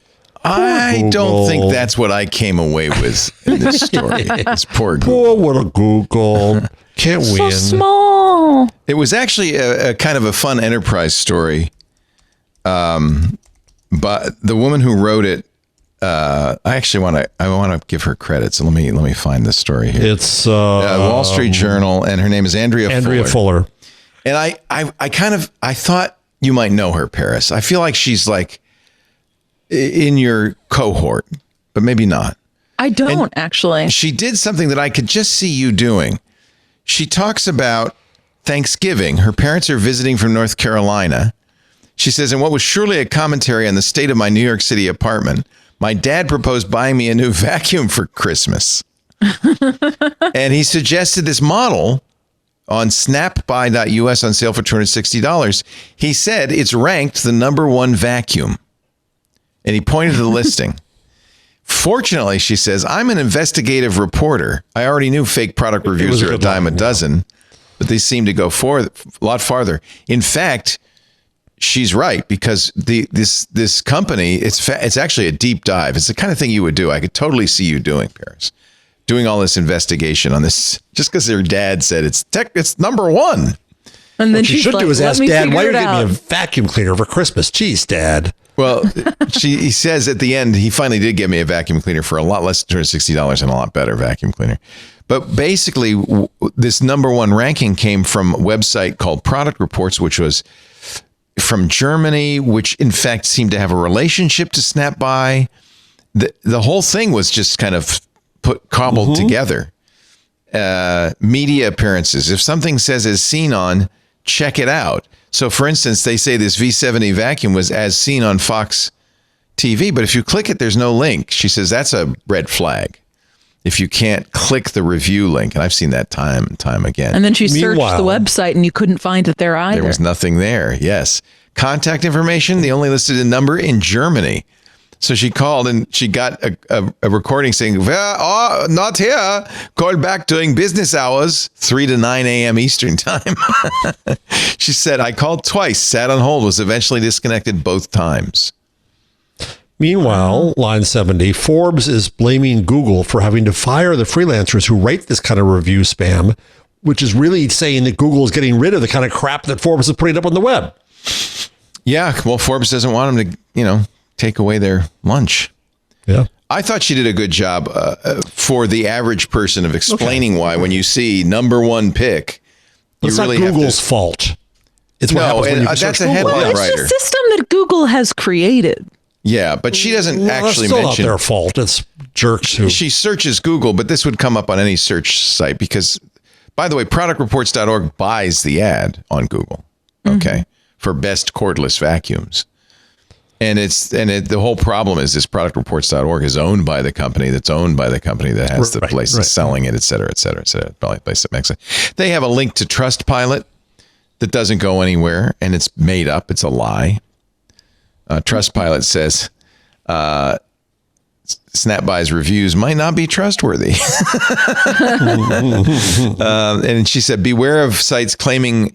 I don't think that's what I came away with in this story. It's poor Google. Poor little Google. Can't win. So small. It was actually a kind of a fun enterprise story. But the woman who wrote it, I actually want to give her credit. So let me find this story here. It's Wall Street Journal, and her name is Andrea Fuller. And I thought you might know her, Paris. I feel like she's like in your cohort, but maybe not. I don't actually. She did something that I could just see you doing. She talks about Thanksgiving. Her parents are visiting from North Carolina. She says, in what was surely a commentary on the state of my New York City apartment, my dad proposed buying me a new vacuum for Christmas. And he suggested this model on snapbuy.us on sale for $260. He said it's ranked the #1 vacuum. And he pointed to the listing. Fortunately, she says, I'm an investigative reporter. I already knew fake product reviews are a dime a dozen, but they seem to go a lot farther. In fact, she's right, because this company, it's actually a deep dive. It's the kind of thing you would do. I could totally see you doing, Paris, doing all this investigation on this just because their dad said it's #1. And then what you should like, do is ask Dad, why are you giving me a out. vacuum cleaner for Christmas? Jeez, Dad. Well, he says at the end, he finally did give me a vacuum cleaner for a lot less than $260 and a lot better vacuum cleaner. But basically, this #1 ranking came from a website called Product Reports, which was from Germany, which in fact seemed to have a relationship to SnapBuy. The whole thing was just kind of cobbled together. Media appearances. If something says as seen on, check it out. So, for instance, they say this V70 vacuum was as seen on Fox TV, but if you click it, there's no link. She says that's a red flag if you can't click the review link. And I've seen that time and time again. And then she searched the website and you couldn't find it there either. There was nothing there. Yes. Contact information, they only listed a number in Germany. So she called and she got a recording saying, well, not here. Called back during business hours, 3 to 9 a.m. Eastern time. She said, I called twice, sat on hold, was eventually disconnected both times. Meanwhile, line 70, Forbes is blaming Google for having to fire the freelancers who write this kind of review spam, which is really saying that Google is getting rid of the kind of crap that Forbes is putting up on the web. Yeah, well, Forbes doesn't want them to, take away their lunch. Yeah. I thought she did a good job for the average person of explaining why when you see #1 pick, it's not Google's fault. It's what happens when you that's search a headline Well, it's writer. the system that Google has created. Yeah, but she doesn't actually it's still mention not their fault. It's jerks who she searches Google, but this would come up on any search site because, by the way, productreports.org buys the ad on Google. Okay, for best cordless vacuums. And the whole problem is this productreports.org is owned by the company that's owned by the company that has the place that's selling it, et cetera, et cetera, et cetera. Probably a place that makes sense. They have a link to Trustpilot that doesn't go anywhere, and it's made up. It's a lie. Trustpilot says SnapBuy's reviews might not be trustworthy. And she said, beware of sites claiming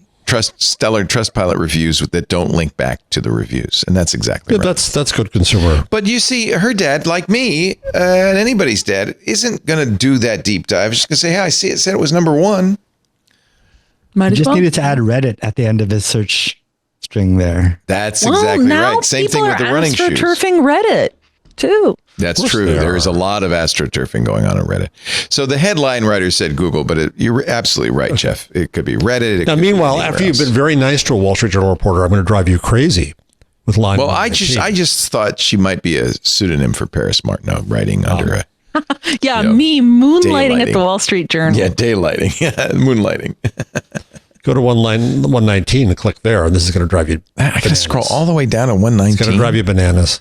stellar Trustpilot reviews that don't link back to the reviews. And that's exactly right. That's good consumer. But you see, her dad, like me, and anybody's dad, isn't going to do that deep dive. She's going to say, hey, I see it said it was #1. Might You as just well. needed to add Reddit at the end of his search string there. That's exactly now right. Same thing with the running shoes. shoes. Turfing Reddit. too. That's true. There is a lot of astroturfing going on Reddit. So the headline writer said Google, but you're absolutely right, Jeff. It could be Reddit. Now, meanwhile, after you've been very nice to a Wall Street Journal reporter, I'm going to drive you crazy with line. Well, I just thought she might be a pseudonym for Paris Martineau, writing under a. Yeah, me moonlighting at the Wall Street Journal. Yeah, daylighting. Moonlighting. Go to 119 and click there, and this is going to drive you. I got to scroll all the way down to 119. It's going to drive you bananas.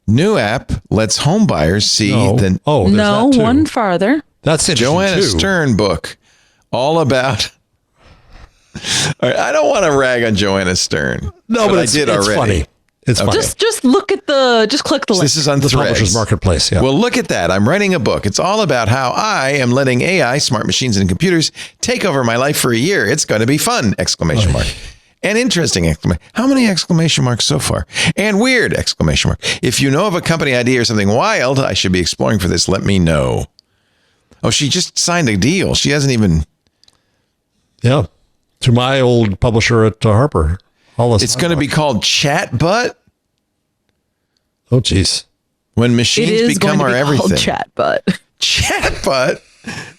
New app lets homebuyers see the. Oh, no, one farther. That's interesting. Joanna Stern book, all about. All right, I don't want to rag on Joanna Stern. No, but I did already. Funny. It's funny. Just look at just click the link. This is on the Threads. Publishers Marketplace. Yeah. Well, look at that. I'm writing a book. It's all about how I am letting AI, smart machines, and computers take over my life for a year. It's going to be fun! Exclamation mark. And interesting! Exclamation. How many exclamation marks so far? And weird! Exclamation mark. If you know of a company idea or something wild I should be exploring for this, let me know. Oh, she just signed a deal. She hasn't even. Yeah. To my old publisher at Harper. It's going to be called Chatbot. Oh, geez. When machines become our everything. Chatbot. Chatbot?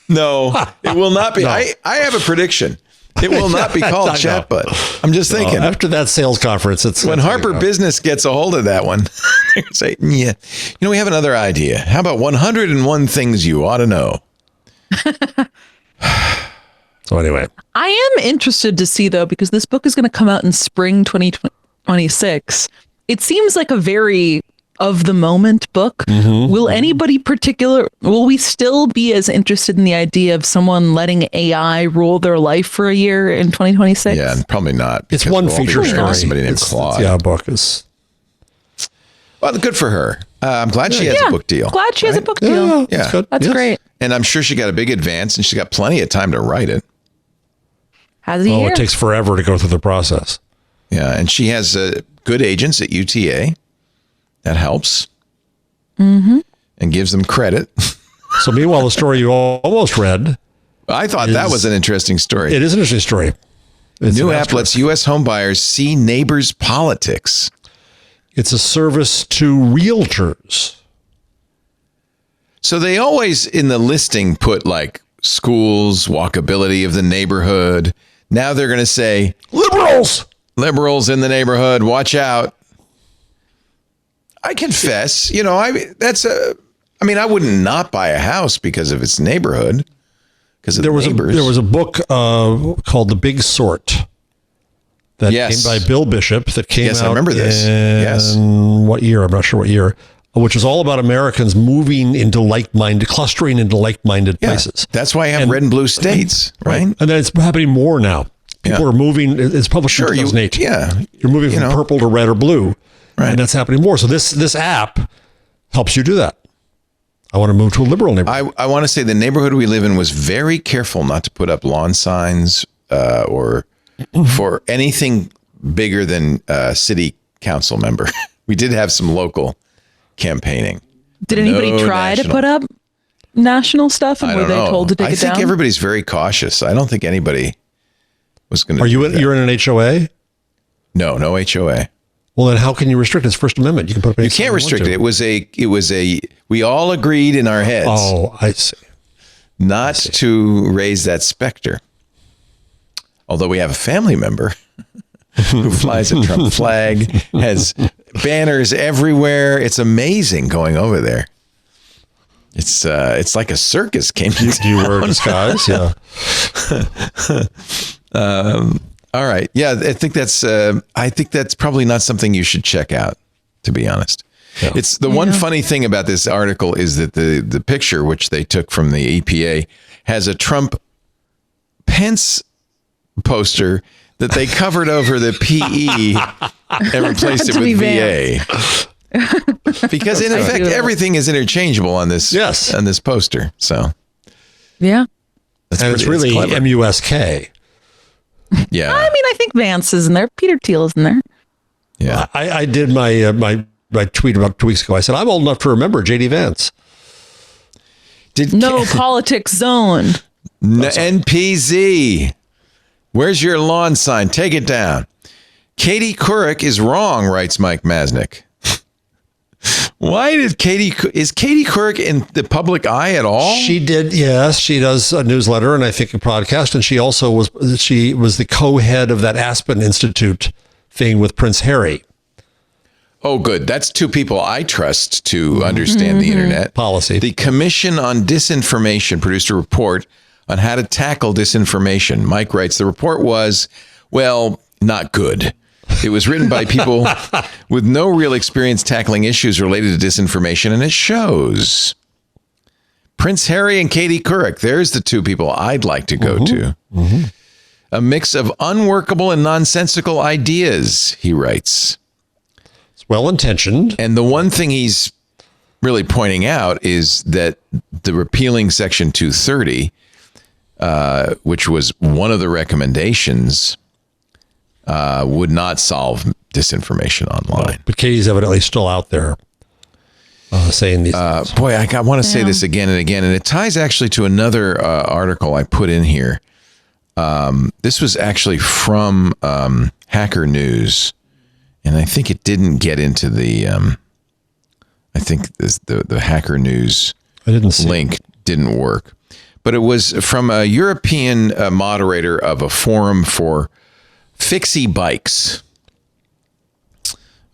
No, it will not be. No. I have a prediction. It will not be called Chatbot. I'm just thinking. After that sales conference, when Harper Business gets a hold of that one, they're going to say, yeah, we have another idea. How about 101 things you ought to know? So anyway, I am interested to see, though, because this book is going to come out in spring 2026. It seems like a very of the moment book. Mm-hmm. Will we still be as interested in the idea of someone letting AI rule their life for a year in 2026? Yeah, probably not. It's one feature story. Somebody named Claude. Yeah, book is. Well, good for her. I'm glad she has a book deal. Glad she has a book deal. Yeah, that's great. And I'm sure she got a big advance, and she's got plenty of time to write it. Has a year. It takes forever to go through the process. Yeah, and she has good agents at UTA. That helps. Mm-hmm. And gives them credit. So meanwhile, the story you almost read. I thought that was an interesting story. It is an interesting story. New app lets U.S. homebuyers see neighbors' politics. It's a service to realtors. So they always in the listing put like schools, walkability of the neighborhood. Now they're going to say liberals in the neighborhood. Watch out. I confess, I wouldn't not buy a house because of its neighborhood. Because there was a book called The Big Sort that came by Bill Bishop that came out. I remember this. What year? I'm not sure what year. Which is all about Americans moving into clustering into like-minded places. That's why I have red and blue states, right? And then it's happening more now. People are moving. It's published in 2008. You're moving from purple to red or blue. Right. And that's happening more. So this app helps you do that. I want to move to a liberal neighborhood. I want to say the neighborhood we live in was very careful not to put up lawn signs or for anything bigger than city council member. We did have some local campaigning. Did anybody try to put up national stuff and were they told to take it down? I think everybody's very cautious. I don't think anybody was going to You're in an HOA? No HOA. Well, then how can you restrict it? It's First Amendment. You can put. You can't restrict it. It was a. We all agreed in our heads. Oh, I see. Not to raise that specter. Although we have a family member who flies a Trump flag, has banners everywhere. It's amazing going over there. It's like a circus came to town. You were in disguise, yeah. All right. Yeah, I think that's probably not something you should check out, to be honest. Yeah. It's the one funny thing about this article is that the picture, which they took from the EPA, has a Trump Pence poster that they covered over the PE and replaced it with VA. Because in effect, everything is interchangeable on this poster. So yeah, it's really MUSK. Yeah, I mean, I think Vance is in there. Peter Thiel is in there. Yeah, I did my my tweet about 2 weeks ago. I said I'm old enough to remember JD Vance. No politics zone. NPZ. Where's your lawn sign? Take it down. Katie Couric is wrong, writes Mike Masnick. Why is Katie Couric in the public eye at all? She did, yes. She does a newsletter and I think a podcast, and she also was the co-head of that Aspen Institute thing with Prince Harry. Oh, good. That's two people I trust to understand the internet. Policy. The Commission on Disinformation produced a report on how to tackle disinformation. Mike writes, the report was, well, not good. It was written by people with no real experience tackling issues related to disinformation, and it shows. Prince Harry and Katie Couric, there's the two people I'd like to go to. A mix of unworkable and nonsensical ideas, he writes. It's well-intentioned. And the one thing he's really pointing out is that the repealing Section 230, which was one of the recommendations, would not solve disinformation online. But Katie's evidently still out there saying these things. Boy, I want to say this again and again, and it ties actually to another article I put in here. This was actually from Hacker News, and I think it didn't get into the. I think the Hacker News link didn't work, but it was from a European moderator of a forum for Fixie bikes.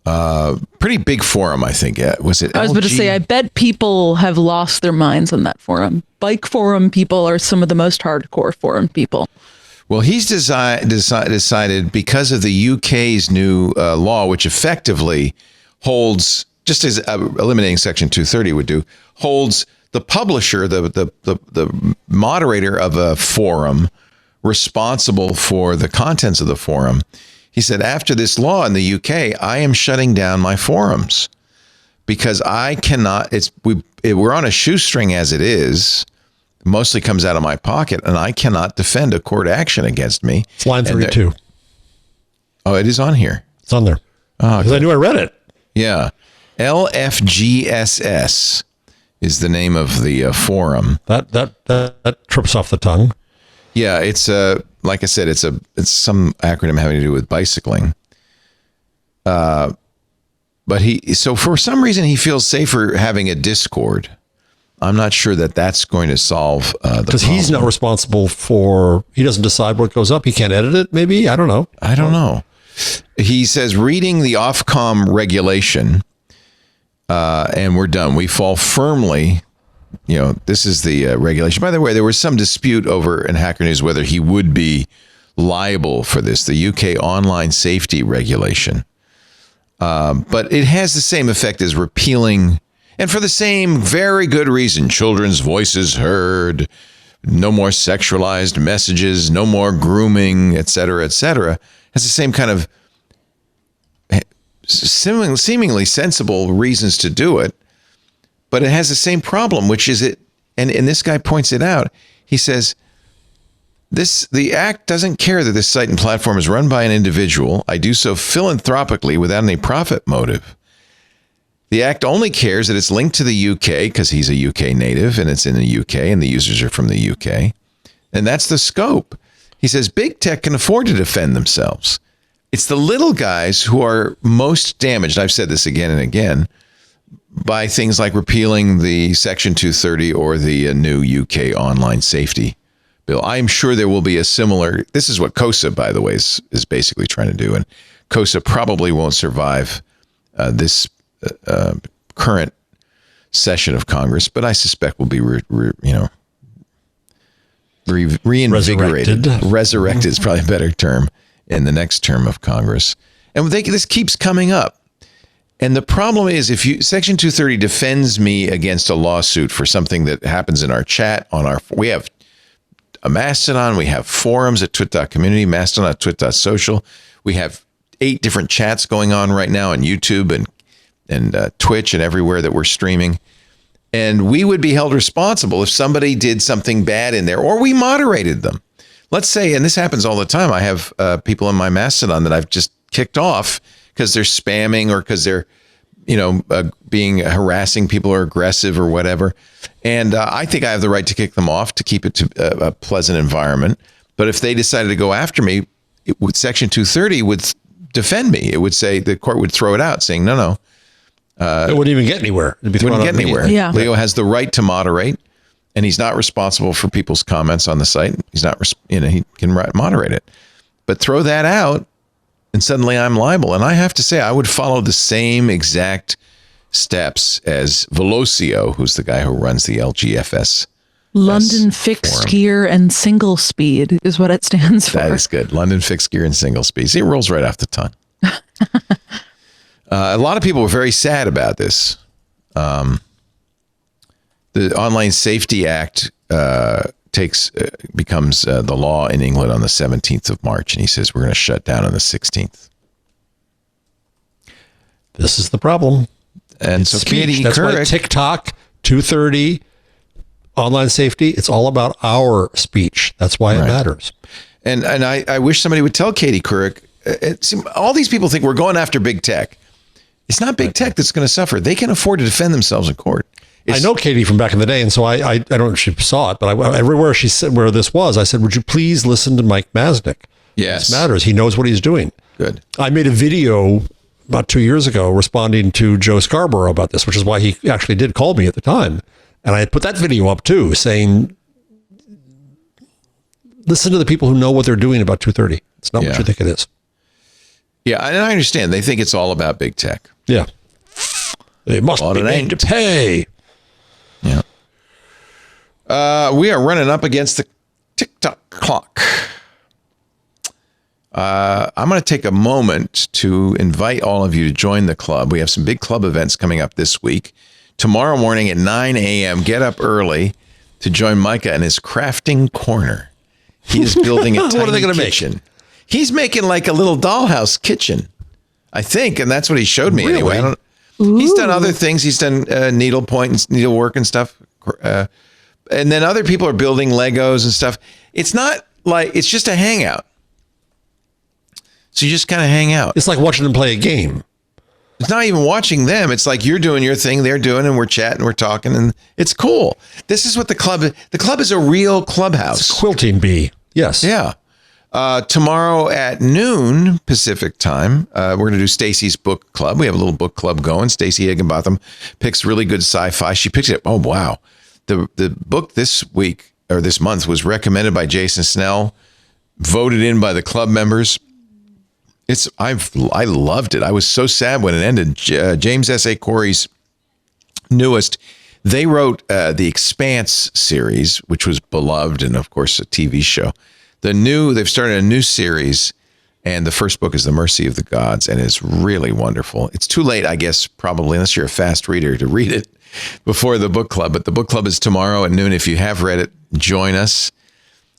Pretty big forum, I think. Was it? I was about to say, I bet people have lost their minds on that forum. Bike forum people are some of the most hardcore forum people. Well, he's decided because of the UK's new law, which effectively holds, just as eliminating Section 230 would do, holds the publisher, the moderator of a forum, responsible for the contents of the forum. He said, after this law in the UK, I am shutting down my forums because I cannot, we're on a shoestring as it is, mostly comes out of my pocket, and I cannot defend a court action against me. It's line 32. Oh, it is on here. It's on there. Because I knew I read it. Yeah. LFGSS is the name of the forum. That trips off the tongue. Yeah, it's like I said, it's some acronym having to do with bicycling. But so for some reason he feels safer having a Discord. I'm not sure that that's going to solve the problem. Because he's not responsible he doesn't decide what goes up. He can't edit it, maybe? I don't know. He says, reading the Ofcom regulation, and we're done. We fall firmly. This is the regulation. By the way, there was some dispute over in Hacker News whether he would be liable for this, the UK online safety regulation. But it has the same effect as repealing, and for the same very good reason. Children's voices heard, no more sexualized messages, no more grooming, et cetera, has the same kind of seemingly sensible reasons to do it. But it has the same problem, which is and this guy points it out. He says, the act doesn't care that this site and platform is run by an individual. I do so philanthropically without any profit motive. The act only cares that it's linked to the UK because he's a UK native and it's in the UK and the users are from the UK. And that's the scope. He says, big tech can afford to defend themselves. It's the little guys who are most damaged. I've said this again and again, by things like repealing the Section 230 or the new UK online safety bill. I'm sure there will be a similar, this is what COSA, by the way, is basically trying to do. And COSA probably won't survive this current session of Congress, but I suspect will be, reinvigorated. Resurrected is probably a better term in the next term of Congress. And this keeps coming up. And the problem is, if Section 230 defends me against a lawsuit for something that happens in our chat, we have a Mastodon, we have forums at twit.community, Mastodon, twit.social. We have 8 different chats going on right now on YouTube and Twitch and everywhere that we're streaming. And we would be held responsible if somebody did something bad in there or we moderated them. Let's say, and this happens all the time, I have people in my Mastodon that I've just kicked off because they're spamming or because they're, being harassing people or aggressive or whatever. And I think I have the right to kick them off to keep it to a pleasant environment. But if they decided to go after me, Section 230 would defend me. It would say the court would throw it out saying, no, It wouldn't even get anywhere. It wouldn't get anywhere. Yeah. Leo has the right to moderate, and he's not responsible for people's comments on the site. He's not, he can moderate it. But throw that out, and suddenly I'm liable. And I have to say, I would follow the same exact steps as Velocio, who's the guy who runs the LGFS. London Fixed Forum. Gear and Single Speed is what it stands for. That is good. London Fixed Gear and Single Speed. It rolls right off the tongue. A lot of people were very sad about this. The Online Safety Act becomes the law in England on the 17th of March, and he says we're going to shut down on the 16th. This is the problem. And so Katie That's why Couric, TikTok, 230, online safety, it's all about our speech. That's why it matters. And I wish somebody would tell Katie Couric, all these people think we're going after big tech. It's not big tech that's going to suffer. They can afford to defend themselves in court. I know Katie from back in the day, and so I don't know if she saw it, but everywhere she said where this was, I said, would you please listen to Mike Masnick? Yes. This matters. He knows what he's doing. Good. I made a video about 2 years ago responding to Joe Scarborough about this, which is why he actually did call me at the time. And I had put that video up too, saying, listen to the people who know what they're doing about 230. It's not what you think it is. Yeah, and I understand. They think it's all about big tech. Yeah. They must be made to pay. Yeah. We are running up against the TikTok clock. I'm going to take a moment to invite all of you to join the club. We have some big club events coming up this week. Tomorrow morning at 9 a.m., get up early to join Micah in his crafting corner. He is building a tiny What are they going to kitchen. He's making like a little dollhouse kitchen, I think, and that's what he showed me anyway. He's done other things. He's done needlepoint and needlework and stuff. And then other people are building Legos and stuff. It's not like, it's just a hangout. So you just kind of hang out. It's like watching them play a game. It's not even watching them. It's like you're doing your thing, they're doing, and we're chatting, we're talking, and it's cool. This is what the club is a real clubhouse. It's a quilting bee. Yes. Yeah. Tomorrow at noon Pacific time, we're going to do Stacy's book club. We have a little book club going. Stacy Higginbotham picks really good sci-fi. She picks it. Oh, wow. The book this week or this month was recommended by Jason Snell, voted in by the club members. I loved it. I was so sad when it ended. James S.A. Corey's newest, they wrote The Expanse series, which was beloved and, of course, a TV show. They've started a new series, and the first book is The Mercy of the Gods, and it's really wonderful. It's too late, I guess, probably, unless you're a fast reader, to read it before the book club. But the book club is tomorrow at noon. If you have read it, join us.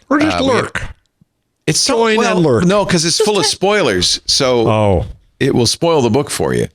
Or just lurk. It's so and lurk. No, because it's full of spoilers, so it will spoil the book for you.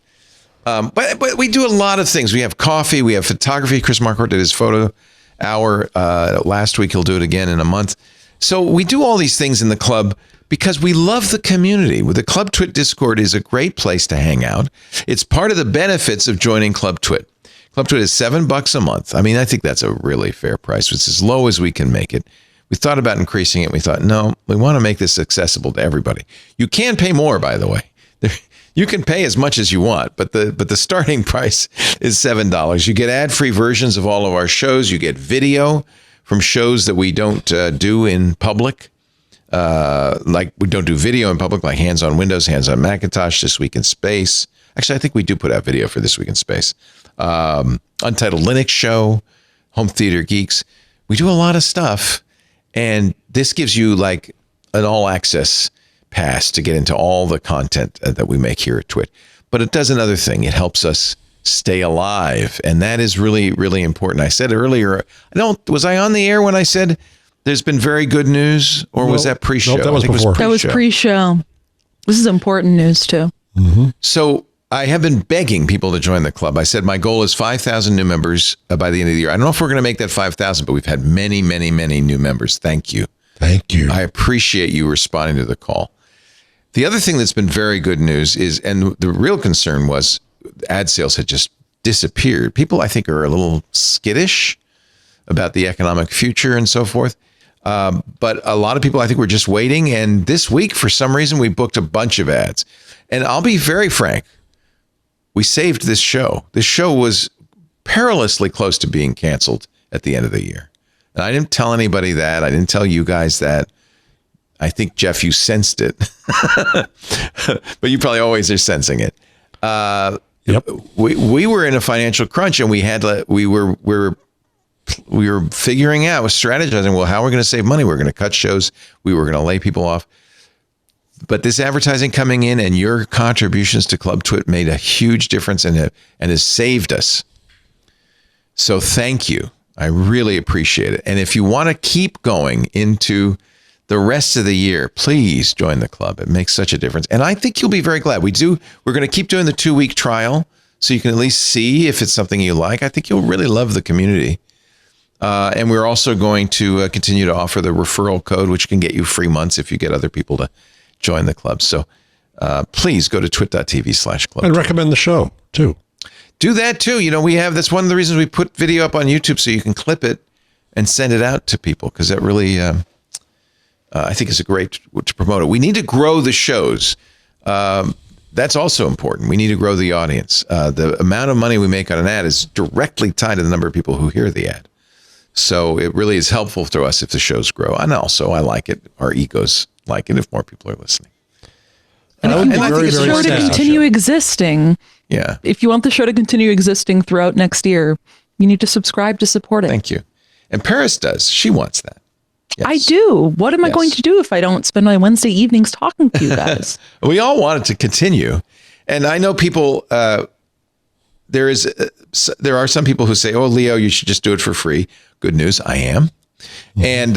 But we do a lot of things. We have coffee, we have photography. Chris Marquardt did his photo hour last week. He'll do it again in a month. So we do all these things in the club because we love the community. The Club TWiT Discord is a great place to hang out. It's part of the benefits of joining Club TWiT. Club TWiT is $7 a month. I mean, I think that's a really fair price. It's as low as we can make it. We thought about increasing it. We thought, no, we want to make this accessible to everybody. You can pay more, by the way. You can pay as much as you want, but the starting price is $7. You get ad-free versions of all of our shows. You get video from shows that we don't do in public. Like we don't do video in public, like Hands on Windows, Hands on Macintosh, This Week in Space. Actually, I think we do put out video for This Week in Space. Untitled Linux Show, Home Theater Geeks. We do a lot of stuff. And this gives you like an all-access pass to get into all the content that we make here at TWiT. But it does another thing. It helps us stay alive. And that is really, really important. I said earlier, was I on the air when I said there's been very good news? Or was that pre-show? Nope, that was before. That was pre-show. This is important news, too. Mm-hmm. So I have been begging people to join the club. I said my goal is 5,000 new members by the end of the year. I don't know if we're going to make that 5,000, but we've had many, many, many new members. Thank you. Thank you. I appreciate you responding to the call. The other thing that's been very good news is, and the real concern was, ad sales had just disappeared. People, I think, are a little skittish about the economic future and so forth. But a lot of people, I think, were just waiting. And this week, for some reason, we booked a bunch of ads. And I'll be very frank. we saved this show. This show was perilously close to being canceled at the end of the year. And I didn't tell anybody that. I didn't tell you guys that. I think, Jeff, you sensed it. But you probably always are sensing it. Yep. We were in a financial crunch, and we were figuring out, strategizing, well, how we're going to save money. We're going to cut shows. We were going to lay people off. But this advertising coming in and your contributions to Club Twit made a huge difference and has saved us. So thank you. I really appreciate it. And if you want to keep going into the rest of the year, please join the club. It makes such a difference. And I think you'll be very glad. We're going to keep doing the 2-week trial so you can at least see if it's something you like. I think you'll really love the community. And we're also going to continue to offer the referral code, which can get you free months if you get other people to join the club. So please go to twit.tv/club. And recommend the show too. Do that too. That's one of the reasons we put video up on YouTube, so you can clip it and send it out to people, because that really, I think is a great way to promote it. We need to grow the shows. That's also important. We need to grow the audience. The amount of money we make on an ad is directly tied to the number of people who hear the ad. So it really is helpful to us if the shows grow. And also, I like it. Our egos like it if more people are listening. And if you want the show to continue existing, if you want the show to continue existing throughout next year, you need to subscribe to support it. Thank you. And Paris does. She wants that. Yes. I do. What am I going to do if I don't spend my Wednesday evenings talking to you guys? We all want it to continue. And I know people, there are some people who say, oh, Leo, you should just do it for free. Good news, I am. And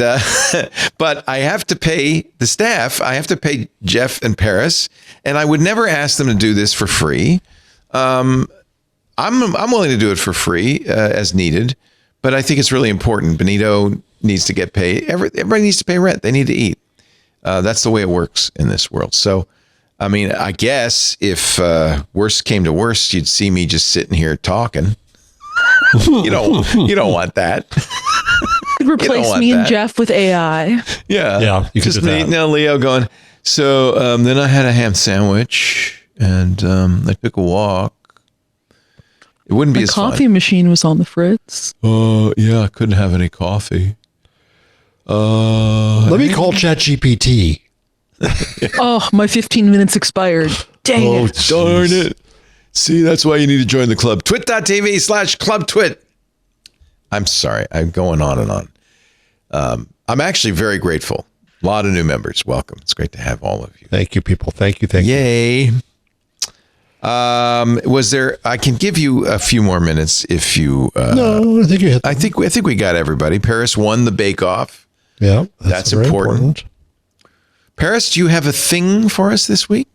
but I have to pay the staff. I have to pay Jeff and Paris, and I would never ask them to do this for free. I'm willing to do it for free as needed, but I think it's really important. Benito needs to get paid. Everybody needs to pay rent. They need to eat. That's the way it works in this world. So, I mean, I guess if worst came to worst, you'd see me just sitting here talking. You don't want that. Replace me and Jeff with AI. Yeah, you could do that. Now Leo going, so then I had a ham sandwich and I took a walk. It wouldn't be as fun. The coffee machine was on the fritz. Yeah, I couldn't have any coffee. Let me call ChatGPT. Oh, my 15 minutes expired. Dang it. Darn it. See, that's why you need to join the club. Twit.tv/clubtwit. I'm sorry. I'm going on and on. I'm actually very grateful. A lot of new members. Welcome. It's great to have all of you. Thank you, people. Thank you. Yay. I can give you a few more minutes if you... no, I think you hit them. I think we got everybody. Paris won the bake-off. Yeah, that's important. Paris, do you have a thing for us this week?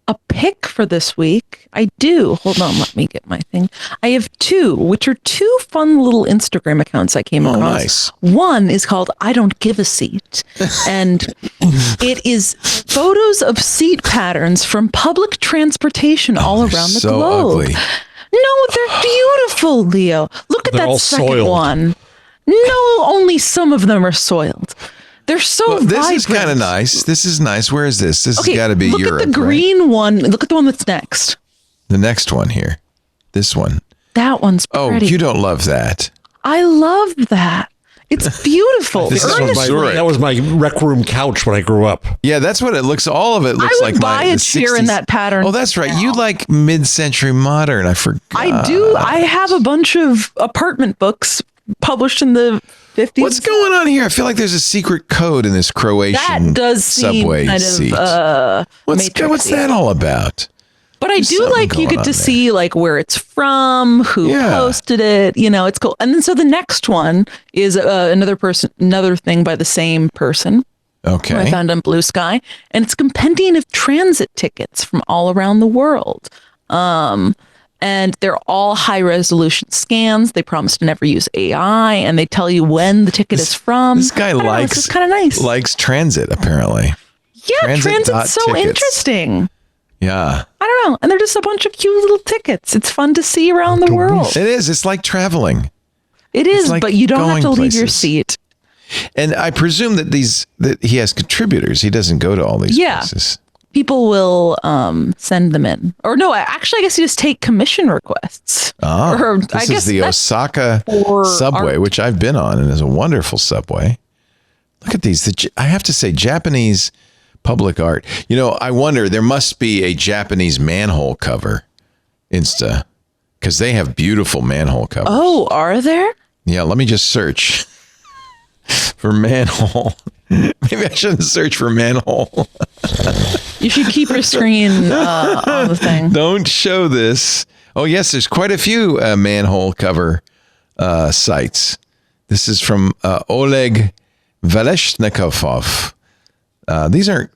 A pick for this week? I do. Hold on, let me get my thing. I have two, which are two fun little Instagram accounts I came across. Nice. One is called I Don't Give a Seat, and it is photos of seat patterns from public transportation all around the globe. Ugly. No, they're beautiful, Leo. Look at that second soiled. one. No, only some of them are soiled. They're so this vibrant. is kind of nice. This is nice. Where is this? This has got to be look Europe. Look at the green one. Look at the one that's next. The next one here. This one. That one's pretty. Oh, you don't love that. I love that. It's beautiful. That was my rec room couch when I grew up. Yeah, that's what it looks. All of it looks like. I would buy a chair in that pattern. Oh, that's right. You like mid-century modern. I forgot. I do. I have a bunch of apartment books published in the 50s. What's going on here? I feel like there's a secret code in this Croatian subway seat. What's that all about? But I do like you get to see like where it's from, who posted it. It's cool. And then so the next one is another thing by the same person. Okay. I found on Blue Sky, and it's a compendium of transit tickets from all around the world. And they're all high resolution scans. They promise to never use AI, and they tell you when the ticket is from. This guy it's kind of nice. Likes transit, apparently. Yeah, transit's so interesting. Yeah. I don't know. And they're just a bunch of cute little tickets. It's fun to see around the world. It is. It's like traveling. It is, but you don't have to leave your seat. And I presume that he has contributors. He doesn't go to all these places. people will send them in. Or no, actually, I guess you just take commission requests. Or, this is the Osaka subway, which I've been on, and is a wonderful subway. Look at these. I have to say, Japanese public art. You know, I wonder, there must be a Japanese manhole cover Insta, because they have beautiful manhole covers. Oh, are there? Yeah, let me just search for manhole. Maybe I shouldn't search for manhole. You should keep your screen on the thing. Don't show this. Oh, yes, there's quite a few manhole cover sites. This is from Oleg Veleshnikov. These aren't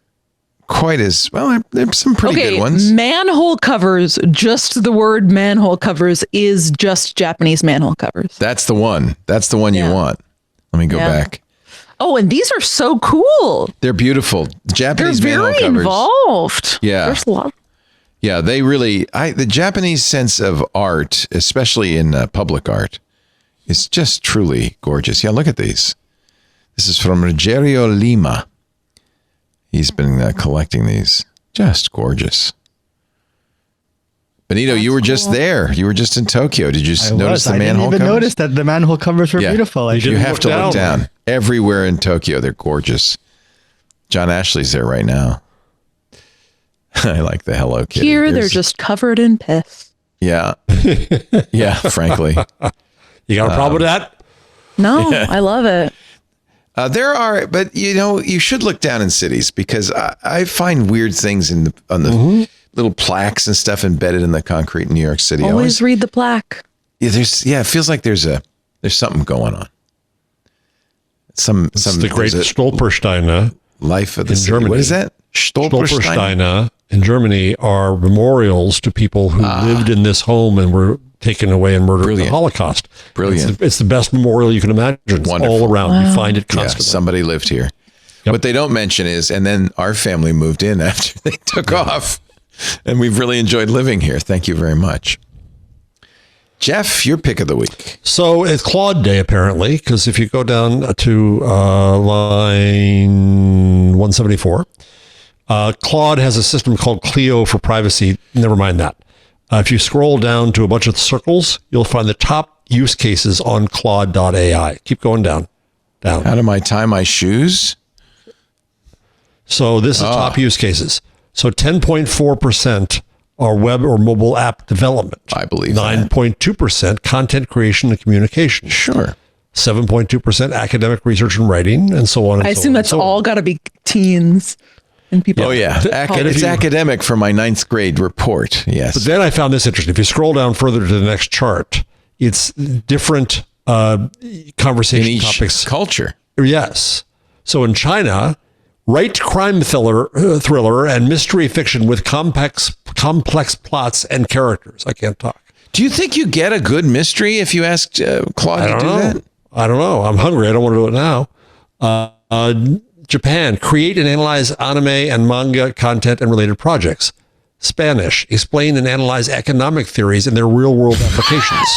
quite as well. There's some pretty good ones. Manhole covers, just the word manhole covers is just Japanese manhole covers. That's the one. That's the one you want. Let me go back. Oh, and these are so cool. They're beautiful. Japanese They're manhole very covers. Involved. Yeah. There's a lot. Yeah, they really, the Japanese sense of art, especially in public art, is just truly gorgeous. Yeah, look at these. This is from Rogerio Lima. He's been collecting these. Just gorgeous. Benito, you were just there. You were just in Tokyo. Did you notice the manhole covers? I didn't even notice that the manhole covers were beautiful. You have to look down. Everywhere in Tokyo, they're gorgeous. John Ashley's there right now. I like the Hello Kitty. Here, they're just covered in piss. Yeah. Yeah, frankly. You got a problem with that? No, I love it. There are, but you should look down in cities, because I find weird things on the little plaques and stuff embedded in the concrete in New York City. Always read the plaque. Yeah, it feels like there's something going on. It's the great Stolpersteine life of the in city. Germany. What is that? Stolpersteine in Germany are memorials to people who lived in this home and were taken away and murdered in the Holocaust. Brilliant. It's the best memorial you can imagine. It's all around. Wow. You find it constantly. Yeah, somebody lived here. Yep. What they don't mention is, and then our family moved in after they took off, and we've really enjoyed living here. Thank you very much. Jeff, your pick of the week. So it's Claude Day, apparently, because if you go down to line 174, Claude has a system called Clio for privacy. Never mind that. If you scroll down to a bunch of circles, you'll find the top use cases on Claude.ai. Keep going down. How do I tie my shoes? So this is top use cases. So 10.4% are web or mobile app development. I believe 9.2% content creation and communication. Sure. 7.2% academic research and writing, and so on. I assume that's all got to be teens and people. Oh yeah, it's academic for my 9th grade report. Yes. But then I found this interesting. If you scroll down further to the next chart, it's different conversation in each topics. Culture. Yes. So in China, write crime thriller and mystery fiction with complex plots and characters. I can't talk. Do you think you get a good mystery if you asked Claude to do that? I don't know. I'm hungry. I don't want to do it now. Japan, create and analyze anime and manga content and related projects. Spanish, explain and analyze economic theories and their real world applications.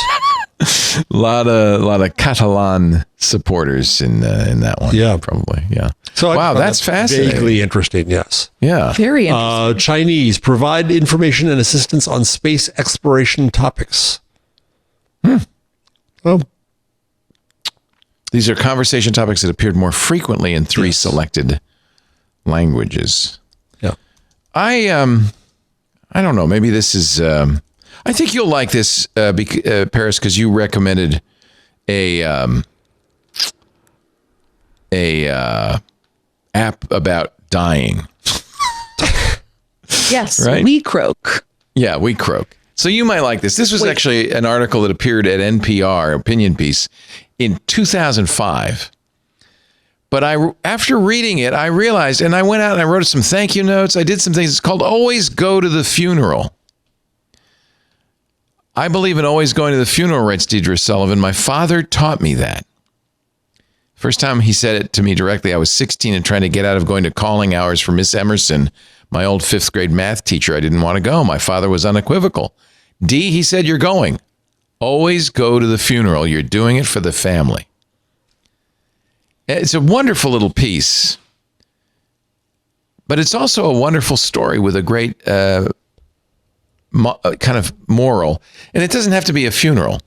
A lot of Catalan supporters in that one. Yeah, probably. Yeah. So wow, that's fascinating. Vaguely interesting. Yes. Yeah. Very interesting. Chinese, provide information and assistance on space exploration topics. Well, these are conversation topics that appeared more frequently in 3 selected languages. Yeah. I don't know. Maybe this is. I think you'll like this, Paris, because you recommended a app about dying. Yes, right? We croak. Yeah, we croak. So you might like this. This was actually an article that appeared at NPR, opinion piece, in 2005. But after reading it, I realized, and I went out and I wrote some thank you notes. I did some things. It's called Always Go to the Funeral. I believe in always going to the funeral, writes Deidre Sullivan. My father taught me that. First time he said it to me directly, I was 16 and trying to get out of going to calling hours for Miss Emerson, my old 5th grade math teacher. I didn't want to go. My father was unequivocal. D, he said, you're going. Always go to the funeral. You're doing it for the family. It's a wonderful little piece But it's also a wonderful story with a great kind of moral. And it doesn't have to be a funeral.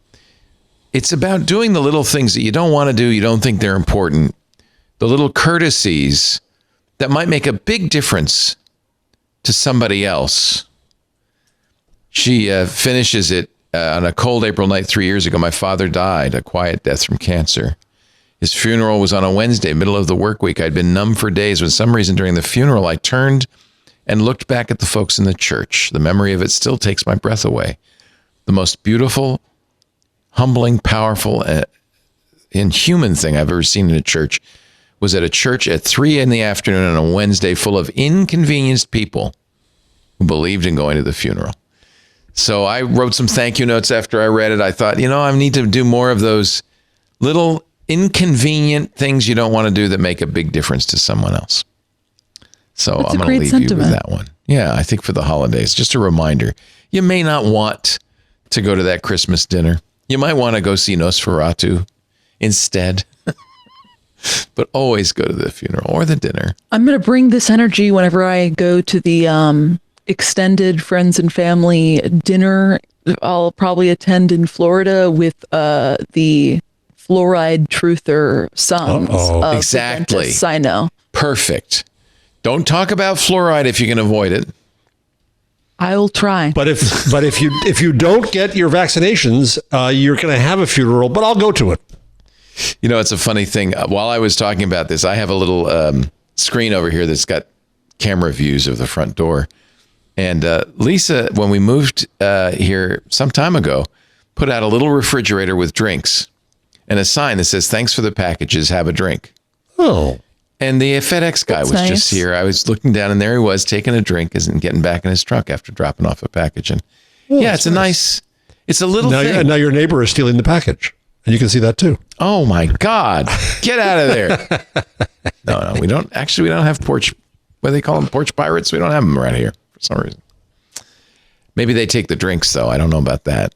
It's about doing the little things that you don't want to do, you don't think they're important, the little courtesies that might make a big difference to somebody else. She finishes it on a cold April night 3 years ago. My father died, a quiet death from cancer. His funeral was on a Wednesday, middle of the work week. I'd been numb for days. For some reason during the funeral, I turned and looked back at the folks in the church. The memory of it still takes my breath away. The most beautiful, humbling, powerful, inhuman thing I've ever seen in a church was at a church at 3 in the afternoon on a Wednesday full of inconvenienced people who believed in going to the funeral. So I wrote some thank you notes after I read it. I thought, I need to do more of those little inconvenient things you don't want to do that make a big difference to someone else. So I'm going to leave you with that one. Yeah, I think for the holidays, just a reminder. You may not want to go to that Christmas dinner. You might want to go see Nosferatu instead. But always go to the funeral or the dinner. I'm going to bring this energy whenever I go to the extended friends and family dinner. I'll probably attend in Florida with the fluoride truther sons of exactly. The dentists I know. Perfect. Don't talk about fluoride if you can avoid it. I'll try. But if you don't get your vaccinations, you're going to have a funeral. But I'll go to it. It's a funny thing. While I was talking about this, I have a little screen over here that's got camera views of the front door. And Lisa, when we moved here some time ago, put out a little refrigerator with drinks and a sign that says, "Thanks for the packages. Have a drink." Oh. And the FedEx guy was just here. I was looking down and there he was taking a drink and getting back in his truck after dropping off a package. And it's it's a little thing. Now your neighbor is stealing the package. And you can see that too. Oh my God. Get out of there. No, we don't have porch, what do they call them? Porch pirates? We don't have them around here for some reason. Maybe they take the drinks though. I don't know about that.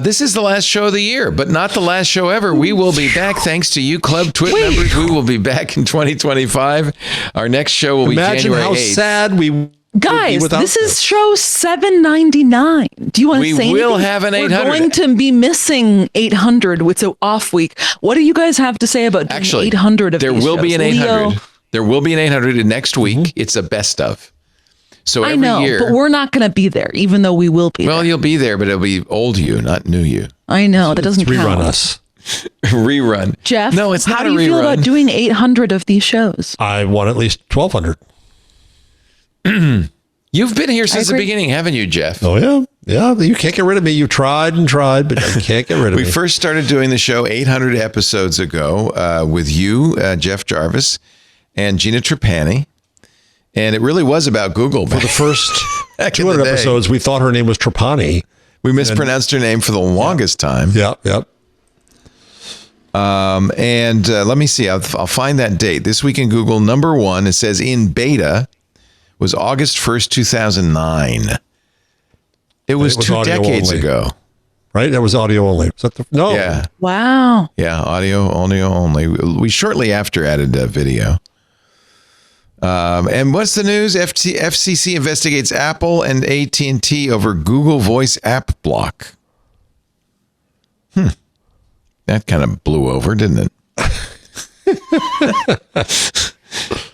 This is the last show of the year, but not the last show ever. We will be back thanks to you Club Twit members. We will be back in 2025. Our next show will be January 8th. Imagine how sad we Guys, this is show 799. Do you want to say anything? We will have an 800. We're going to be missing 800 with an off week. What do you guys have to say about doing 800 of these shows? There will be an 800. There will be an 800 next week. It's a best of. So every year. But we're not going to be there, even though we will be there. Well, you'll be there, but it'll be old you, not new you. I know. That doesn't count. Rerun us. Rerun. Jeff, no, it's not how do you feel about doing 800 of these shows? I want at least 1,200. You've been here since the beginning, haven't you, Jeff? Oh, yeah. Yeah, you can't get rid of me. You tried and tried, but you can't get rid of me. We first started doing the show 800 episodes ago with you, Jeff Jarvis, and Gina Trapani. And it really was about Google. For the first 200 episodes, we thought her name was Trapani. We mispronounced her name for the longest time. Yep. And let me see. I'll find that date. This Week in Google, number one, it says in beta, was August 1st, 2009. It was 2 decades ago. Right? That was audio only. Was that no. Yeah. Wow. Yeah, audio only. We shortly after added video. And what's the news? FCC investigates Apple and AT&T over Google Voice app block. That kind of blew over, didn't it?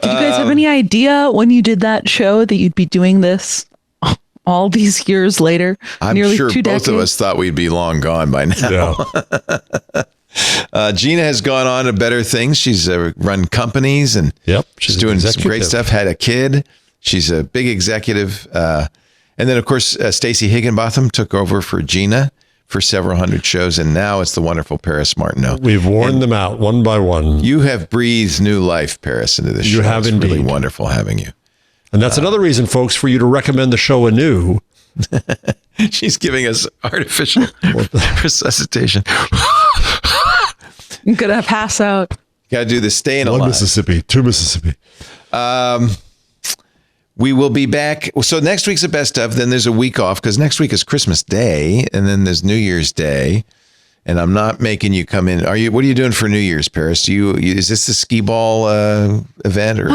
Did you guys have any idea when you did that show that you'd be doing this all these years later? I'm nearly sure 2 decades? Both of us thought we'd be long gone by now. Yeah. Gina has gone on to better things. She's run companies and she's doing some great stuff. Had a kid. She's a big executive. And then, of course, Stacey Higginbotham took over for Gina for several hundred shows. And now it's the wonderful Paris Martineau. We've worn them out one by one. You have breathed new life, Paris, into this show. You have it's indeed. Really wonderful having you. And that's another reason, folks, for you to recommend the show anew. She's giving us artificial resuscitation. I'm going to pass out. Got to do the staying alive. 1 Mississippi, 2 Mississippi. We will be back. So next week's a best of. Then there's a week off because next week is Christmas Day. And then there's New Year's Day. And I'm not making you come in. What are you doing for New Year's, Paris? Is this the skee ball event or?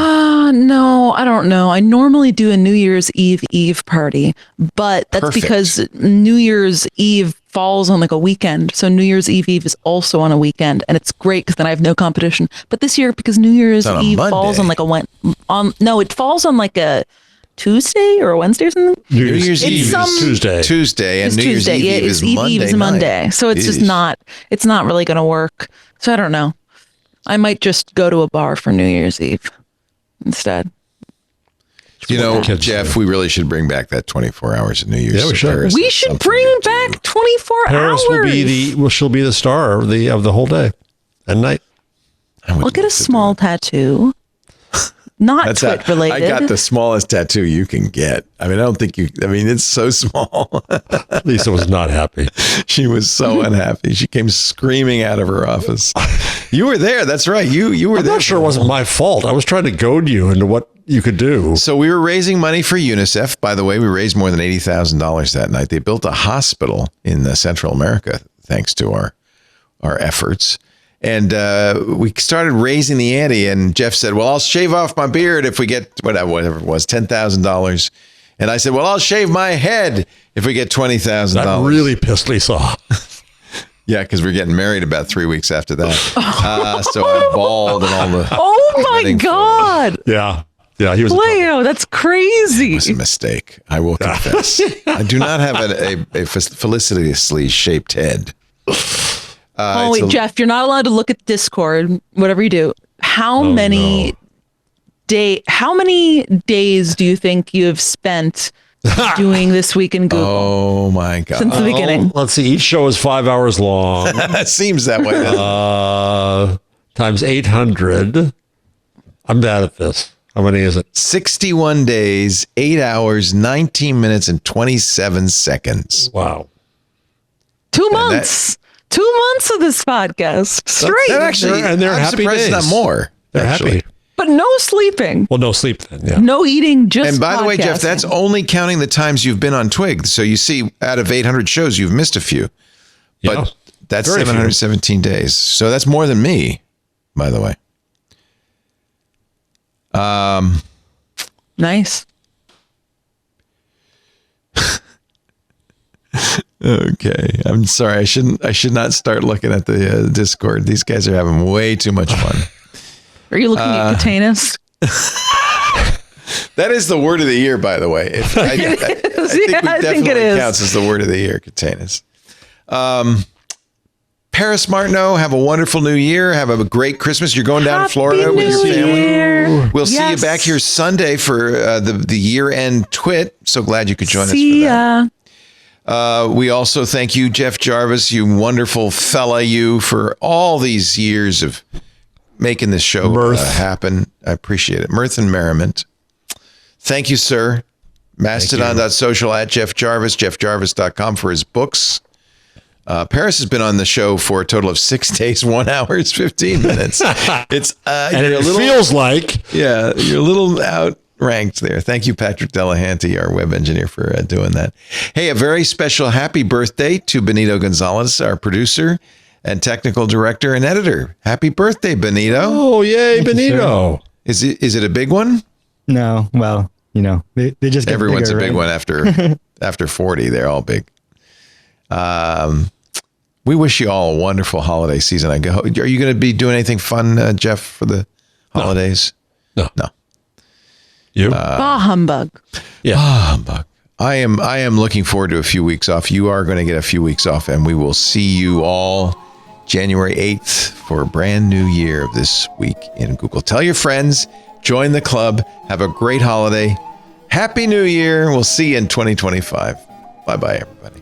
No, I don't know. I normally do a New Year's Eve party, but that's Perfect. because New Year's Eve falls on like a weekend. So New Year's Eve is also on a weekend, and it's great because then I have no competition. But this year, because New Year's Eve falls on like it falls on like a Tuesday or a Wednesday or something. New Year's Eve is Tuesday, and New Year's Eve is Monday. So it's just not. It's not really going to work. So I don't know. I might just go to a bar for New Year's Eve instead. Jeff, we really should bring back that 24 hours of New Year's. Yeah, we should. Paris We should bring back 24 Paris hours. she'll be the star of the whole day and night. I'll get a small tattoo. Not TWiT related. I got the smallest tattoo you can get. I mean, it's so small. Lisa was not happy. She was so unhappy. She came screaming out of her office. You were there. That's right. You were there. I'm not sure it wasn't my fault. I was trying to goad you into what you could do. So we were raising money for UNICEF. By the way, we raised more than $80,000 that night. They built a hospital in Central America thanks to our efforts. And we started raising the ante, and Jeff said, well, I'll shave off my beard if we get whatever it was, $10,000. And I said, well, I'll shave my head if we get $20,000. That really pissed Lisa off. Yeah, because we're getting married about 3 weeks after that. So I'm bald and all the... Oh, my God. Yeah. Yeah, he was... Leo, that's crazy. It was a mistake. I will confess. I do not have a felicitously shaped head. Wait, Jeff, you're not allowed to look at Discord, whatever you do. How many days do you think you have spent doing This Week in Google? Oh my God. Since the beginning. Let's see. Each show is 5 hours long. It seems that way. Times 800. I'm bad at this. How many is it? 61 days, 8 hours, 19 minutes, and 27 seconds. Wow. 2 months. 2 months of this podcast straight. I'm happy surprised days. not more. They're actually. happy. But no sleeping. Well, no sleep then. Yeah. No eating, just And by the way, Jeff, podcasting. that's only counting the times you've been on Twig. So you see, out of 800 shows, you've missed a few. But Yeah. that's Very 717 days. So that's more than me, by the way. Nice. Okay, I'm sorry. I should not start looking at the Discord. These guys are having way too much fun. Are you looking at Catanus? That is the word of the year, by the way. I think it counts as the word of the year, Catanus. Paris Martineau, have a wonderful new year. Have a great Christmas. You're going down to Florida with your family. We'll see you back here Sunday for the year-end TWiT. So glad you could join us for that. We also thank you, Jeff Jarvis, you wonderful fella, for all these years of making this show happen. I appreciate it. Mirth and merriment. Thank you, sir. Mastodon.social @ Jeff Jarvis, jeffjarvis.com for his books. Paris has been on the show for a total of 6 days, 1 hour, 15 minutes. It's and it feels like you're a little outranked there. Thank you, Patrick Delahanty, our web engineer, for doing that. Hey, a very special happy birthday to Benito Gonzalez, our producer and technical director and editor. Happy birthday, Benito! Oh, yay, Benito! Is it a big one? No, well, they just get everyone's bigger, a big right? one after 40. They're all big. We wish you all a wonderful holiday season. Are you going to be doing anything fun, Jeff, for the holidays? No. You? Bah humbug. Yeah. Bah humbug. I am looking forward to a few weeks off. You are going to get a few weeks off, and we will see you all January 8th for a brand new year of This Week in Google. Tell your friends, join the club, have a great holiday. Happy New Year. We'll see you in 2025. Bye-bye, everybody.